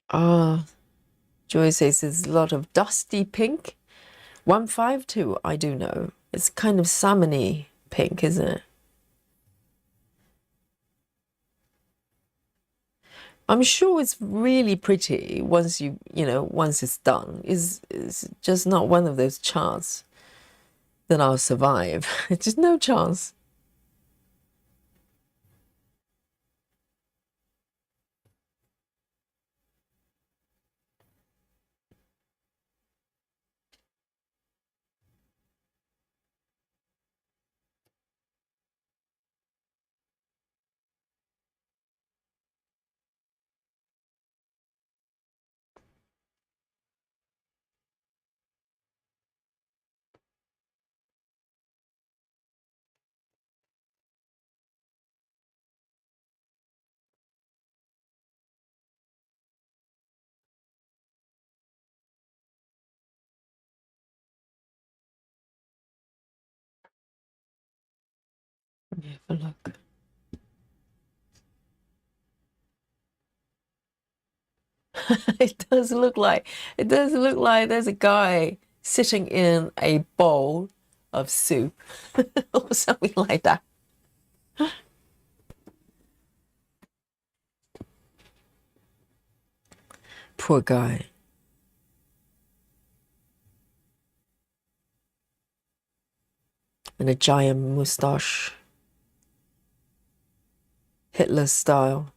Ah, Joy says there's a lot of dusty pink. 152, I do know. It's kind of salmon-y pink, isn't it? I'm sure it's really pretty once once it's done. It's just not one of those charts that I'll survive. It's just no chance. Have a look. It does look like there's a guy sitting in a bowl of soup or something like that. Poor guy. And a giant moustache. Hitler style.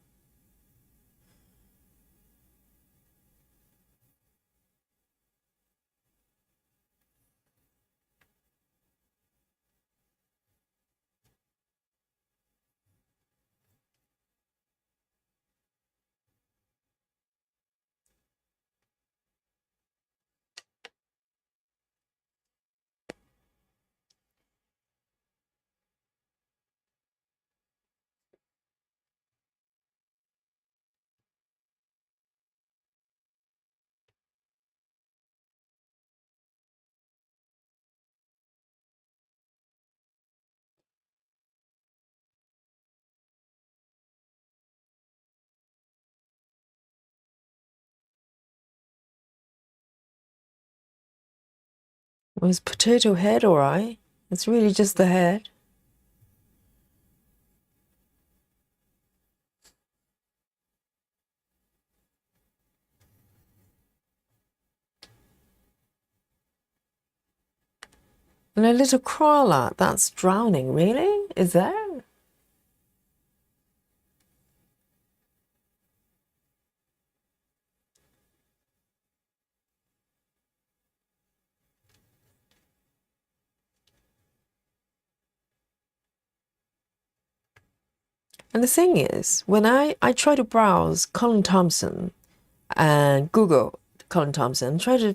Was potato head all right? It's really just the head. And a little crawler, that's drowning, really? Is there? And the thing is, when I try to browse Collin Thompson and Google Collin Thompson, try to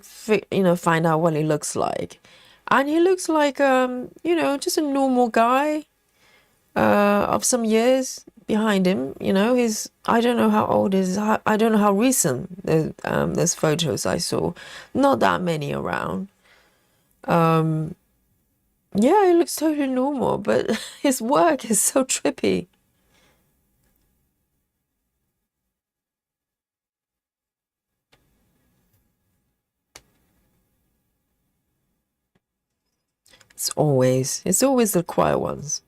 find out what he looks like, and he looks like just a normal guy of some years behind him. He's I don't know how old is I don't know how recent there's photos I saw, not that many around. Yeah, he looks totally normal, but his work is so trippy. It's always the quiet ones.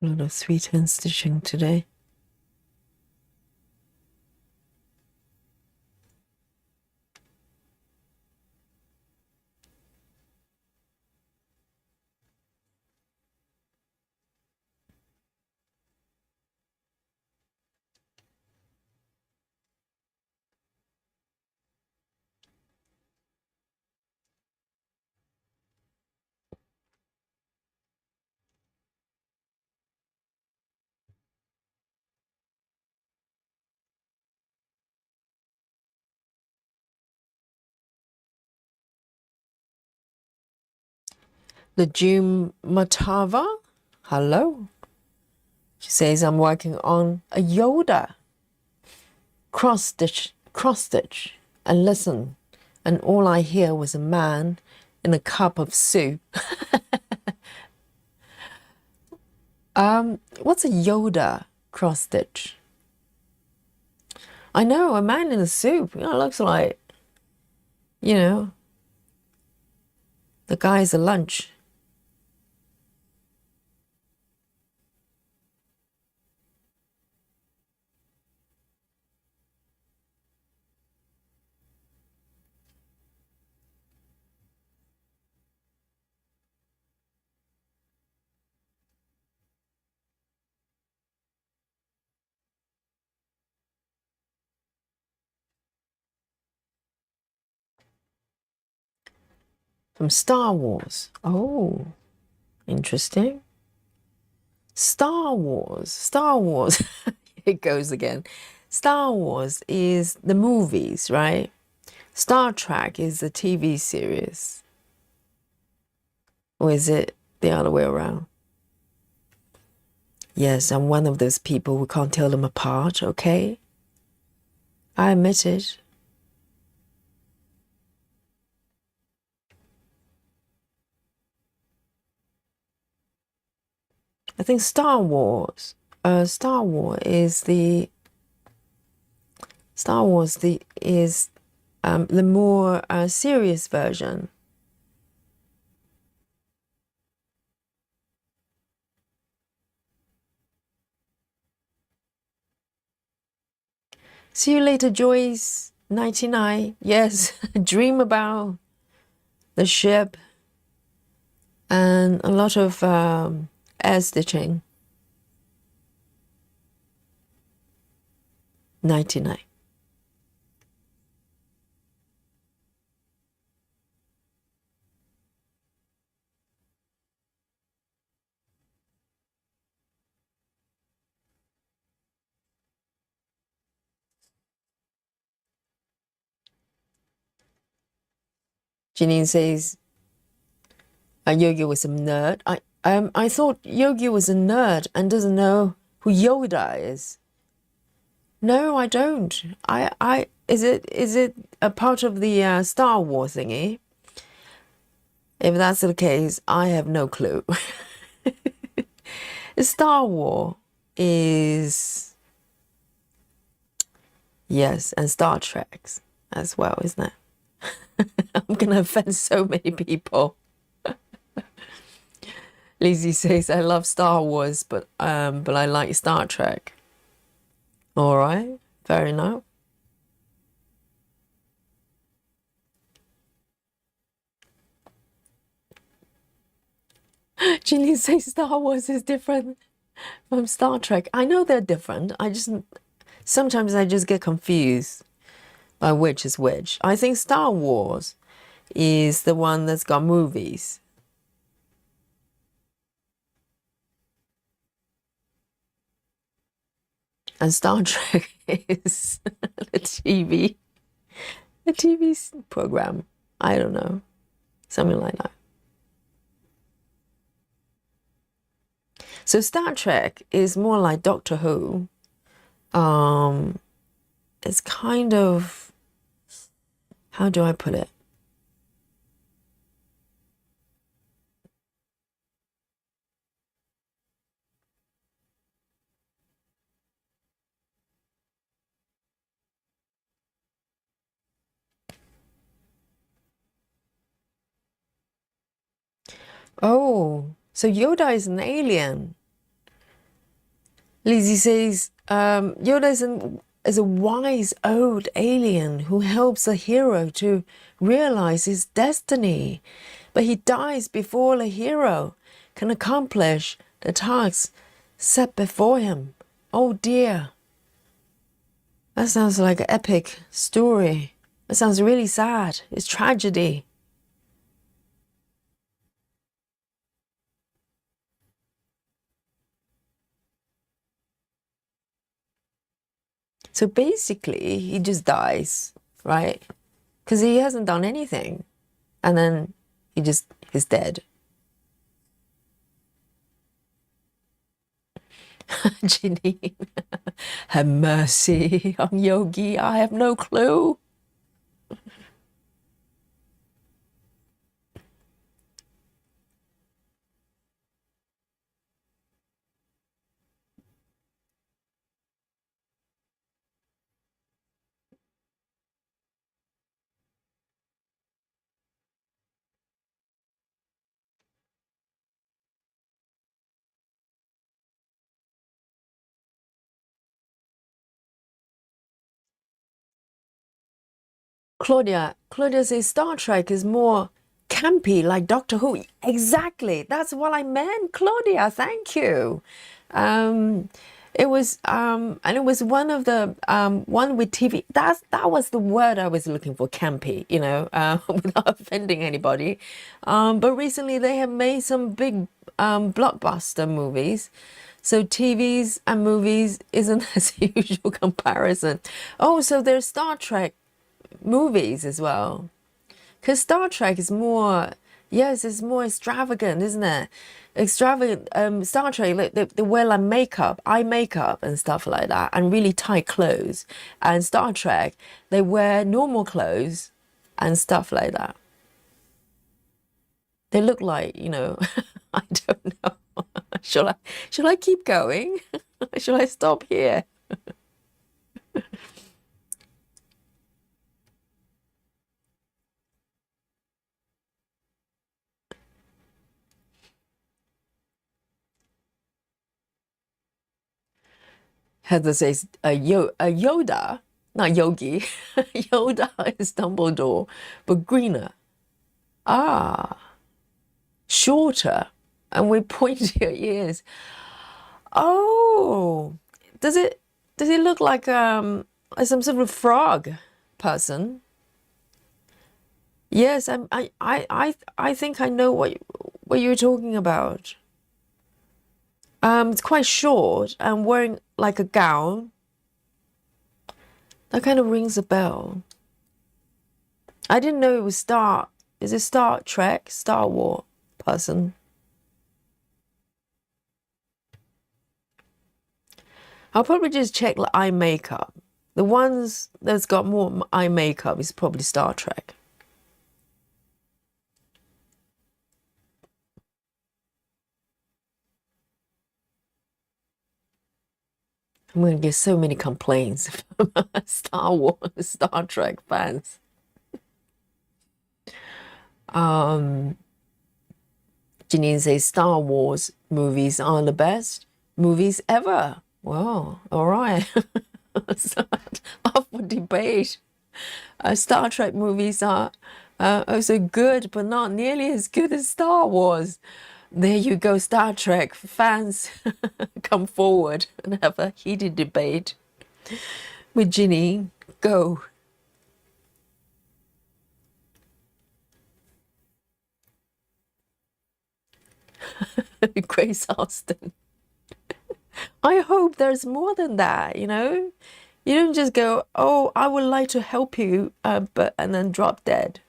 A lot of sweet hand stitching today. The June Matava, hello. She says I'm working on a Yoda cross stitch, and listen, and all I hear was a man in a cup of soup. What's a Yoda cross stitch? I know, a man in a soup. You know, it looks like, you know, the guy's a lunch. From Star Wars. Oh, interesting. Star Wars. Star Wars. It goes again. Star Wars is the movies, right? Star Trek is the TV series. Or is it the other way around? Yes, I'm one of those people who can't tell them apart, okay? I admit it. I think Star Wars is the more serious version. See you later, Joyce. 99. Yes, dream about the ship and a lot of air stitching. 99. Janine says, Yogi was a nerd. I thought Yogi was a nerd and doesn't know who Yoda is. No, I don't. Is it a part of the Star Wars thingy? If that's the case, I have no clue. Star Wars is, yes, and Star Trek as well, isn't it? I'm gonna offend so many people. Lizzie says, I love Star Wars, but I like Star Trek. All right, fair enough. Ginny says Star Wars is different from Star Trek. I know they're different. Sometimes I just get confused by which is which. I think Star Wars is the one that's got movies. And Star Trek is the TV program. I don't know. Something like that. So Star Trek is more like Doctor Who. It's kind of, how do I put it? Oh, so Yoda is an alien. Lizzie says, Yoda is a wise old alien who helps a hero to realize his destiny. But he dies before the hero can accomplish the tasks set before him. Oh dear. That sounds like an epic story. That sounds really sad. It's tragedy. So basically, he just dies, right? Because he hasn't done anything. And then he's dead. Janine, have mercy on Yogi. I have no clue. Claudia says Star Trek is more campy, like Doctor Who. Exactly. That's what I meant, Claudia. Thank you. It was and it was one of the one with TV. That was the word I was looking for, campy, you know, without offending anybody. But recently they have made some big blockbuster movies. So TVs and movies isn't as a usual comparison. Oh, so there's Star Trek movies as well. Because Star Trek is more, yes, it's more extravagant, isn't it? Extravagant. Star Trek, like they wear like makeup, eye makeup and stuff like that, and really tight clothes. And Star Trek, they wear normal clothes and stuff like that. They look like, you know, I don't know. Shall I keep going? Shall I stop here? Heather says, Yoda, not Yogi, Yoda is Dumbledore, but greener. Ah, shorter and with pointier ears. Oh, does it look like some sort of frog person? Yes, I think I know what you're talking about. It's quite short and wearing like a gown. That kind of rings a bell. I didn't know it was is it Star Trek, Star Wars person? I'll probably just check like eye makeup. The ones that's got more eye makeup is probably Star Trek. I'm going to get so many complaints from Star Wars, Star Trek fans. Janine says Star Wars movies are the best movies ever. Wow, all right. Up for debate. Star Trek movies are also good, but not nearly as good as Star Wars. There you go, Star Trek fans. Come forward and have a heated debate with Ginny. Go. Grace Austin. I hope there's more than that, you know? You don't just go, oh, I would like to help you, and then drop dead.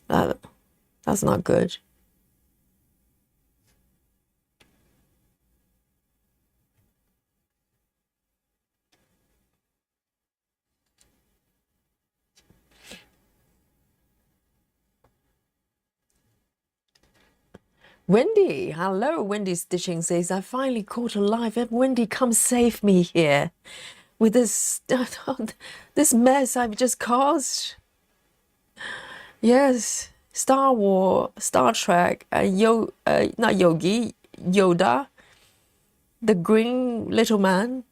That's not good. Wendy, hello. Wendy Stitching says, I finally caught alive. Wendy, come save me here with this this mess I've just caused. Yes, Star Wars, Star Trek, not Yogi, Yoda, the green little man,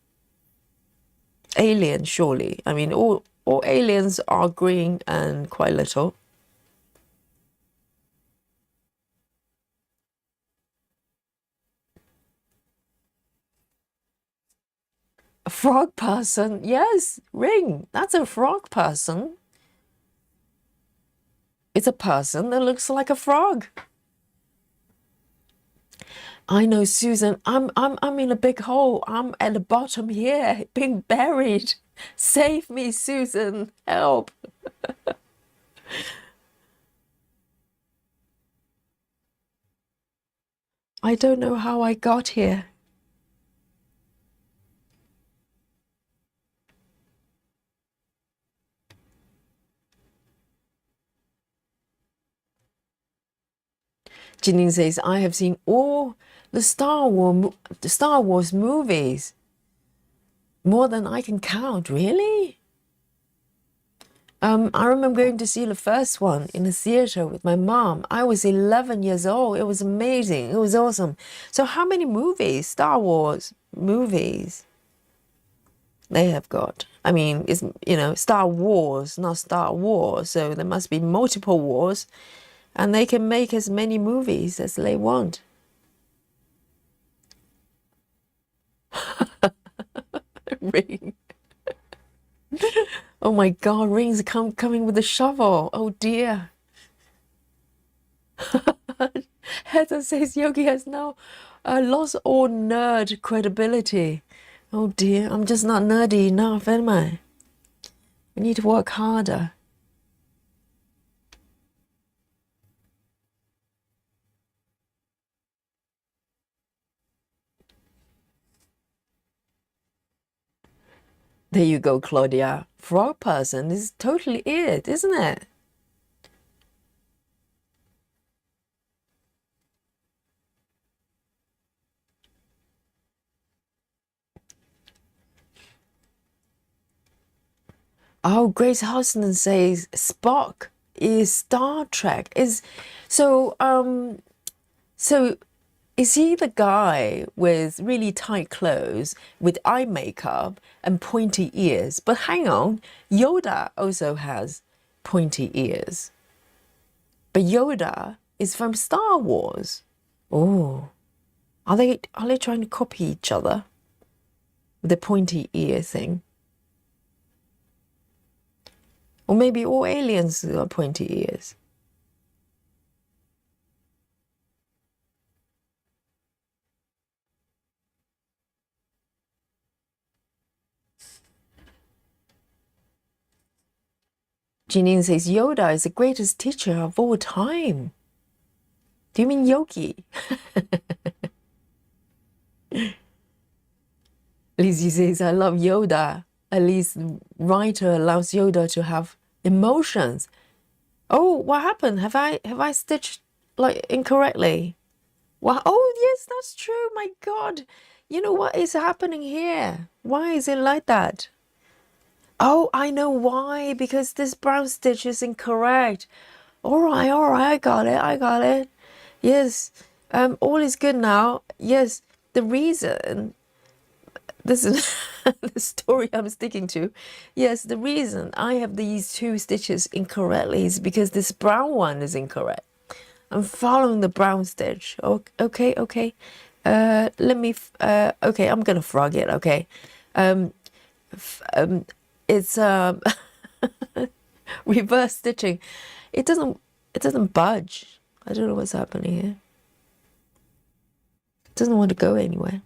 alien, surely. I mean, all aliens are green and quite little. A frog person, yes, Ring, that's a frog person. It's a person that looks like a frog. I know, Susan, I'm in a big hole. I'm at the bottom here, being buried. Save me, Susan, help. I don't know how I got here. Janine says, I have seen all the Star Wars movies. More than I can count, really? I remember going to see the first one in the theater with my mom. I was 11 years old. It was amazing. It was awesome. So how many movies, Star Wars movies, they have got? I mean, it's, Star Wars, not Star Wars. So there must be multiple wars, and they can make as many movies as they want. Ring. Oh my God, Ring's coming with a shovel. Oh dear. Heather says Yogi has now lost all nerd credibility. Oh dear, I'm just not nerdy enough, am I? I need to work harder. There you go, Claudia. Frog person is totally it, isn't it? Oh, Grace Houston says Spock is Star Trek. So is he the guy with really tight clothes, with eye makeup and pointy ears? But hang on, Yoda also has pointy ears. But Yoda is from Star Wars. Oh, are they trying to copy each other with the pointy ear thing? Or maybe all aliens got pointy ears. Janine says Yoda is the greatest teacher of all time. Do you mean Yogi? Lizzie says, I love Yoda. At least writer allows Yoda to have emotions. Oh, what happened? Have I stitched like incorrectly? Wow. Oh, yes, that's true. My God. You know what is happening here? Why is it like that? Oh, I know why. Because this brown stitch is incorrect. All right, I got it. Yes, all is good now. Yes, the reason, this is the story I'm sticking to. Yes, the reason I have these two stitches incorrectly is because this brown one is incorrect. I'm following the brown stitch. Okay. Okay, I'm gonna frog it, okay. It's reverse stitching. It doesn't budge. I don't know what's happening here. It doesn't want to go anywhere.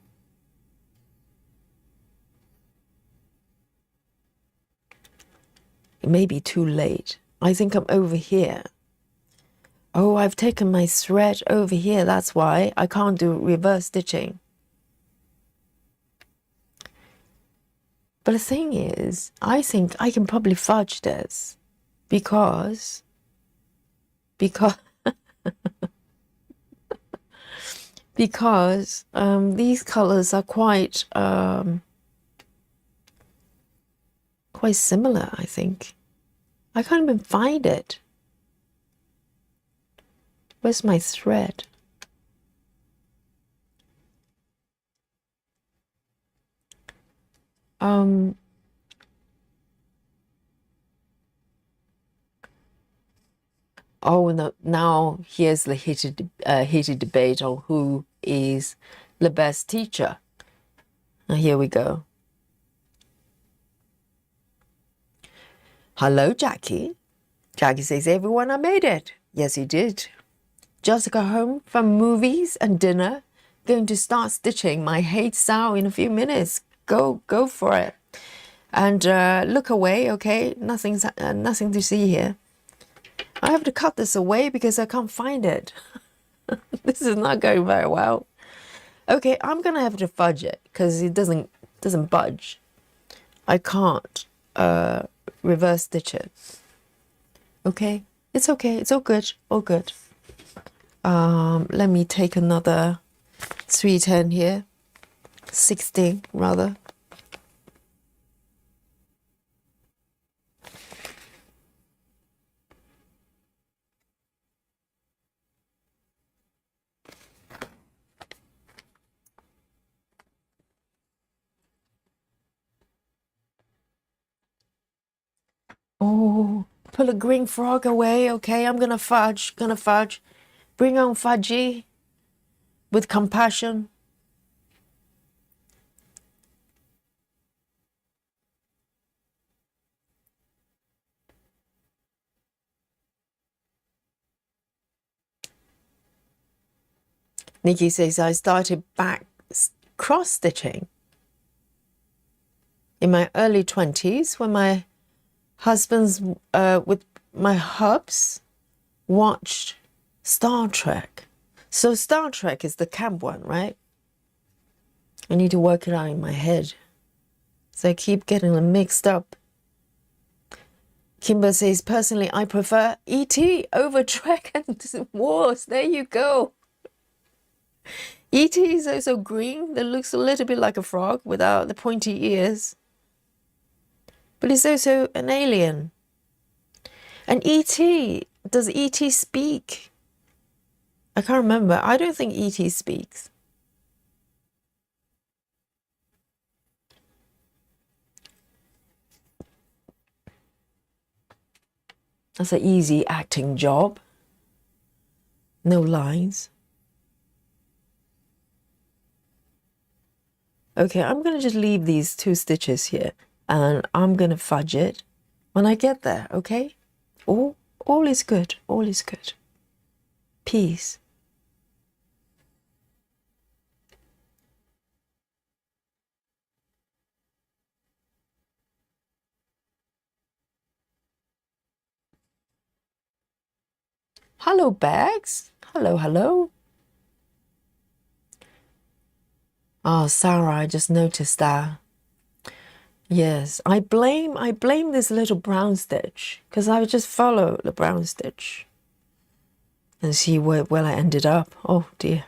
It may be too late. I think I'm over here. Oh, I've taken my thread over here. That's why I can't do reverse stitching. But the thing is, I think I can probably fudge this because these colors are quite similar, I think. I can't even find it. Where's my thread? Oh no! Now here's the heated debate on who is the best teacher. Now here we go. Hello, Jackie. Jackie says, everyone, I made it. Yes, you did. Just got home from movies and dinner. Going to start stitching my hate sow in a few minutes. Go for it. And look away, okay? Nothing to see here. I have to cut this away because I can't find it. This is not going very well. Okay, I'm gonna have to fudge it because it doesn't budge. I can't reverse stitch it. Okay, it's okay. It's all good. All good. Let me take another 310 here. 16 rather. Oh, pull a green frog away. Okay, I'm gonna fudge. Bring on fudgy with compassion. Nikki says, I started back cross stitching in my early 20s when my husband's with my hubs watched Star Trek. So Star Trek is the camp one, right? I need to work it out in my head. So I keep getting them mixed up. Kimber says, personally, I prefer E.T. over Dragon Wars. There you go. E.T. is also green. That looks a little bit like a frog without the pointy ears. But he's also an alien. And E.T., does E.T. speak? I can't remember. I don't think E.T. speaks. That's an easy acting job. No lines. Okay, I'm going to just leave these 2 stitches here. And I'm going to fudge it when I get there, okay? All is good. All is good. Peace. Hello, Bags. Hello, hello. Oh, Sarah, I just noticed that. Yes, I blame this little brown stitch because I would just follow the brown stitch and see where I ended up. Oh dear.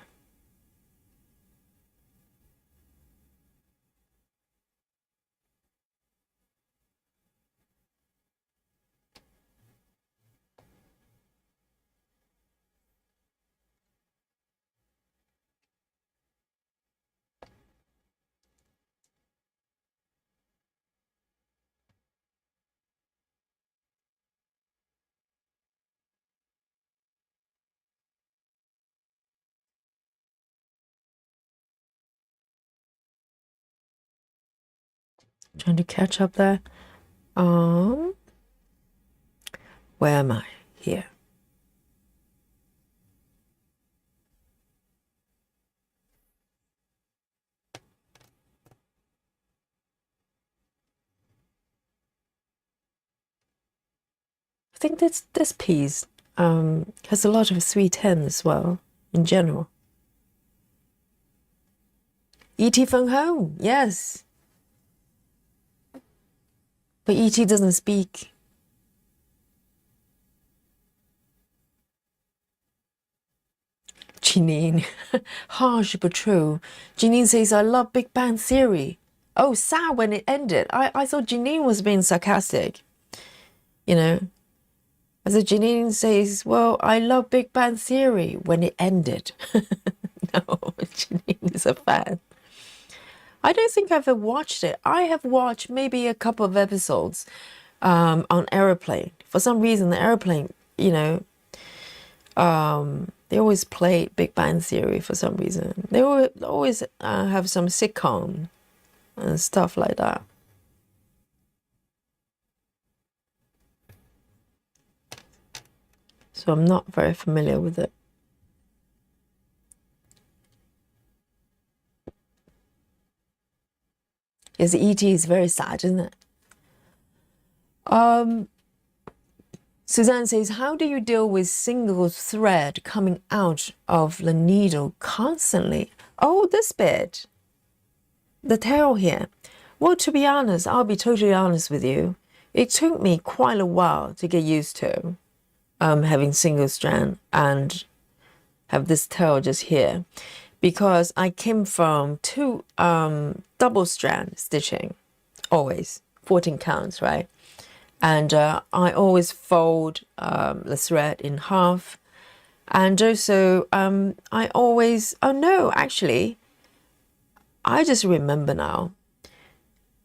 Trying to catch up there. Where am I? Here. I think this piece has a lot of sweet hen as well, in general. E.T. Phone Home, yes. But E.T. doesn't speak. Janine, harsh but true. Janine says, I love Big Bang Theory. Oh, sad when it ended. I thought Janine was being sarcastic. You know, as a Janine says, well, I love Big Bang Theory when it ended. No, Janine is a fan. I don't think I've ever watched it. I have watched maybe a couple of episodes on Airplane. For some reason, the Airplane, you know, they always play Big Bang Theory for some reason. They always have some sitcom and stuff like that. So I'm not very familiar with it. Yes, E.T. is very sad, isn't it? Suzanne says, how do you deal with single thread coming out of the needle constantly? Oh, this bit. The tail here. Well, to be honest, I'll be totally honest with you. It took me quite a while to get used to having single strand and have this tail just here, because I came from 2 double strand stitching, always 14 counts, right? And I always fold the thread in half, and also I always, oh no, actually I just remember now,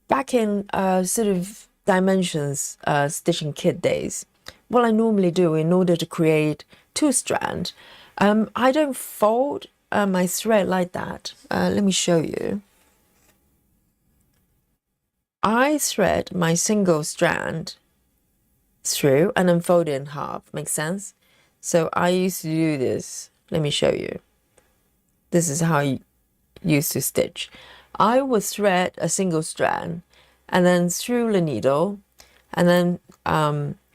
back in sort of dimensions stitching kit days, what I normally do in order to create two strand, I don't fold my thread like that. Let me show you. I thread my single strand through and then fold it in half. Makes sense? So I used to do this. Let me show you. This is how I used to stitch. I would thread a single strand and then through the needle and then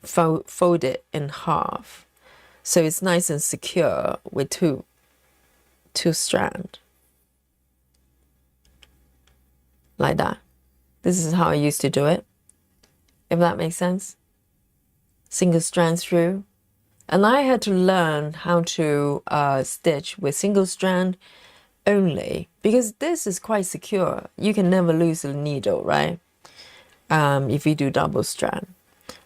fold it in half. So it's nice and secure with two strand. Like that. This is how I used to do it. If that makes sense. Single strand through. And I had to learn how to stitch with single strand only because this is quite secure. You can never lose the needle, right? If you do double strand.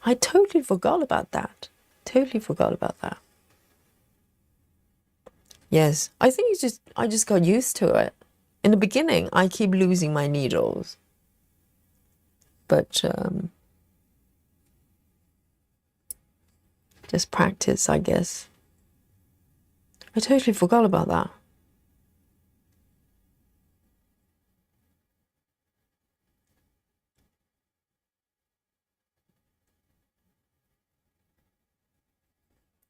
I totally forgot about that. Totally forgot about that. Yes, I think I just got used to it. In the beginning, I keep losing my needles. But just practice, I guess. I totally forgot about that.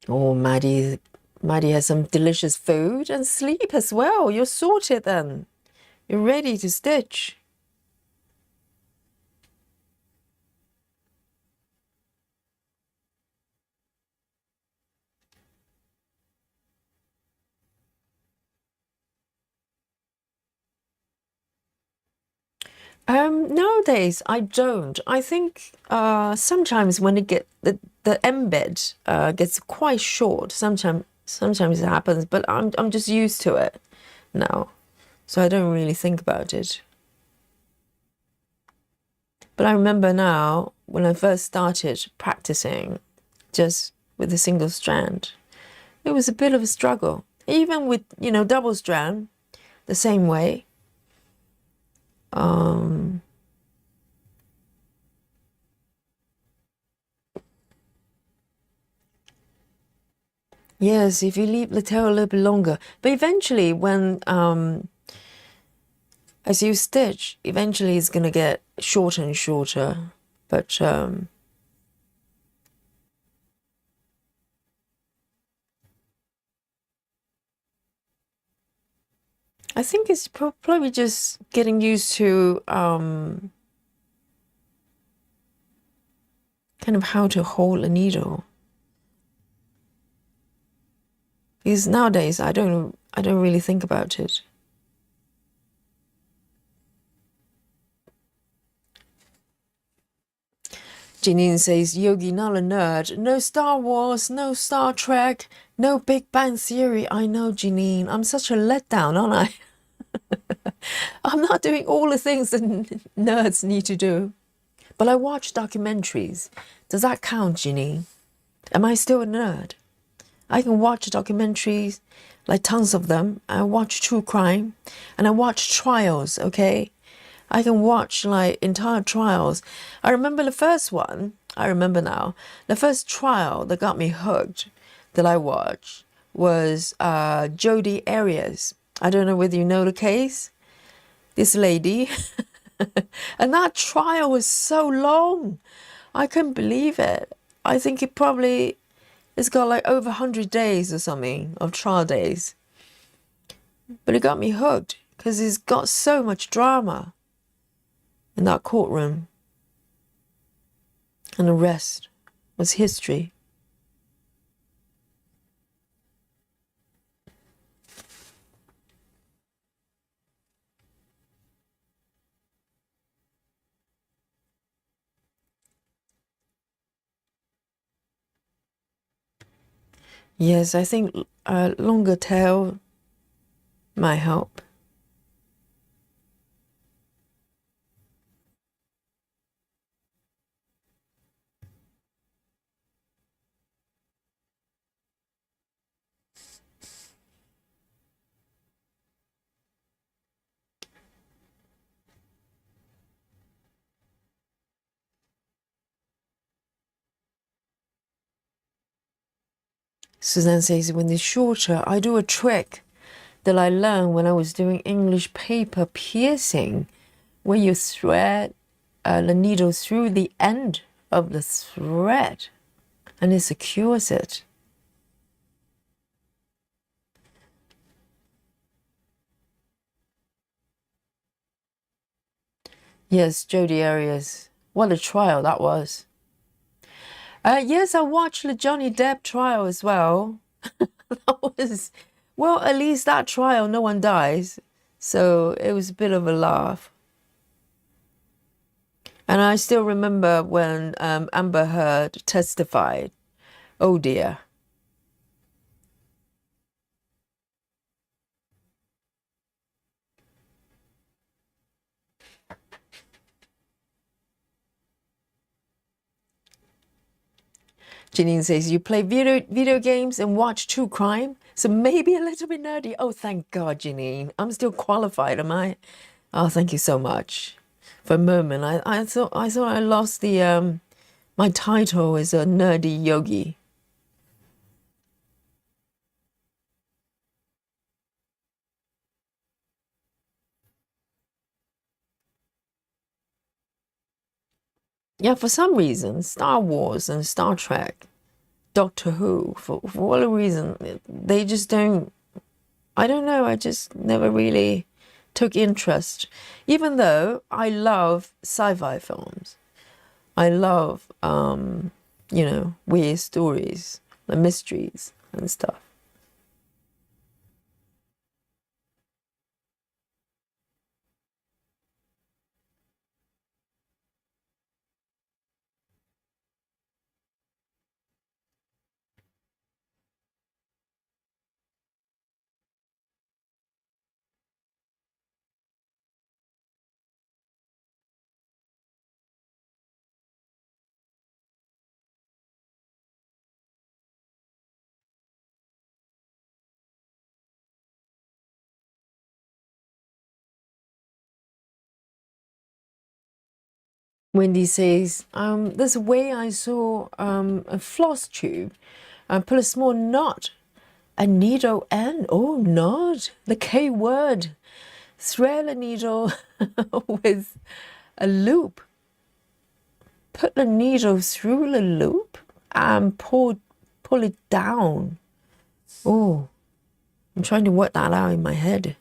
Oh, Maddie has some delicious food and sleep as well. You're sorted then. You're ready to stitch. Nowadays I don't. I think sometimes when it the embed gets quite short, sometimes it happens, but I'm just used to it now. So I don't really think about it. But I remember now when I first started practicing just with a single strand, it was a bit of a struggle. Even with, double strand, the same way. Yes, if you leave the tail a little bit longer. But eventually when, as you stitch, eventually it's going to get shorter and shorter. But I think it's probably just getting used to kind of how to hold a needle. Because nowadays I don't really think about it. Janine says, Yogi, not a nerd. No Star Wars, no Star Trek, no Big Bang Theory. I know, Janine. I'm such a letdown, aren't I? I'm not doing all the things that nerds need to do. But I watch documentaries. Does that count, Janine? Am I still a nerd? I can watch documentaries, like tons of them. I watch true crime and I watch trials, okay? I can watch like entire trials. I remember the first one, I remember now, the first trial that got me hooked that I watched was Jodi Arias. I don't know whether you know the case. This lady. And that trial was so long. I couldn't believe it. I think it's got like over 100 days or something of trial days. But it got me hooked because it's got so much drama in that courtroom. And the rest was history. Yes, I think a longer tail might help. Suzanne says, when it's shorter, I do a trick that I learned when I was doing English paper piercing, where you thread the needle through the end of the thread and it secures it. Yes, Jodie Arias. What a trial that was. Yes, I watched the Johnny Depp trial as well. That was, well, at least that trial, no one dies. So it was a bit of a laugh. And I still remember when Amber Heard testified. Oh dear. Janine says, you play video games and watch true crime? So maybe a little bit nerdy. Oh, thank God, Janine. I'm still qualified, am I? Oh, thank you so much. For a moment, I thought I lost the my title is a nerdy yogi. Yeah, for some reason, Star Wars and Star Trek, Doctor Who, for whatever reason, they just don't, I don't know, I just never really took interest. Even though I love sci-fi films. I love, you know, weird stories, the mysteries and stuff. Wendy says, there's a way I saw a floss tube put a small knot, a needle end. Oh, knot, the K word. Thread a needle with a loop. Put the needle through the loop and pull it down. Oh, I'm trying to work that out in my head.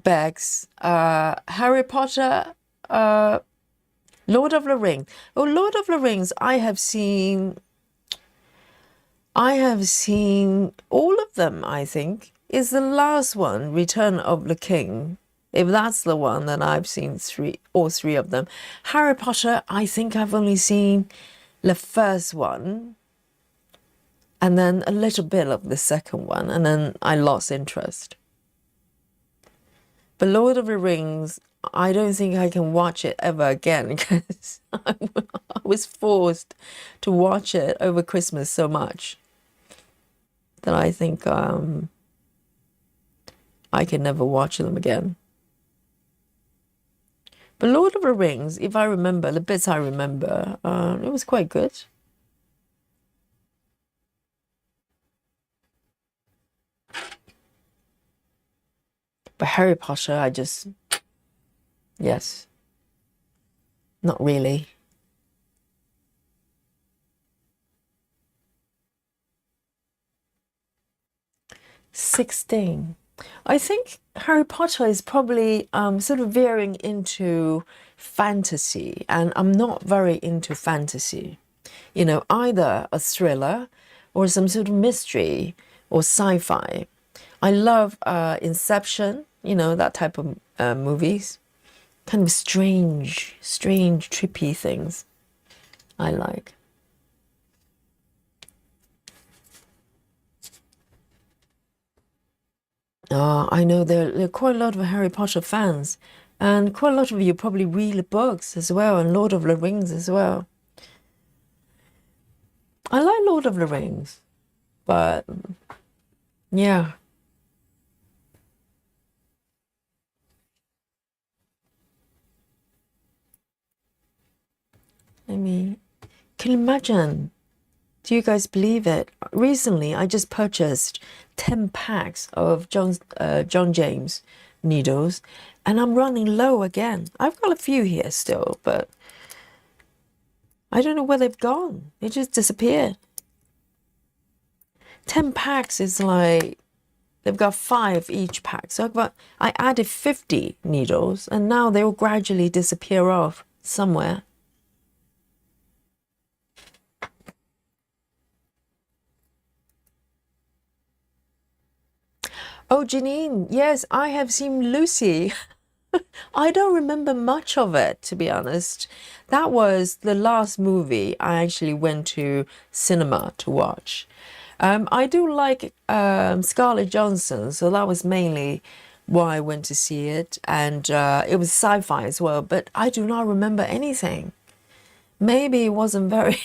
Bags. Harry Potter, Lord of the Rings. Oh, Lord of the Rings, I have seen all of them, I think. Is the last one, Return of the King. If that's the one, then I've seen all three of them. Harry Potter, I think I've only seen the first one and then a little bit of the second one, and then I lost interest. But Lord of the Rings, I don't think I can watch it ever again because I was forced to watch it over Christmas so much that I think I can never watch them again. But Lord of the Rings, if I remember, the bits I remember, it was quite good. But Harry Potter, I just, yes, not really. "16. I think Harry Potter is probably sort of veering into fantasy, and I'm not very into fantasy. You know, either a thriller or some sort of mystery or sci-fi. I love Inception, you know, that type of movies. Kind of strange, trippy things I like. I know there are quite a lot of Harry Potter fans, and quite a lot of you probably read the books as well, and Lord of the Rings as well. I like Lord of the Rings, but yeah. I mean, can you imagine? Do you guys believe it? Recently, I just purchased 10 packs of John James needles, and I'm running low again. I've got a few here still, but I don't know where they've gone. They just disappeared. 10 packs is like, they've got 5 each pack. So I added 50 needles, and now they will gradually disappear off somewhere. Oh, Janine, yes, I have seen Lucy. I don't remember much of it, to be honest. That was the last movie I actually went to cinema to watch. I do like Scarlett Johansson, so that was mainly why I went to see it. And it was sci-fi as well, but I do not remember anything. Maybe it wasn't very,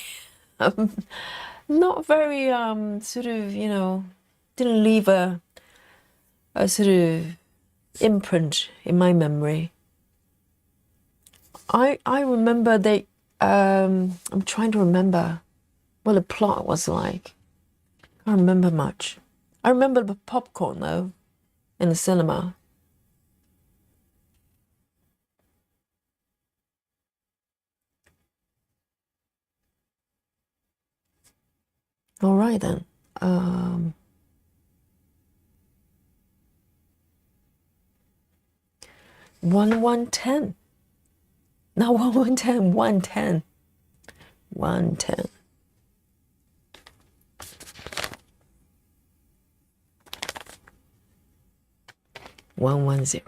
not very, sort of, didn't leave a sort of imprint in my memory. I remember I'm trying to remember what the plot was like. I don't remember much. I remember the popcorn though in the cinema. All right then. 110. No, 110, 110. 110. 110.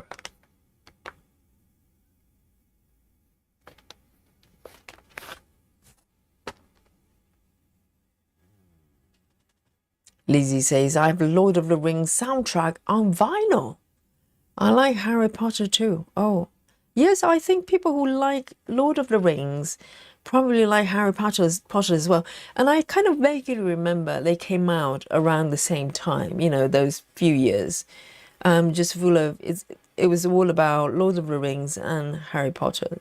Lizzie says, I have Lord of the Rings soundtrack on vinyl. I like Harry Potter too. Oh, yes, I think people who like Lord of the Rings probably like Potter as well. And I kind of vaguely remember they came out around the same time, those few years. Just full of, it was all about Lord of the Rings and Harry Potter.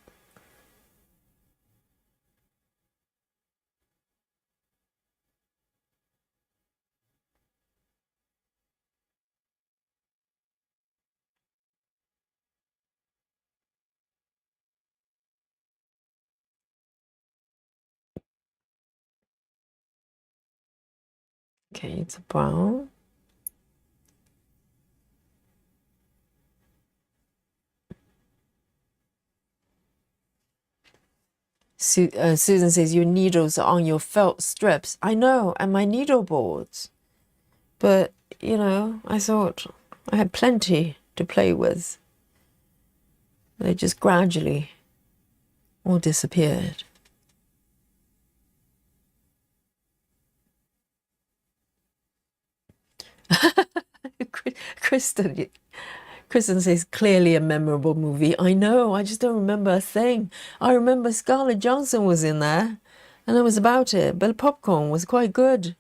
Okay, it's brown. Susan says, your needles are on your felt strips. I know, and my needle boards. But, I thought I had plenty to play with. They just gradually all disappeared. Kristen, Kristen says, clearly a memorable movie. I know, I just don't remember a thing. I remember Scarlett Johansson was in there, and that was about it. But the popcorn was quite good.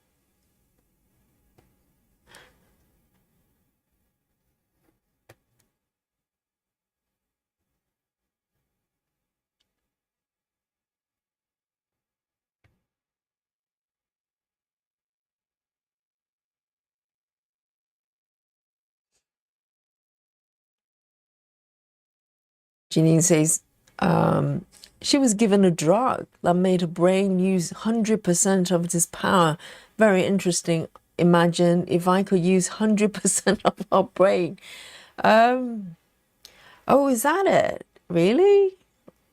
Janine says, she was given a drug that made her brain use 100% of its power. Very interesting. Imagine if I could use 100% of our brain. Oh, is that it? Really?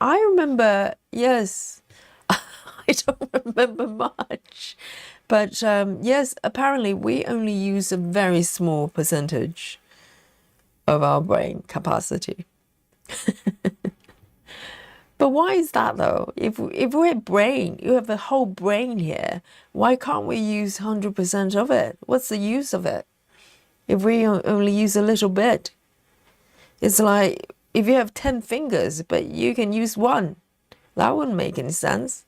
I remember, yes. I don't remember much. But yes, apparently we only use a very small percentage of our brain capacity. But why is that though? If we're brain, you have the whole brain here, why can't we use 100% of it? What's the use of it if we only use a little bit? It's like if you have 10 fingers, but you can use one. That wouldn't make any sense.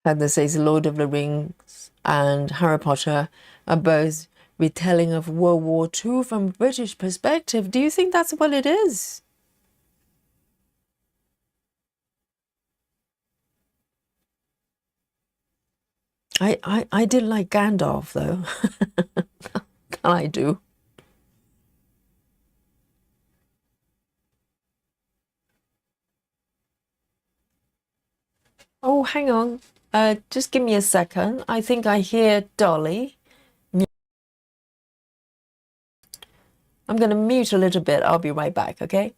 And this says Lord of the Rings and Harry Potter are both retelling of World War II from a British perspective. Do you think that's what it is? I did like Gandalf though. I do. Oh, hang on. Just give me a second. I think I hear Dolly. I'm going to mute a little bit. I'll be right back, okay?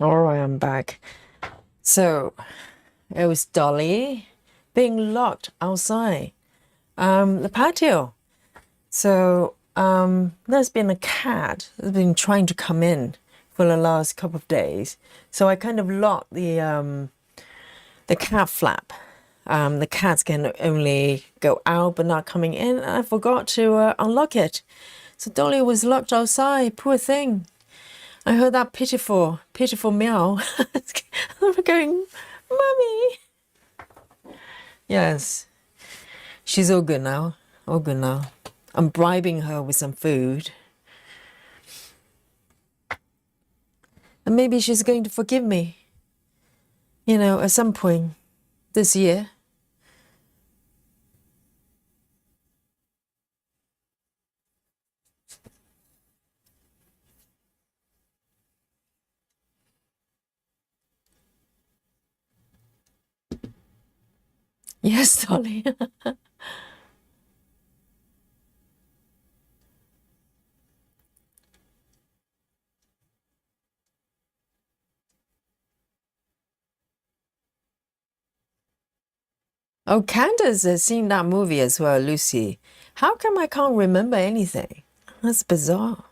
All right, I'm back. So it was Dolly being locked outside the patio. So there's been a cat that's been trying to come in for the last couple of days. So I kind of locked the cat flap. The cats can only go out but not coming in. And I forgot to unlock it. So Dolly was locked outside. Poor thing. I heard that pitiful, pitiful meow. I'm going, Mummy. Yes. She's all good now. All good now. I'm bribing her with some food. And maybe she's going to forgive me. You know, at some point this year. Yes, Dolly. Oh, Candace has seen that movie as well, Lucy. How come I can't remember anything? That's bizarre.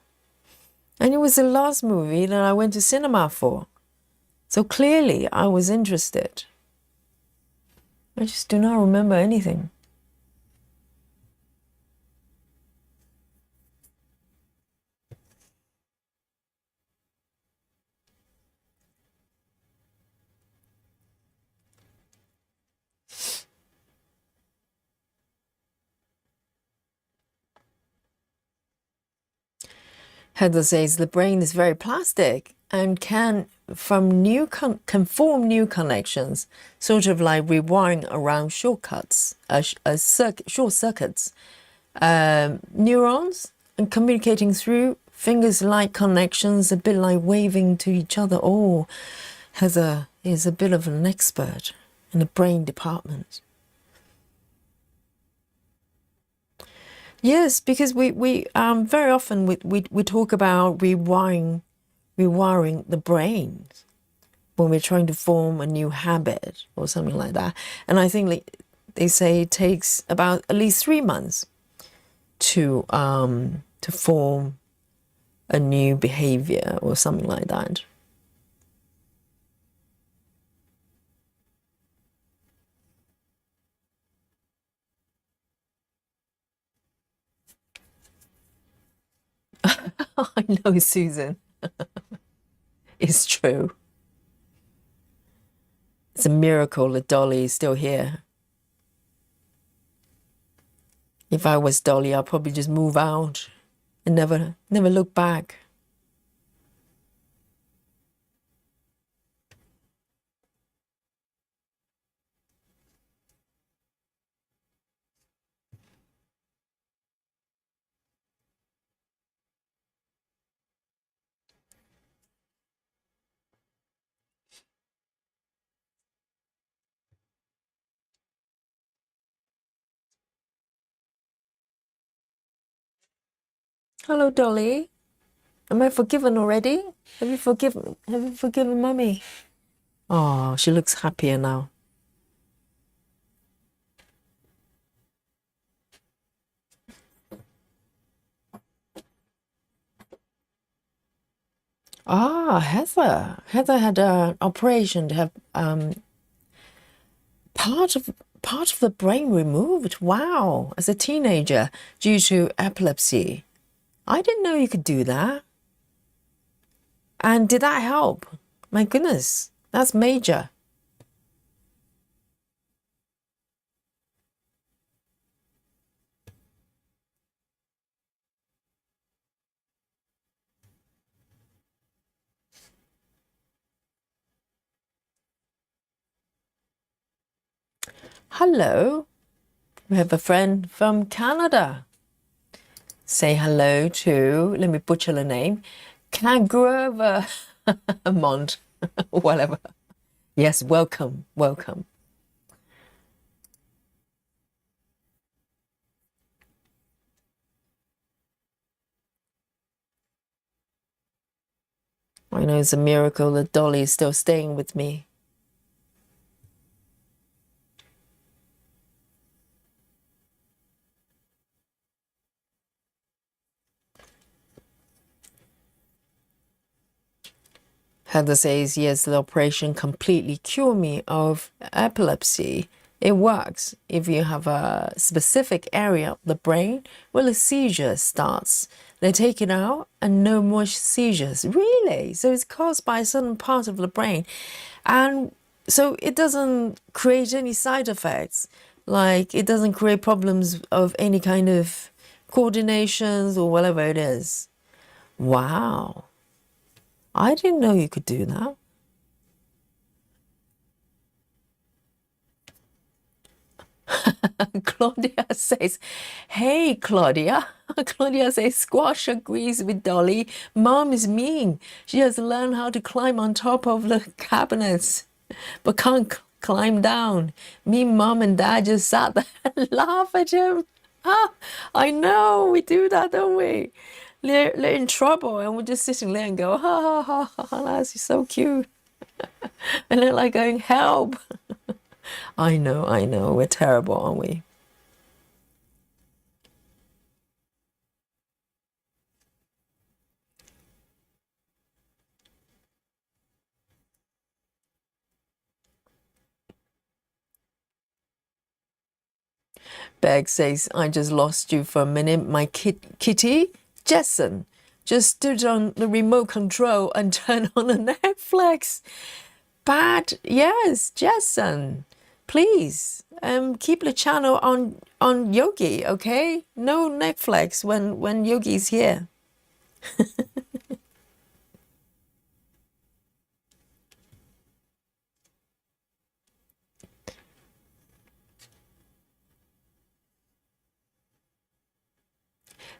And it was the last movie that I went to cinema for. So clearly I was interested. I just do not remember anything. Heather says the brain is very plastic and can form new connections, sort of like rewiring around shortcuts, short circuits. Neurons and communicating through fingers-like connections, a bit like waving to each other. Oh, Heather is a bit of an expert in the brain department. Yes, because we very often we talk about rewiring the brain when we're trying to form a new habit or something like that. And I think they say it takes about at least 3 months to form a new behavior or something like that. I know, Susan. It's true. It's a miracle that Dolly is still here. If I was Dolly, I'd probably just move out and never look back. Hello, Dolly. Am I forgiven already? Have you forgiven Mummy? Oh, she looks happier now. Ah, Heather. Heather had an operation to have part of the brain removed. Wow, as a teenager due to epilepsy. I didn't know you could do that. And did that help? My goodness, that's major. Hello. We have a friend from Canada. Say hello to, let me butcher the name, Kangaroo Mont, whatever. Yes, welcome, welcome. I know it's a miracle that Dolly is still staying with me. Heather says, yes, the operation completely cured me of epilepsy. It works if you have a specific area of the brain where the seizure starts. They take it out and no more seizures. Really? So it's caused by a certain part of the brain. And so it doesn't create any side effects. Like it doesn't create problems of any kind of coordinations or whatever it is. Wow. I didn't know you could do that. Claudia says, hey, Claudia. Claudia says, Squash agrees with Dolly. Mom is mean. She has learned how to climb on top of the cabinets, but can't climb down. Me, mom, and dad just sat there and laugh at him. Ah, I know, we do that, don't we? They're in trouble, and we're just sitting there and go, ha, ha, ha, ha, that's so cute. And they're like going, help. I know, we're terrible, aren't we? Beg says, I just lost you for a minute. My kitty, Jason, just stood on the remote control and turned on the Netflix. But yes, Jason, please keep the channel on Yogi, okay? No Netflix when Yogi's here.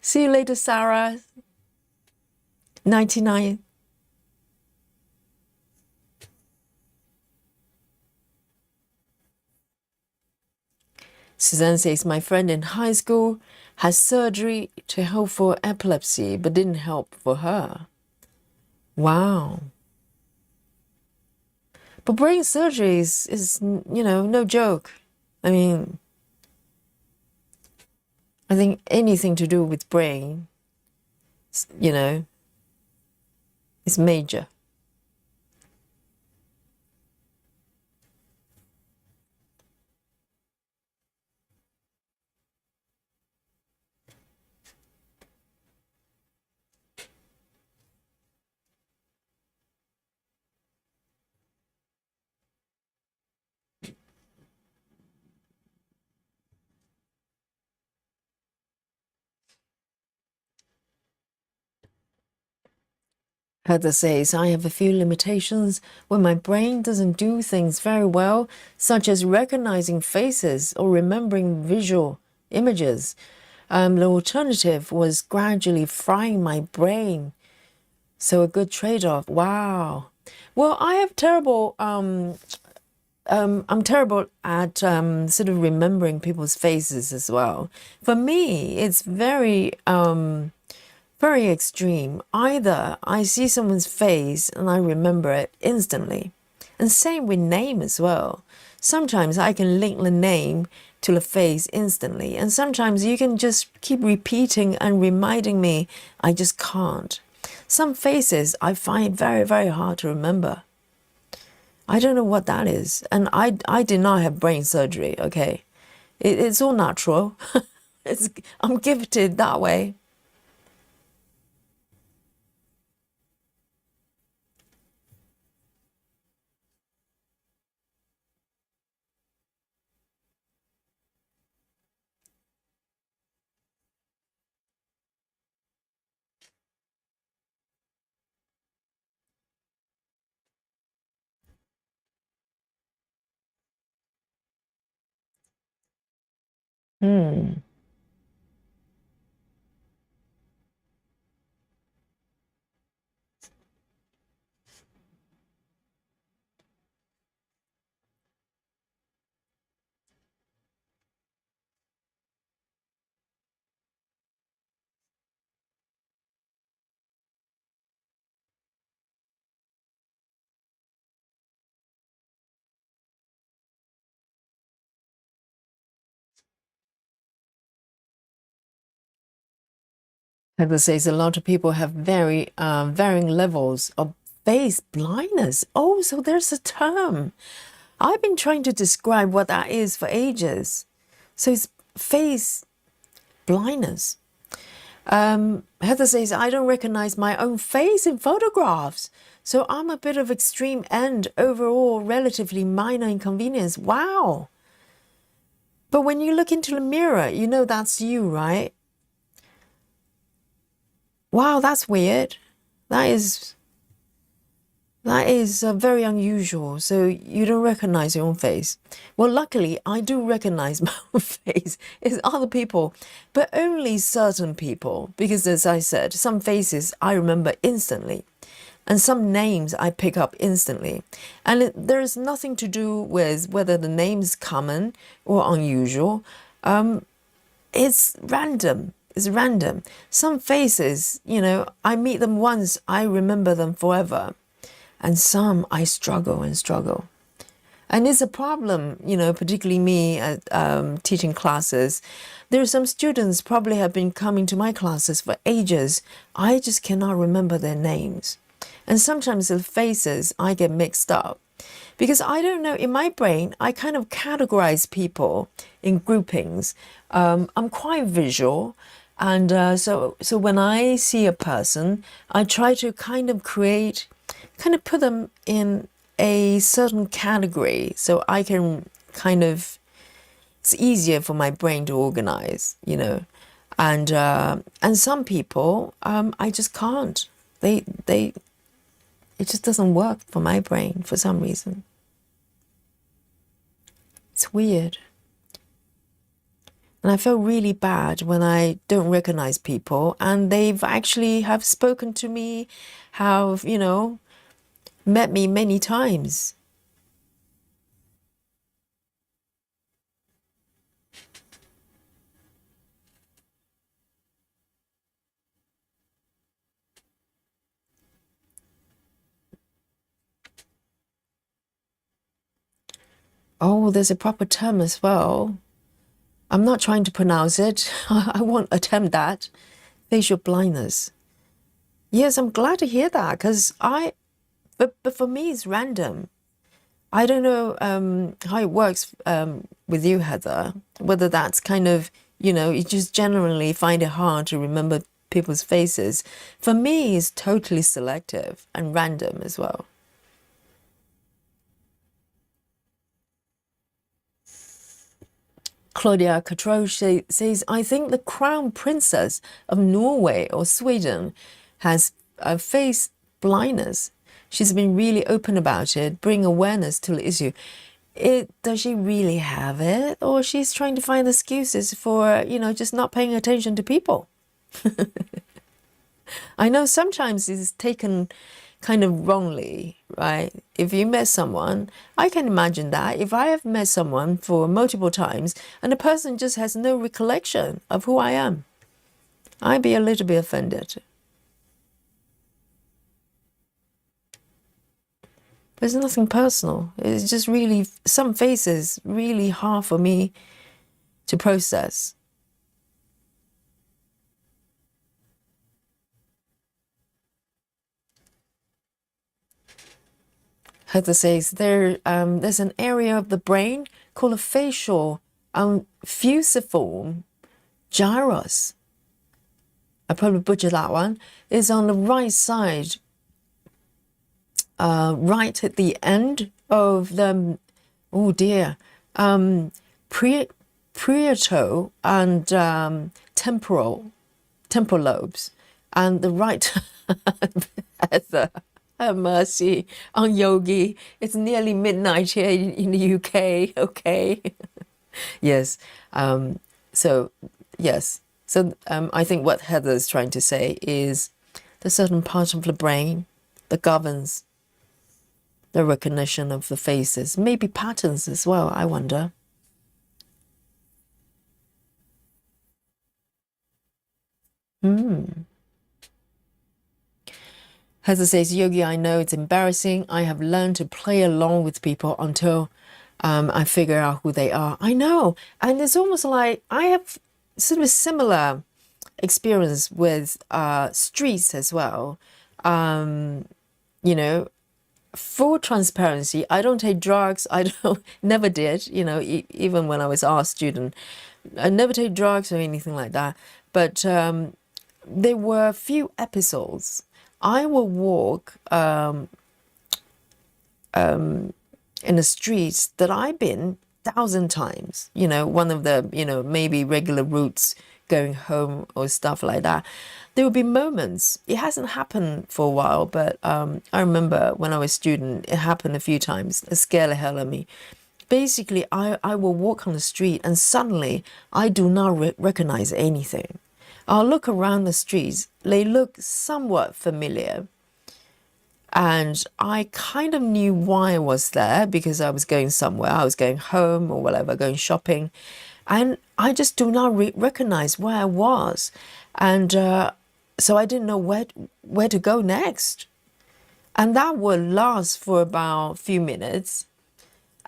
See you later, Sarah. 99. Suzanne says, my friend in high school had surgery to help for epilepsy, but didn't help for her. Wow. But brain surgery is no joke. I mean, I think anything to do with brain, is major. Heather says, I have a few limitations when my brain doesn't do things very well, such as recognizing faces or remembering visual images. The alternative was gradually frying my brain. So a good trade-off. Wow. Well, I have terrible, I'm terrible at sort of remembering people's faces as well. For me, it's very extreme. Either I see someone's face and I remember it instantly. And same with name as well. Sometimes I can link the name to the face instantly. And sometimes you can just keep repeating and reminding me. I just can't. Some faces I find very, very hard to remember. I don't know what that is. And I did not have brain surgery, okay? It's all natural. I'm gifted that way. Hmm. Heather says a lot of people have very varying levels of face blindness. Oh, so there's a term. I've been trying to describe what that is for ages. So it's face blindness. Heather says, I don't recognize my own face in photographs. So I'm a bit of extreme end, overall relatively minor inconvenience. Wow. But when you look into the mirror, you know that's you, right? Wow, that's weird. That is very unusual. So you don't recognize your own face. Well, luckily, I do recognize my own face. It's other people, but only certain people. Because as I said, some faces I remember instantly. And some names I pick up instantly. And there's nothing to do with whether the name's common or unusual. It's random. It's random. Some faces, I meet them once, I remember them forever. And some I struggle and struggle. And it's a problem, particularly me at teaching classes. There are some students probably have been coming to my classes for ages. I just cannot remember their names. And sometimes the faces, I get mixed up. Because I don't know, in my brain, I kind of categorize people in groupings. I'm quite visual. And so when I see a person, I try to kind of put them in a certain category so I can it's easier for my brain to organize, and some people I just can't. It just doesn't work for my brain for some reason. It's weird. And I feel really bad when I don't recognize people and they've actually have spoken to me, have, met me many times. Oh, there's a proper term as well. I'm not trying to pronounce it. I won't attempt that. Facial blindness. Yes, I'm glad to hear that because but for me, it's random. I don't know how it works with you, Heather, whether that's kind of, you just generally find it hard to remember people's faces. For me, it's totally selective and random as well. Claudia GeckoRouge says, I think the crown princess of Norway or Sweden has a face blindness. She's been really open about it, bring awareness to the issue. Does she really have it? Or she's trying to find excuses for, just not paying attention to people? I know sometimes it's taken kind of wrongly, right? If you met someone, I can imagine that. If I have met someone for multiple times and the person just has no recollection of who I am, I'd be a little bit offended. But it's nothing personal. It's just really, some faces really hard for me to process. Heather says there's an area of the brain called a facial fusiform gyrus. I probably butchered that one. It's on the right side, right at the end of the, parietal and temporal lobes, and the right. Heather, have mercy on Yogi. It's nearly midnight here in the UK. Okay. Yes. Yes. So I think what Heather is trying to say is there's certain part of the brain that governs the recognition of the faces, maybe patterns as well, I wonder. Heather says, Yogi, I know it's embarrassing. I have learned to play along with people until I figure out who they are. I know. And it's almost like I have sort of a similar experience with streets as well. Full transparency, I don't take drugs. Never did, even when I was art student. I never take drugs or anything like that. But there were a few episodes. I will walk in the streets that I've been 1,000 times, one of the, maybe regular routes going home or stuff like that. There will be moments, it hasn't happened for a while, but I remember when I was a student, it happened a few times. It scared the hell out of me. Basically, I will walk on the street and suddenly I do not recognize anything. I'll look around the streets, they look somewhat familiar. And I kind of knew why I was there, because I was going somewhere. I was going home or whatever, going shopping. And I just do not recognize where I was. And so I didn't know where to go next. And that would last for about a few minutes.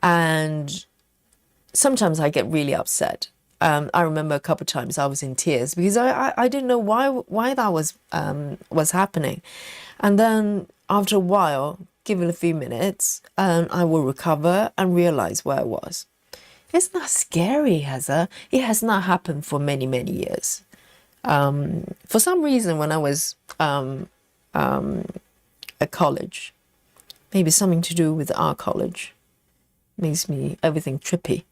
And sometimes I get really upset. I remember a couple of times I was in tears because I didn't know why that was happening. And then after a while, give it a few minutes, and I will recover and realize where I was. It's not scary, Heather. It has not happened for many, many years. For some reason, when I was at college, maybe something to do with our college, makes me everything trippy.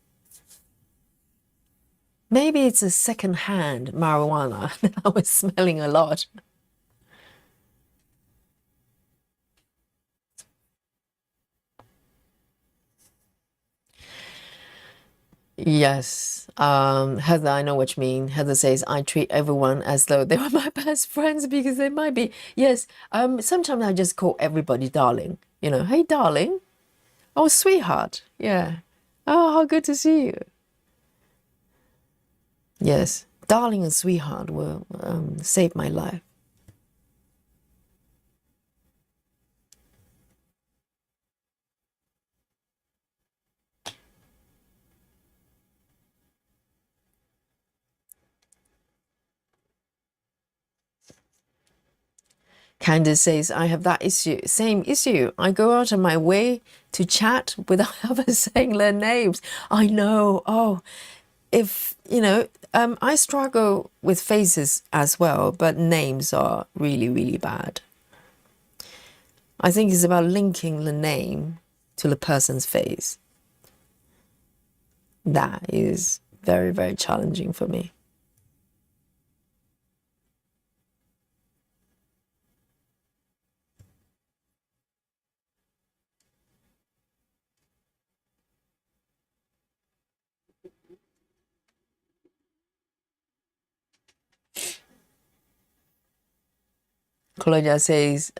Maybe it's a second-hand marijuana that I was smelling a lot. Yes, Heather, I know what you mean. Heather says, I treat everyone as though they were my best friends because they might be. Yes, sometimes I just call everybody darling. You know, hey, darling. Oh, sweetheart. Yeah. Oh, how good to see you. Yes, darling and sweetheart will save my life. Candace says, I have that issue, same issue. I go out of my way to chat without ever saying their names. I know. Oh, if, I struggle with faces as well, but names are really, really bad. I think it's about linking the name to the person's face. That is very, very challenging for me. Claudia says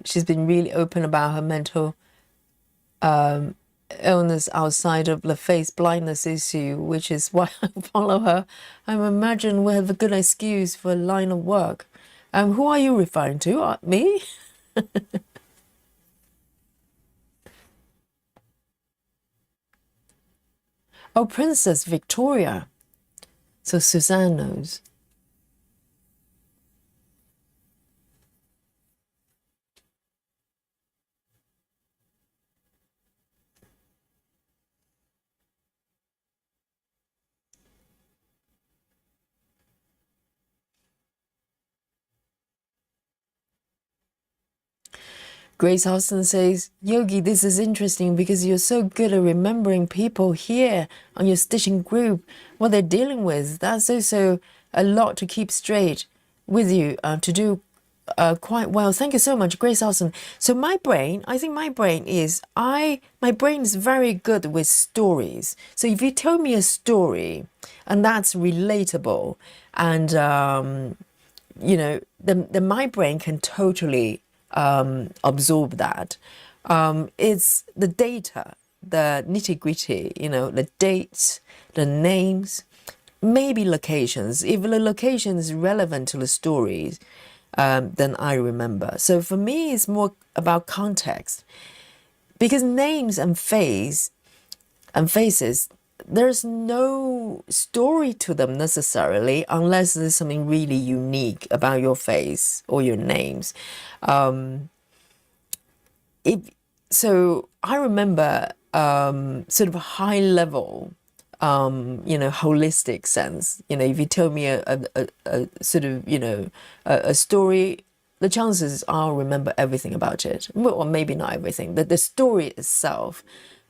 she's been really open about her mental illness outside of the face blindness issue, which is why I follow her. I imagine we have a good excuse for a line of work. Who are you referring to? Me? Oh, Princess Victoria. So Suzanne knows. Grace Austin says, Yogi, this is interesting because you're so good at remembering people here on your stitching group, what they're dealing with. That's also a lot to keep straight with you to do quite well. Thank you so much, Grace Austin. So I think my brain is very good with stories. So if you tell me a story and that's relatable and, then my brain can totally absorb that. It's the data, the nitty gritty, the dates, the names, maybe locations. If the location is relevant to the stories, then I remember. So for me, it's more about context, because names and faces, there's no story to them necessarily unless there's something really unique about your face or your names. So I remember sort of a high level, holistic sense. If you tell me a sort of, a story, the chances I'll remember everything about it. Well, maybe not everything, the story itself.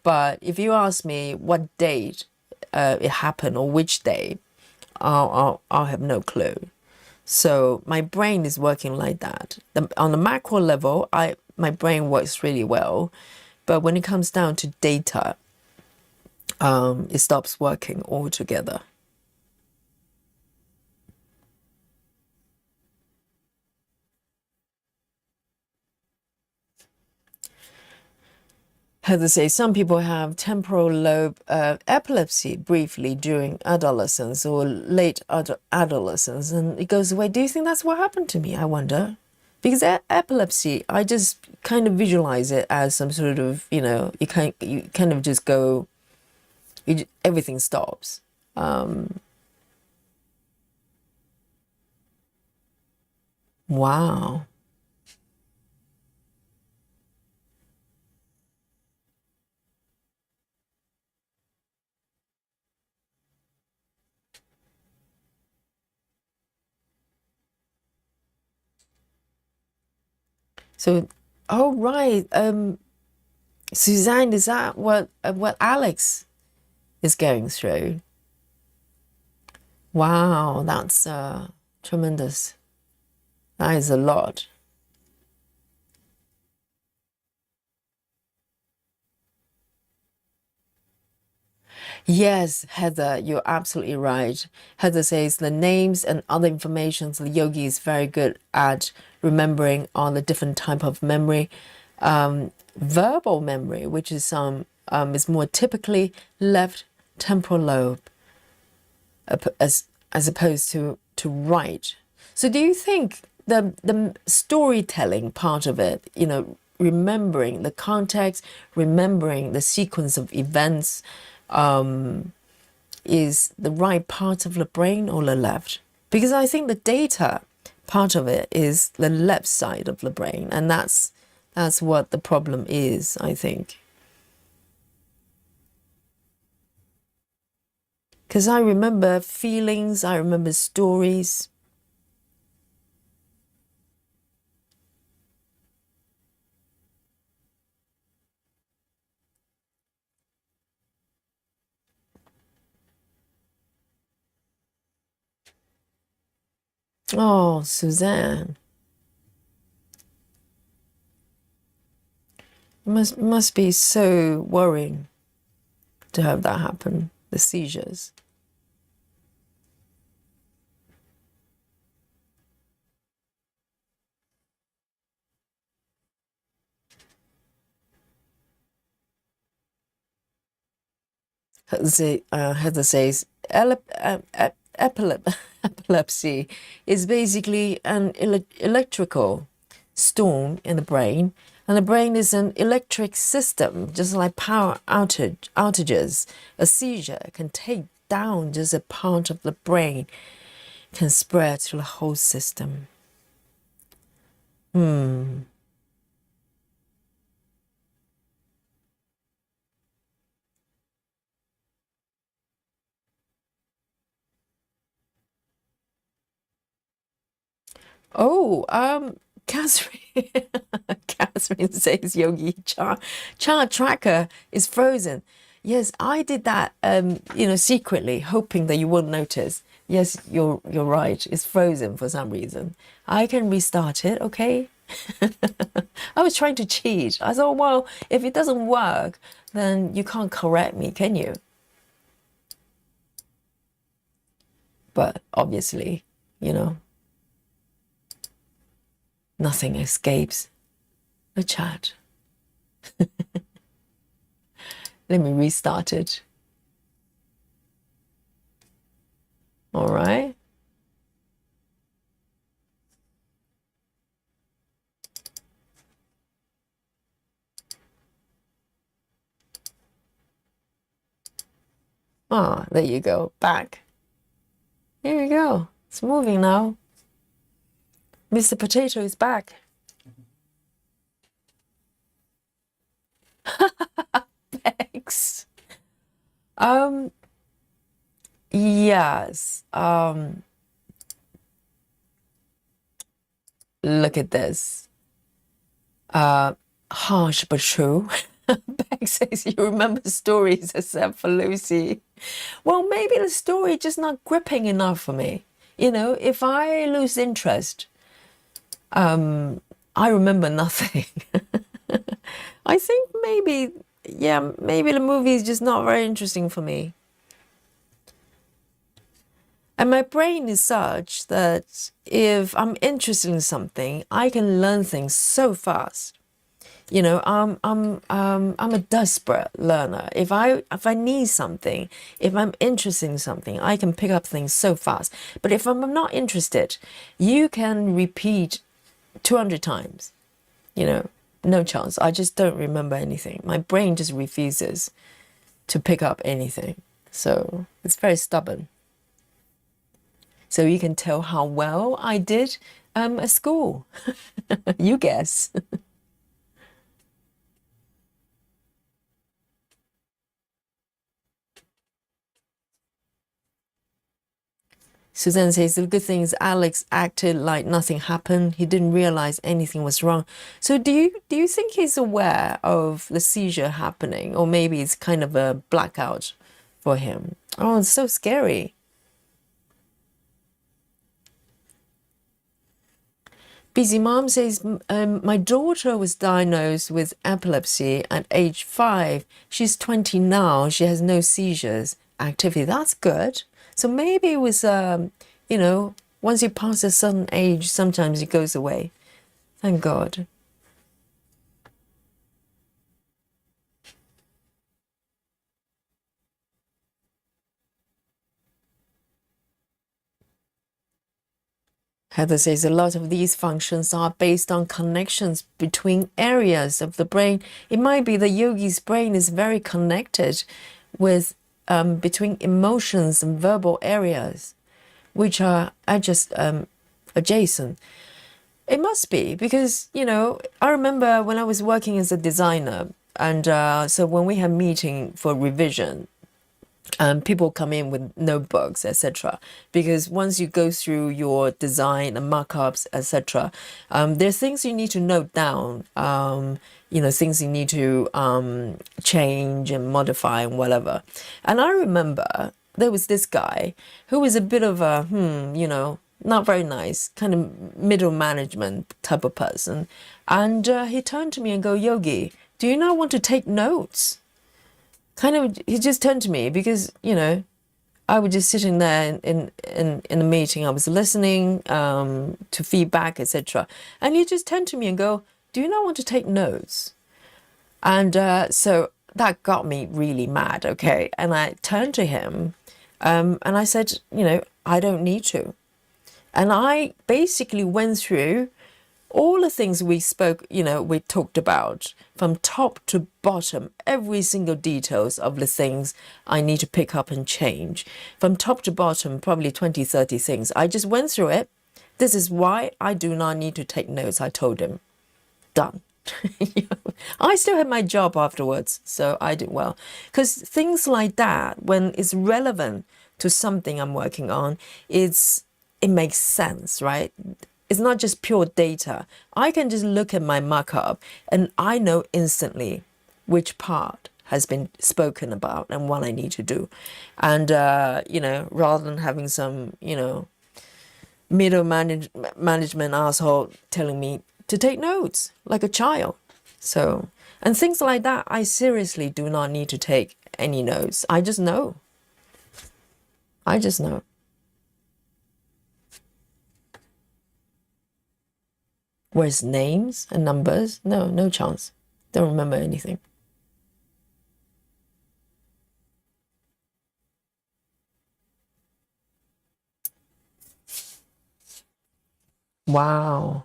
But if you ask me what date it happened or which day, I'll have no clue. So my brain is working like that. On the macro level, my brain works really well, but when it comes down to data, it stops working altogether. how to say, some people have temporal lobe epilepsy briefly during adolescence or late adolescence, and it goes away. Do you think that's what happened to me? I wonder. Because epilepsy, I just kind of visualize it as some sort of, you kind of just go, everything stops. Wow. So, oh right, Suzanne, is that what Alex is going through? Wow, that's tremendous. That is a lot. Yes, Heather, you're absolutely right. Heather says the names and other information, the yogi is very good at remembering all the different type of memory. Verbal memory, which is more typically left temporal lobe, as opposed to right. So do you think the storytelling part of it, remembering the context, remembering the sequence of events, is the right part of the brain or the left? Because I think the data part of it is the left side of the brain, and that's what the problem is, I think. Because I remember feelings, I remember stories. Oh, Suzanne. Must be so worrying to have that happen, the seizures. Heather says epilepsy is basically an electrical storm in the brain, and the brain is an electric system, just like power outages. A seizure can take down just a part of the brain, can spread to the whole system. Oh, Catherine, Catherine says Yogi chart tracker is frozen. Yes, I did that, secretly, hoping that you wouldn't notice. Yes, you're right. It's frozen for some reason. I can restart it, okay? I was trying to cheat. I thought, well, if it doesn't work, then you can't correct me, can you? But obviously, nothing escapes the chat. Let me restart it. All right. Ah, there you go. Back. Here you go. It's moving now. Mr. Potato is back. Thanks. Yes. Look at this. Harsh but true. Beck says you remember stories except for Lucy. Well, maybe the story just not gripping enough for me. If I lose interest, I remember nothing. I think maybe the movie is just not very interesting for me. And my brain is such that if I'm interested in something, I can learn things so fast. You know, I'm a desperate learner. If I need something, if I'm interested in something, I can pick up things so fast. But if I'm not interested, you can repeat 200 times, you know, no chance. I just don't remember anything. My brain just refuses to pick up anything. So it's very stubborn. So you can tell how well I did at school. You guess. Suzanne says the good thing is Alex acted like nothing happened. He didn't realize anything was wrong. So do you think he's aware of the seizure happening, or maybe it's kind of a blackout for him? Oh, it's so scary. Busy Mom says my daughter was diagnosed with epilepsy at age 5. She's 20 now. She has no seizures activity. That's good. So maybe it was, you know, once you pass a certain age, sometimes it goes away. Thank God. Heather says a lot of these functions are based on connections between areas of the brain. It might be the yogi's brain is very connected with between emotions and verbal areas, which are just adjacent. It must be because, you know, I remember when I was working as a designer, and so when we had meeting for revision, people come in with notebooks, etc. Because once you go through your design and markups, etc., there's things you need to note down. You know, things you need to change and modify and whatever. And I remember there was this guy who was a bit of a you know, not very nice, kind of middle management type of person. And he turned to me and go, Yogi, do you not want to take notes? Kind of, he just turned to me because, you know, I was just sitting there in a meeting. I was listening to feedback, etc. And he just turned to me and go, do you not want to take notes? And so that got me really mad, okay? And I turned to him and I said, you know, I don't need to. And I basically went through all the things we spoke, you know, we talked about from top to bottom, every single details of the things I need to pick up and change. From top to bottom, probably 20, 30 things. I just went through it. This is why I do not need to take notes, I told him. Done. I still had my job afterwards, so I did well. Because things like that, when it's relevant to something I'm working on, it makes sense, right? It's not just pure data. I can just look at my markup and I know instantly which part has been spoken about and what I need to do. And, you know, rather than having some, you know, middle management asshole telling me to take notes like a child. So, and things like that, I seriously do not need to take any notes. I just know. I just know. Whereas names and numbers, no chance. Don't remember anything. Wow.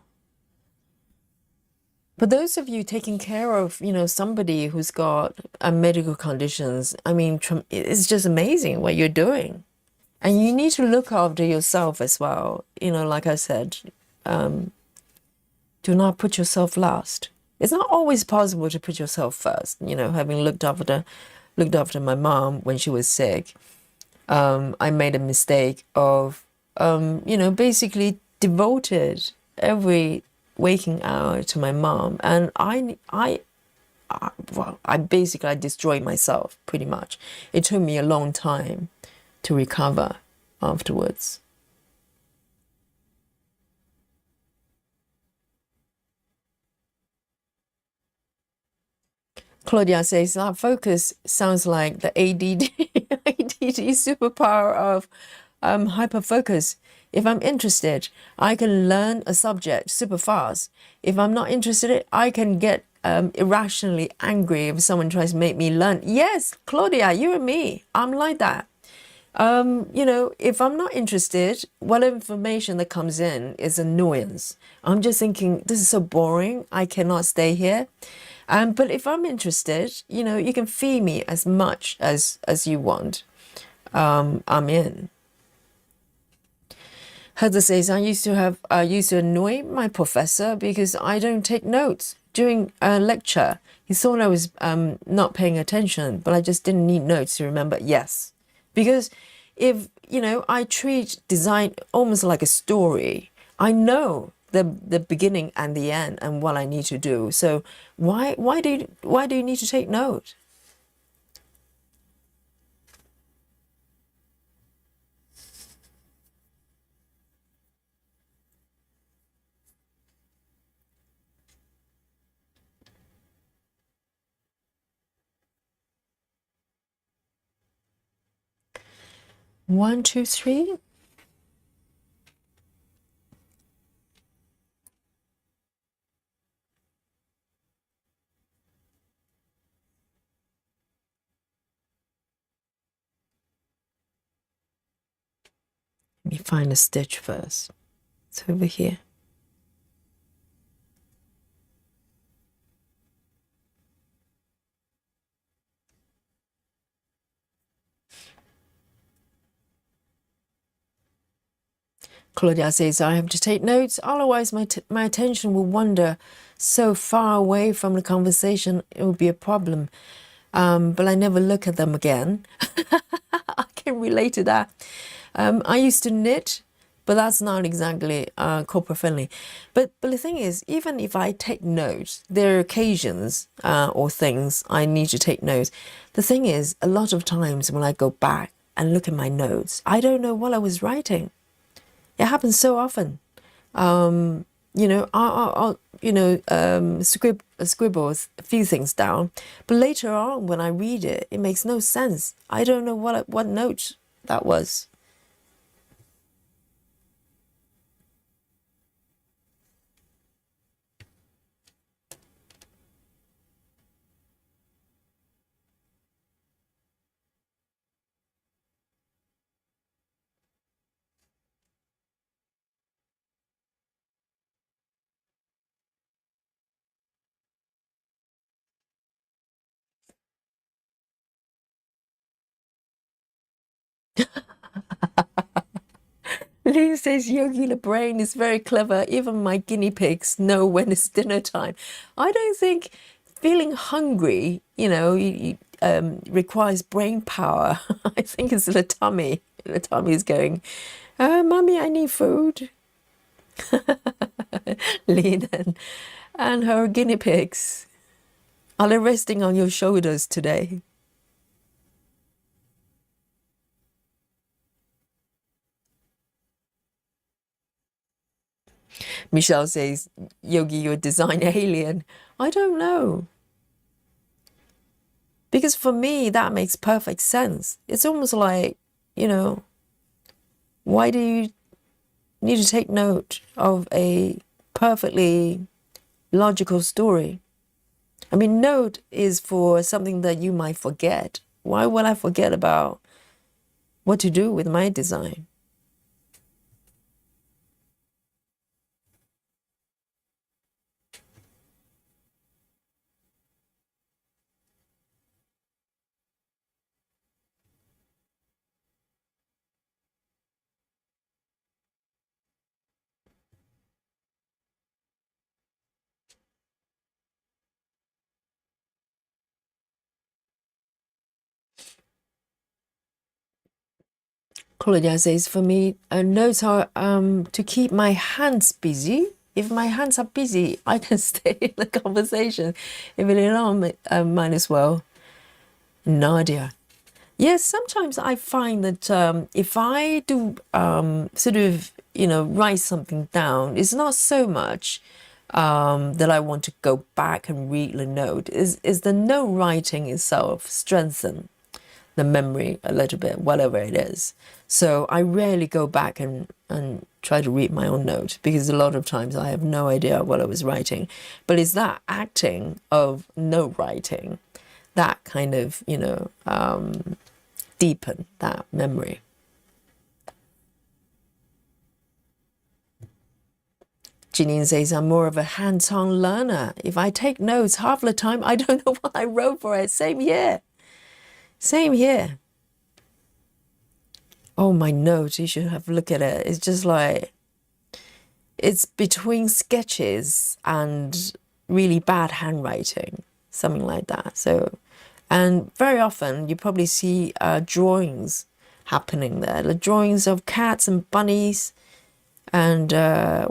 For those of you taking care of, you know, somebody who's got medical conditions, I mean, it's just amazing what you're doing. And you need to look after yourself as well. You know, like I said, do not put yourself last. It's not always possible to put yourself first. You know, having looked after my mom when she was sick, I made a mistake of, you know, basically devoted every waking hour to my mom, and I basically I destroyed myself pretty much. It took me a long time to recover afterwards. Claudia says that focus sounds like the ADD superpower of hyperfocus. If I'm interested, I can learn a subject super fast. If I'm not interested, I can get irrationally angry if someone tries to make me learn. Yes, Claudia, you and me, I'm like that. You know, if I'm not interested, what information that comes in is annoyance. I'm just thinking, this is so boring, I cannot stay here. But if I'm interested, you know, you can feed me as much as you want. I'm in. Heather says, I used to annoy my professor because I don't take notes during a lecture. He thought I was not paying attention, but I just didn't need notes to remember. Yes, because if, you know, I treat design almost like a story. I know the beginning and the end and what I need to do. So why do you need to take note? One, two, three. Let me find a stitch first. It's over here. Claudia says, I have to take notes, otherwise my attention will wander so far away from the conversation, it will be a problem. But I never look at them again. I can relate to that. I used to knit, but that's not exactly corporate friendly. But the thing is, even if I take notes, there are occasions or things I need to take notes. The thing is, a lot of times when I go back and look at my notes, I don't know what I was writing. It happens so often. You know, I'll scribble a few things down, but later on when I read it, it makes no sense. I don't know what note that was. Lee says Yogi the brain is very clever. Even my guinea pigs know when it's dinner time. I don't think feeling hungry, you know, requires brain power. I think it's the tummy. The tummy is going, Mummy, I need food. Lee and her guinea pigs. Are they resting on your shoulders today? Michelle says, Yogi, you're a design alien. I don't know. Because for me, that makes perfect sense. It's almost like, you know, why do you need to take note of a perfectly logical story? I mean, note is for something that you might forget. Why would I forget about what to do with my design? Claudia says, for me, notes are to keep my hands busy. If my hands are busy, I can stay in the conversation. If it is not, might as well. Nadia. Yes, sometimes I find that if I do sort of, you know, write something down, it's not so much that I want to go back and read the note. Is the note writing itself strengthened? the memory a little bit, whatever it is. So I rarely go back and try to read my own note, because a lot of times I have no idea what I was writing. But it's that acting of note writing that kind of, deepen that memory. Janine says, I'm more of a hands-on learner. If I take notes, half the time I don't know what I wrote for it. Same here. Same here. Oh, my notes, you should have a look at it. It's just like, it's between sketches and really bad handwriting, something like that. So, and very often you probably see drawings happening there, the drawings of cats and bunnies and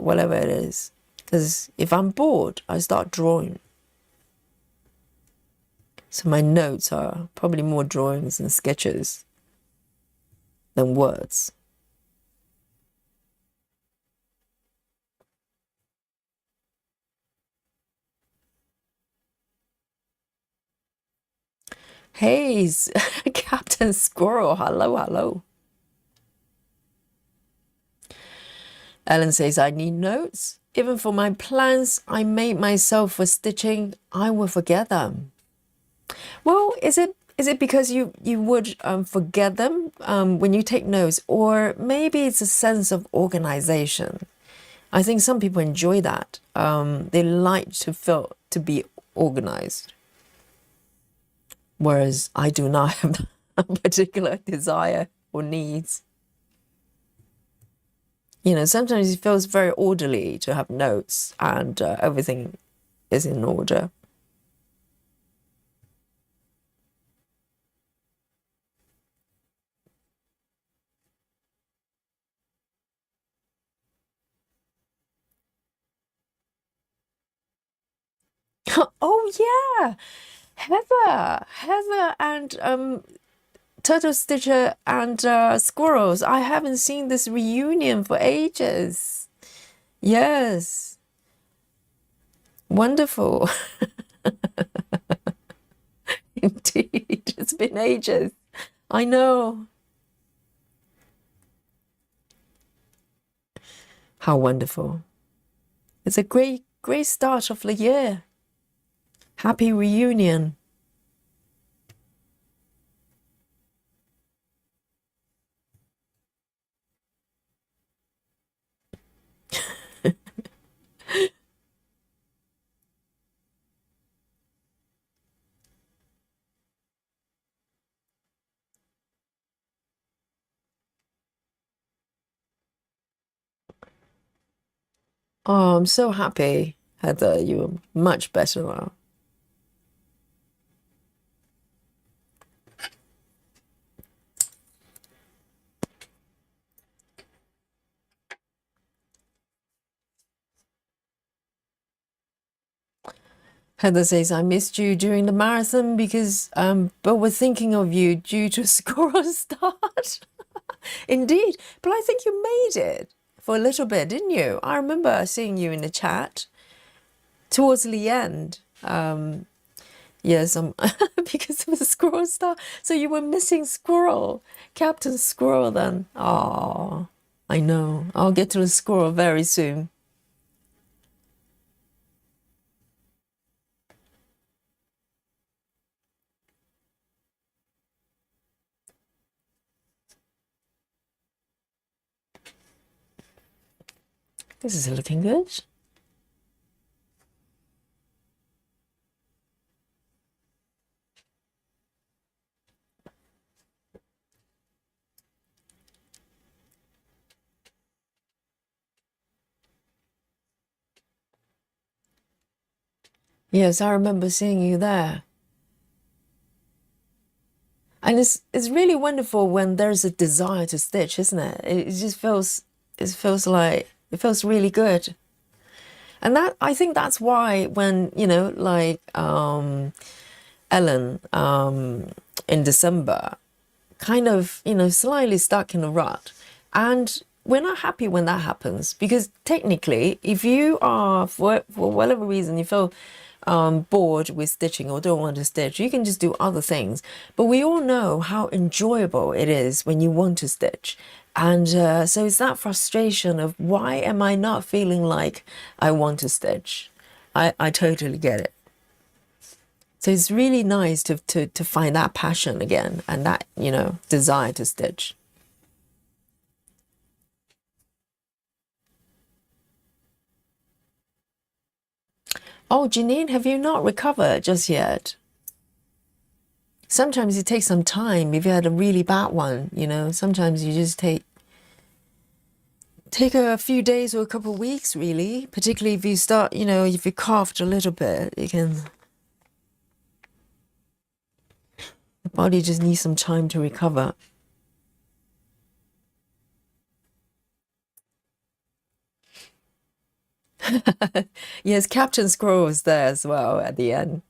whatever it is. Because if I'm bored, I start drawing. So my notes are probably more drawings and sketches than words. Hey, Captain Squirrel, hello, hello. Ellen says, I need notes. Even for my plans I made myself for stitching, I will forget them. Well, is it because you would forget them when you take notes, or maybe it's a sense of organization? I think some people enjoy that. They like to be organized, whereas I do not have a particular desire or needs. Sometimes it feels very orderly to have notes and everything is in order. Oh yeah, Heather and Turtle Stitcher and Squirrels. I haven't seen this reunion for ages. Yes, wonderful. Indeed, it's been ages. I know. How wonderful. It's a great start of the year. Happy reunion. Oh, I'm so happy, Heather. You're much better now. Heather says, I missed you during the marathon because, but we're thinking of you due to squirrel start. Indeed, but I think you made it for a little bit, didn't you? I remember seeing you in the chat towards the end. Yes, because of the squirrel start. So you were missing Squirrel, Captain Squirrel then. Oh, I know. I'll get to the squirrel very soon. This is looking good. Yes, I remember seeing you there. And it's really wonderful when there's a desire to stitch, isn't it? It just feels really good. And that, I think that's why when, like Ellen in December, kind of, slightly stuck in a rut. And we're not happy when that happens, because technically, if you are, for whatever reason, you feel bored with stitching or don't want to stitch, you can just do other things. But we all know how enjoyable it is when you want to stitch. And so it's that frustration of why am I not feeling like I want to stitch? I totally get it. So it's really nice to find that passion again and that, desire to stitch. Oh, Janine, have you not recovered just yet? Sometimes it takes some time. If you had a really bad one, sometimes you just take a few days or a couple of weeks, really. Particularly if you start, if you coughed a little bit, the body just needs some time to recover. Yes, Captain Squirrel is there as well at the end.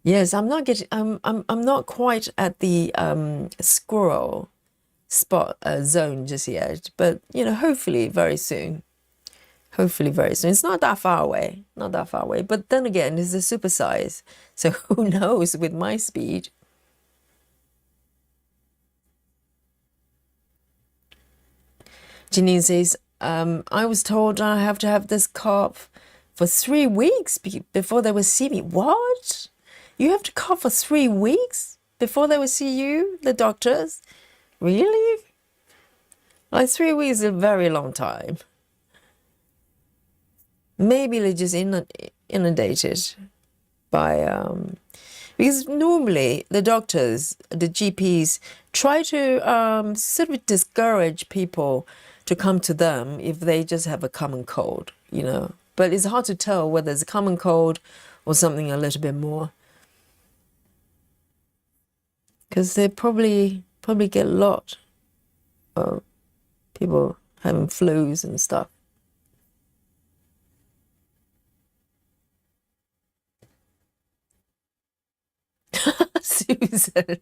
Yes, I'm not quite at the squirrel spot zone just yet, but hopefully very soon. Hopefully very soon. It's not that far away, not that far away. But then again, it's a super size, so who knows with my speed. Janine says, I was told I have to have this cough for 3 weeks before they will see me. What? You have to cough for 3 weeks before they will see you, the doctors? Really? Like 3 weeks is a very long time. Maybe they're just inundated by because normally the doctors, the GPs, try to sort of discourage people to come to them if they just have a common cold, But it's hard to tell whether it's a common cold or something a little bit more. Because they probably get a lot of people having flus and stuff. Susan,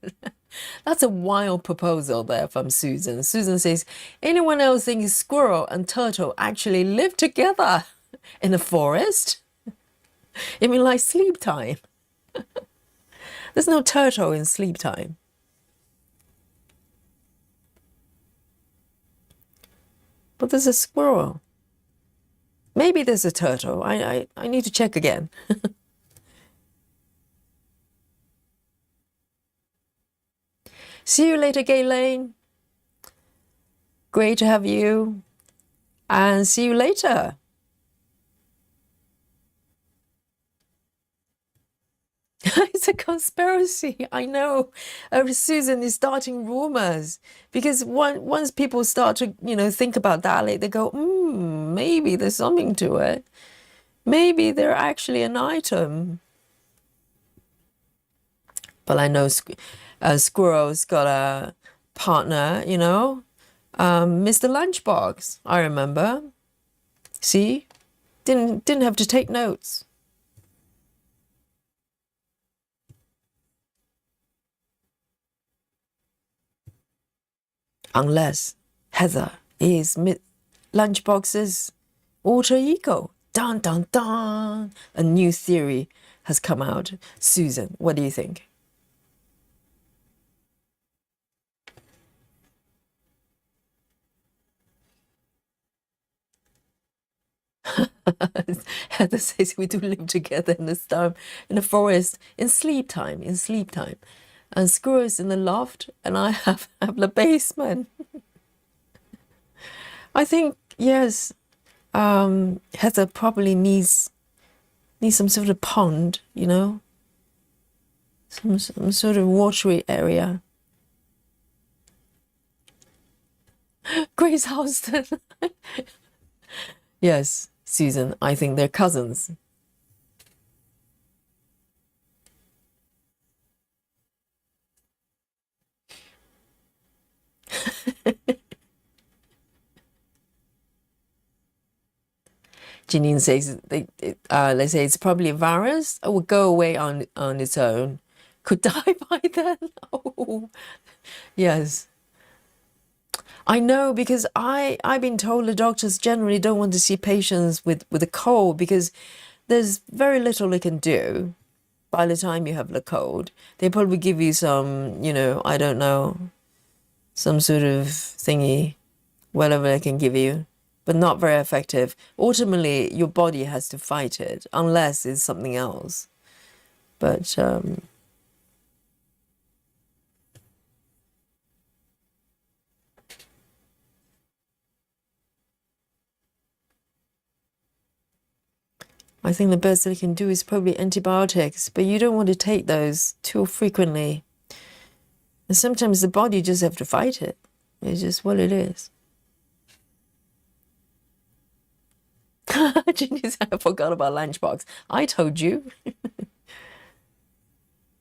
that's a wild proposal there from Susan. Susan says, anyone else thinks squirrel and turtle actually live together in the forest? You mean like sleep time? There's no turtle in sleep time. But there's a squirrel. Maybe there's a turtle. I need to check again. See you later, Gaylaine. Great to have you. And see you later. It's a conspiracy. I know. Susan is starting rumors because once people start to, think about that, they go, maybe there's something to it. Maybe they're actually an item. But I know Squirrel's got a partner, Mr. Lunchbox. I remember. See, didn't have to take notes. Unless Heather is Lunchbox's alter ego. Dun, dun, dun. A new theory has come out. Susan, what do you think? Heather says we do live together in the forest, in sleep time. And Squirrel's in the loft, and I have the basement. I think, yes, Heather probably needs some sort of pond, some sort of watery area. Grace Houston. Yes, Susan, I think they're cousins. Janine says they say it's probably a virus. It will go away on its own. Could die by then. Oh, yes. I know, because I've been told the doctors generally don't want to see patients with a cold because there's very little they can do by the time you have the code. They probably give you some, you know, I don't know, some sort of thingy, whatever they can give you, but not very effective. Ultimately, your body has to fight it, unless it's something else. But I think the best they can do is probably antibiotics, but you don't want to take those too frequently. And sometimes the body just have to fight it. It's just what it is. Ginny said, I forgot about lunchbox. I told you.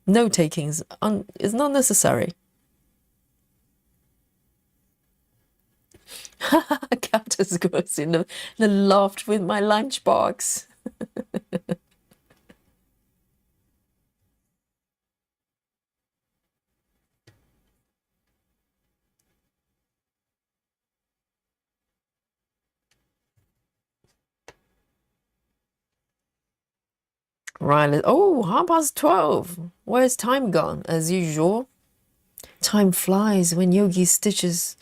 Note taking is not necessary. Cactus goes in the loft with my lunchbox. Right. Oh, 12:30. Where's time gone? As usual. Time flies when Yogi stitches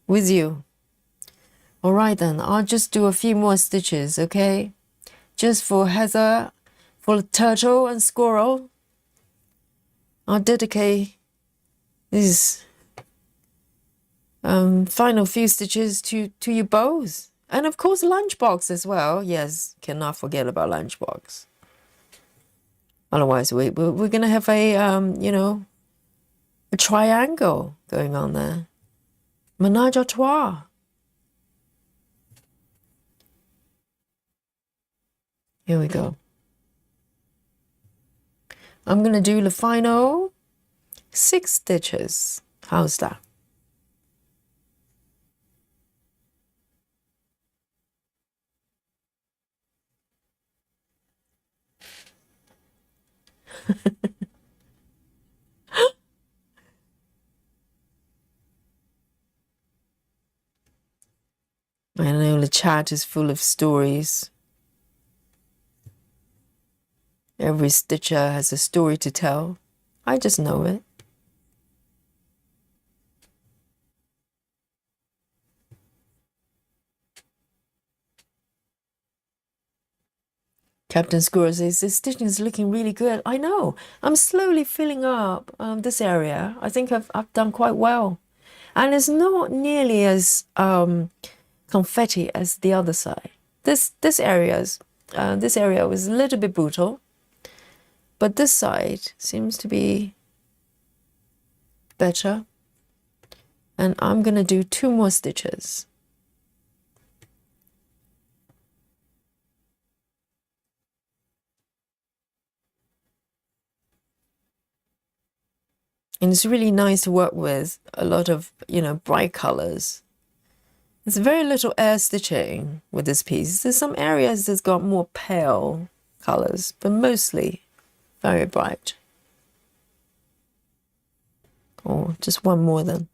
with you. All right then, I'll just do a few more stitches, okay? Just for Heather, for Turtle and Squirrel. I'll dedicate these final few stitches to you both. And of course, Lunchbox as well. Yes, cannot forget about Lunchbox. Otherwise, we're going to have a, you know, a triangle going on there. Ménage à trois. Here we go. I'm going to do the final 6 stitches. How's that? I know the chat is full of stories. Every stitcher has a story to tell. I just know it. Captain Squirrel says, this stitching is looking really good. I know. I'm slowly filling up this area. I think I've done quite well. And it's not nearly as confetti as the other side. This area was a little bit brutal. But this side seems to be better. And I'm going to do 2 more stitches. And it's really nice to work with a lot of, you know, bright colors. There's very little air stitching with this piece. There's some areas that's got more pale colors, but mostly very bright. Oh, just one more then.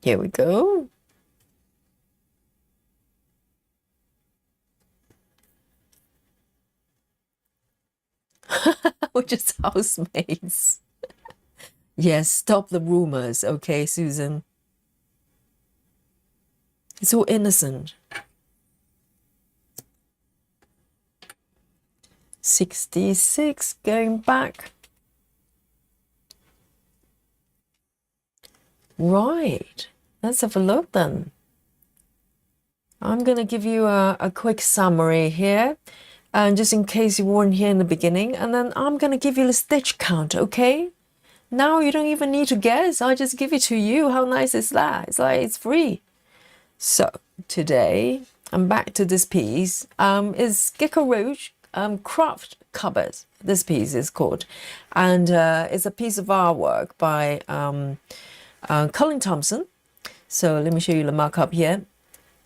Here we go. We're just housemates. Yes, stop the rumors, okay, Susan? It's all innocent. 66, going back. Right, let's have a look then. I'm going to give you a quick summary here, and just in case you weren't here in the beginning, and then I'm going to give you the stitch count, okay? Now you don't even need to guess. I'll just give it to you. How nice is that? It's like it's free. So today I'm back to this piece. Is GeckoRouge Craft Cupboard. This piece is called, and it's a piece of artwork by Collin Thompson. So let me show you the markup here.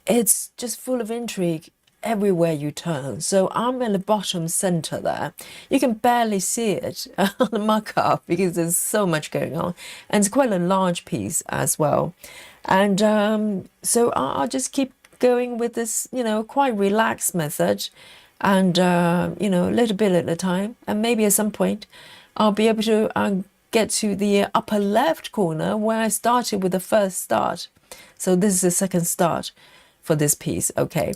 It's just full of intrigue everywhere you turn. So I'm in the bottom center there. You can barely see it on the mock-up because there's so much going on. And it's quite a large piece as well. And so I'll just keep going with this, you know, quite relaxed method. And, you know, a little bit at a time. And maybe at some point, I'll be able to get to the upper left corner where I started with the first start. So this is the second start for this piece, okay.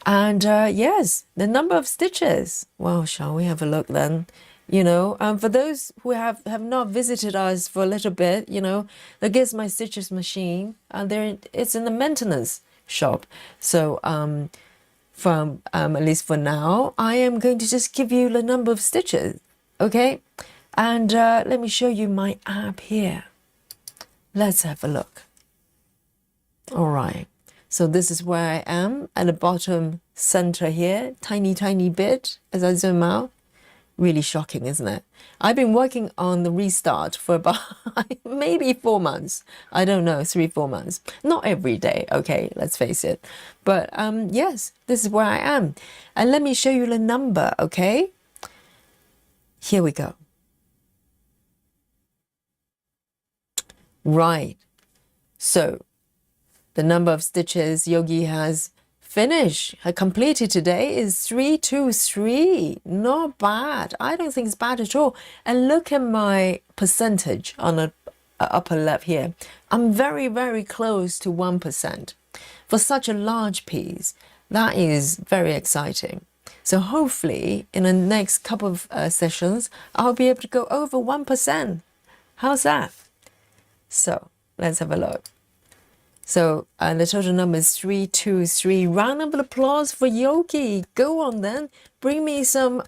And yes, the number of stitches. Well, shall we have a look then? You know, for those who have not visited us for a little bit, you know, that gives my stitches machine, and it's in the maintenance shop. So from at least for now, I am going to just give you the number of stitches, okay? And let me show you my app here. Let's have a look. All right. So this is where I am at the bottom center here, tiny bit as I zoom out. Really shocking, isn't it? I've been working on the restart for about maybe 4 months. I don't know, 3-4 months. Not every day, okay, let's face it. But yes, this is where I am. And let me show you the number, okay? Here we go. Right. So the number of stitches Yogi has finished, completed today is 323. Not bad. I don't think it's bad at all. And look at my percentage on the upper left here. I'm very close to 1%. For such a large piece, that is very exciting. So hopefully in the next couple of sessions, I'll be able to go over 1%. How's that? So let's have a look. So the total number is 323. Round of applause for Yogi. Go on then. Bring me some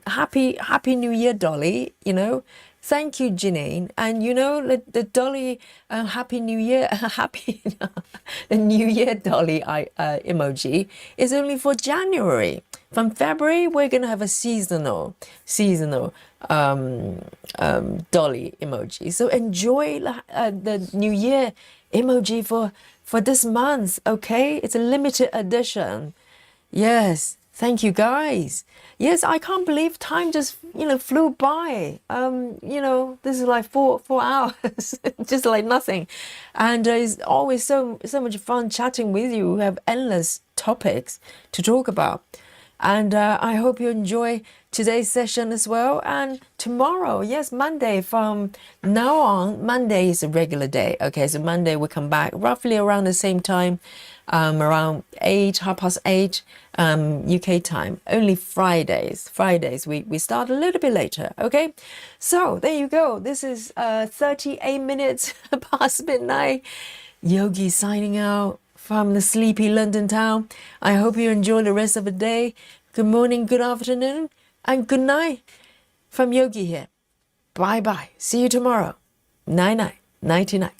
happy New Year dolly, you know. Thank you, Janine. And you know, the dolly Happy New Year, the New Year dolly emoji is only for January. From February, we're gonna have a seasonal dolly emoji. So enjoy the New Year emoji for this month, okay? It's a limited edition. Yes. Thank you, guys. Yes, I can't believe time just, you know, flew by. You know, this is like four hours, just like nothing. And it's always so much fun chatting with you. We have endless topics to talk about. And I hope you enjoy today's session as well. And tomorrow, yes, Monday, from now on, Monday is a regular day. Okay, so Monday we come back roughly around the same time, around 8:30 UK time. Only Fridays we start a little bit later. Okay, so there you go. This is 38 minutes past midnight. Yogi signing out from the sleepy London town. I hope you enjoy the rest of the day. Good morning, good afternoon, and good night from Yogi here. Bye bye. See you tomorrow. Night night. Nighty night.